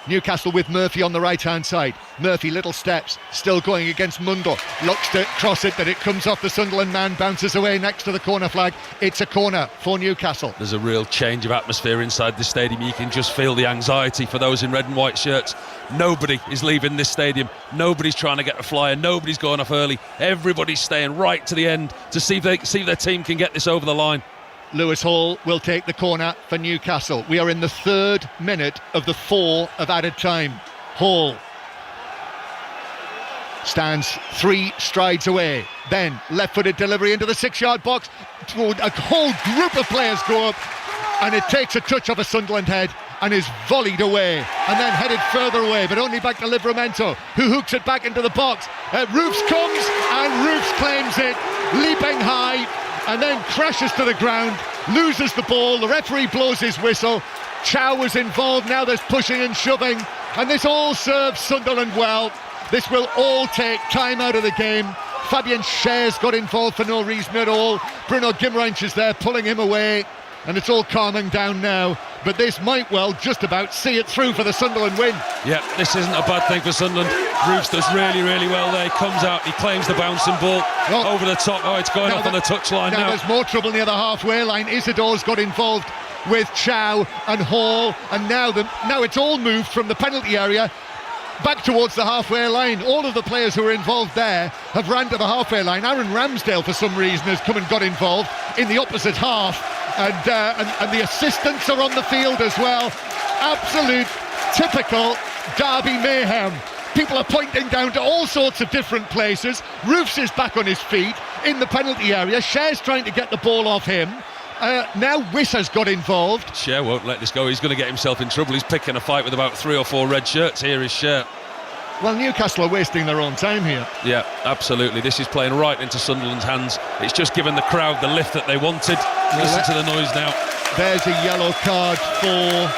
Newcastle with Murphy on the right-hand side. Murphy, little steps, still going against Mundle. Looks to cross it, but it comes off the Sunderland man, bounces away next to the corner flag. It's a corner for Newcastle. There's a real change of atmosphere inside this stadium. You can just feel the anxiety for those in red and white shirts. Nobody is leaving this stadium. Nobody's trying to get a flyer. Nobody's going off early. Everybody's staying right to the end to see if their team can get this over the line. Lewis Hall will take the corner for Newcastle. We are in the 3rd minute of the 4 of added time. Hall stands 3 strides away. Then left-footed delivery into the 6-yard box. A whole group of players go up, and it takes a touch off a Sunderland head and is volleyed away and then headed further away, but only back to Livramento, who hooks it back into the box. Roofs comes and Roofs claims it, leaping high, and then crashes to the ground, loses the ball. The referee blows his whistle. Chow was involved. Now there's pushing and shoving, and this all serves Sunderland well. This will all take time out of the game. Fabian Scher's got involved for no reason at all. Bruno Guimaraes is there pulling him away, and it's all calming down now. But this might well just about see it through for the Sunderland win. Yeah, this isn't a bad thing for Sunderland. Roofs does really, really well there. He comes out, he claims the bouncing ball over the top. Oh, it's going off on the touchline now. There's more trouble near the halfway line. Isidore's got involved with Chow and Hall, and now it's all moved from the penalty area back towards the halfway line. All of the players who were involved there have ran to the halfway line. Aaron Ramsdale, for some reason, has come and got involved in the opposite half, and the assistants are on the field as well. Absolute typical derby mayhem. People are pointing down to all sorts of different places. Roofs is back on his feet in the penalty area. Scher's trying to get the ball off him. Now Wiss has got involved. Scher won't let this go. He's going to get himself in trouble. He's picking a fight with about 3 or 4 red shirts. Here is Scher. Well, Newcastle are wasting their own time here. Yeah, absolutely. This is playing right into Sunderland's hands. It's just given the crowd the lift that they wanted. Listen to the noise now. There's a yellow card for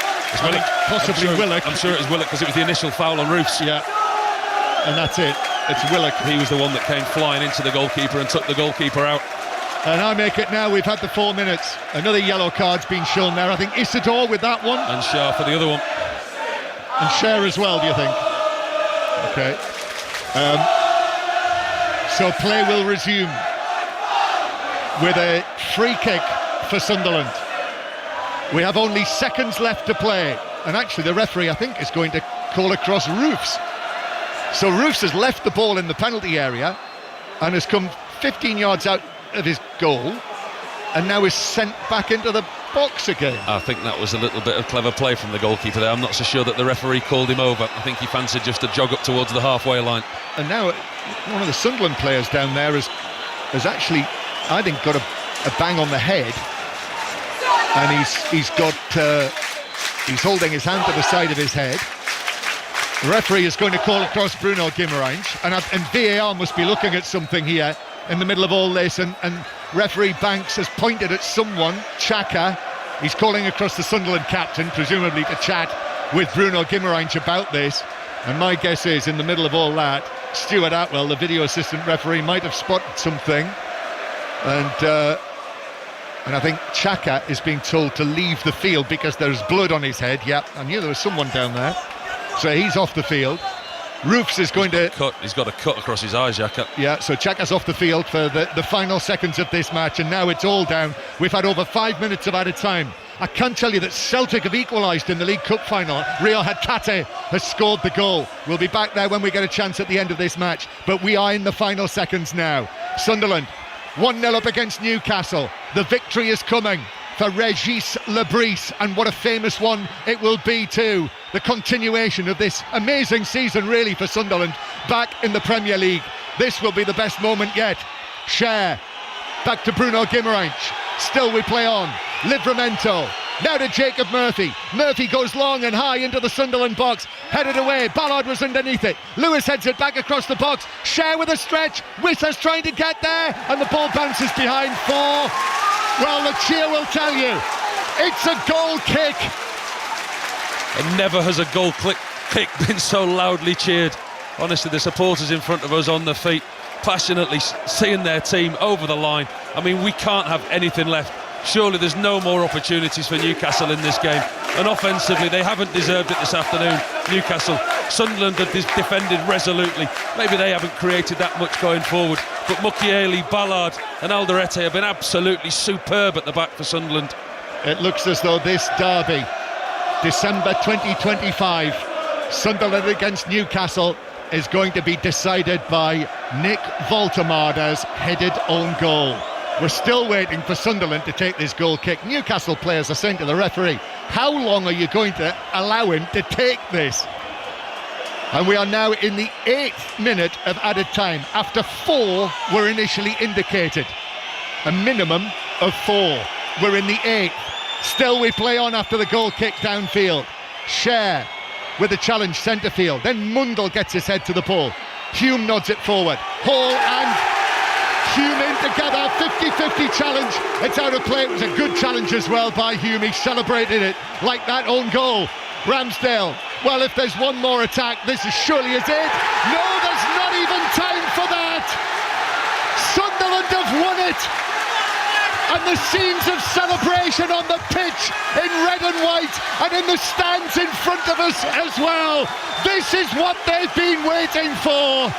possibly Willock. I'm sure it was Willock because it was the initial foul on Roofs. Yeah, and that's it. It's Willock. He was the one that came flying into the goalkeeper and took the goalkeeper out. And I make it now. We've had the 4 minutes. Another yellow card's been shown there. I think Isidore with that one. And Scher for the other one. And Scher as well, do you think? Okay. So play will resume with a free kick for Sunderland. We have only seconds left to play. And actually the referee, I think, is going to call across Roofs. So Roofs has left the ball in the penalty area and has come 15 yards out of his goal and now is sent back into the box again. I think that was a little bit of clever play from the goalkeeper there. I'm not so sure that the referee called him over. I think he fancied just to jog up towards the halfway line. And now one of the Sunderland players down there has actually, I think, got a bang on the head, and he's holding his hand to the side of his head. The referee is going to call across Bruno Guimaraes, and VAR must be looking at something here in the middle of all this, and referee Banks has pointed at someone, Xhaka. He's calling across the Sunderland captain, presumably to chat with Bruno Guimaraes about this, and my guess is in the middle of all that, Stuart Atwell, the video assistant referee, might have spotted something, and I think Xhaka is being told to leave the field because there's blood on his head. Yeah, I knew there was someone down there, so he's off the field. Roofs is going to... He's got a cut across his eye, Xhaka. Yeah, so Xhaka's off the field for the final seconds of this match, and now it's all down. We've had over 5 minutes of added time. I can tell you that Celtic have equalised in the League Cup final. Rio Hatate has scored the goal. We'll be back there when we get a chance at the end of this match, but we are in the final seconds now. Sunderland 1-0 up against Newcastle. The victory is coming for Régis Lebris, and what a famous one it will be too. The continuation of this amazing season really for Sunderland back in the Premier League. This will be the best moment yet. Scher back to Bruno Guimaraes. Still we play on. Livramento now to Jacob Murphy. Murphy goes long and high into the Sunderland box, headed away. Ballard was underneath it. Lewis heads it back across the box. Scher with a stretch. Wissa's trying to get there, and the ball bounces behind 4. Well, the cheer will tell you, it's a goal kick. And never has a goal kick been so loudly cheered. Honestly, the supporters in front of us on their feet, passionately seeing their team over the line. I mean, we can't have anything left. Surely there's no more opportunities for Newcastle in this game. And offensively, they haven't deserved it this afternoon. Newcastle. Sunderland have defended resolutely. Maybe they haven't created that much going forward, but Mukiele, Ballard and Alderete have been absolutely superb at the back for Sunderland. It looks as though this derby, December 2025, Sunderland against Newcastle, is going to be decided by Nick Voltemada's headed own goal. We're still waiting for Sunderland to take this goal kick. Newcastle players are saying to the referee, how long are you going to allow him to take this? And we are now in the 8th minute of added time, after 4 were initially indicated. A minimum of 4. We're in the 8th. Still we play on after the goal kick downfield. Cher with the challenge centre field. Then Mundle gets his head to the ball. Hume nods it forward. Hall and Hume in together. 50-50 challenge. It's out of play. It was a good challenge as well by Hume. He celebrated it like that own goal. Ramsdale. Well, if there's one more attack, this is surely is it. No, there's not even time for that. Sunderland have won it. And the scenes of celebration on the pitch in red and white and in the stands in front of us as well. This is what they've been waiting for.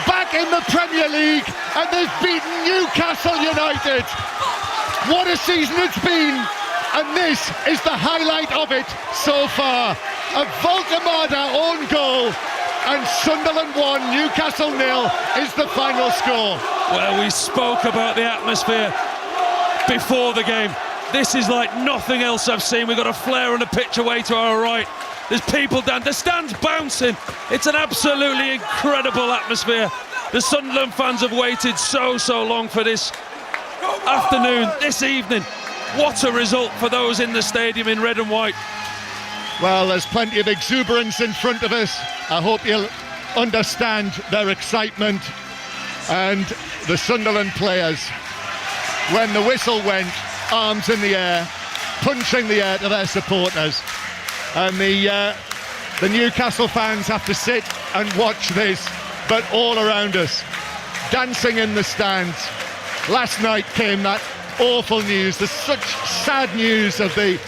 Back in the Premier League, and they've beaten Newcastle United. What a season it's been, and this is the highlight of it so far. A Voltemada own goal, and Sunderland 1, Newcastle 0 is the final score. Well, we spoke about the atmosphere before the game. This is like nothing else I've seen. We've got a flare on the pitch away to our right. There's people down, the stand's bouncing. It's an absolutely incredible atmosphere. The Sunderland fans have waited so long for this afternoon, this evening. What a result for those in the stadium in red and white. Well, there's plenty of exuberance in front of us. I hope you'll understand their excitement. And the Sunderland players, when the whistle went, arms in the air, punching the air to their supporters. And the Newcastle fans have to sit and watch this, but all around us, dancing in the stands. Last night came that awful news, the such sad news of the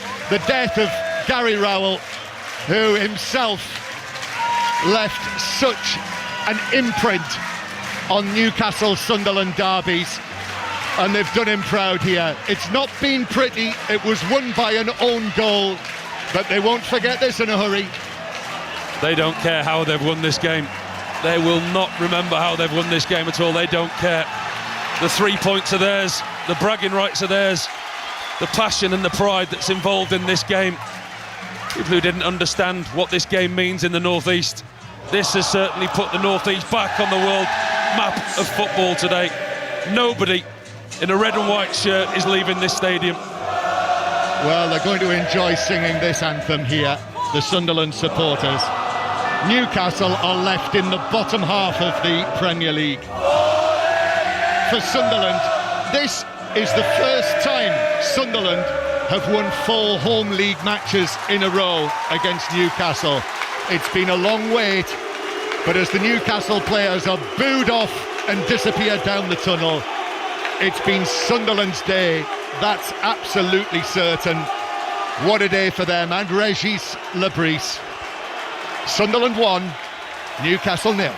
death of Gary Rowell, who himself left such an imprint on Newcastle Sunderland derbies, and they've done him proud here. It's not been pretty. It was won by an own goal, but they won't forget this in a hurry. They don't care how they've won this game. They will not remember how they've won this game at all. They don't care. The 3 points are theirs, the bragging rights are theirs, the passion and the pride that's involved in this game. People who didn't understand what this game means in the North East, this has certainly put the North East back on the world map of football today. Nobody in a red and white shirt is leaving this stadium. Well, they're going to enjoy singing this anthem here, the Sunderland supporters. Newcastle are left in the bottom half of the Premier League. For Sunderland, this is the first time Sunderland have won 4 home league matches in a row against Newcastle. It's been a long wait, but as the Newcastle players are booed off and disappear down the tunnel, it's been Sunderland's day. That's absolutely certain. What a day for them and Régis Lebris. Sunderland 1, Newcastle 0.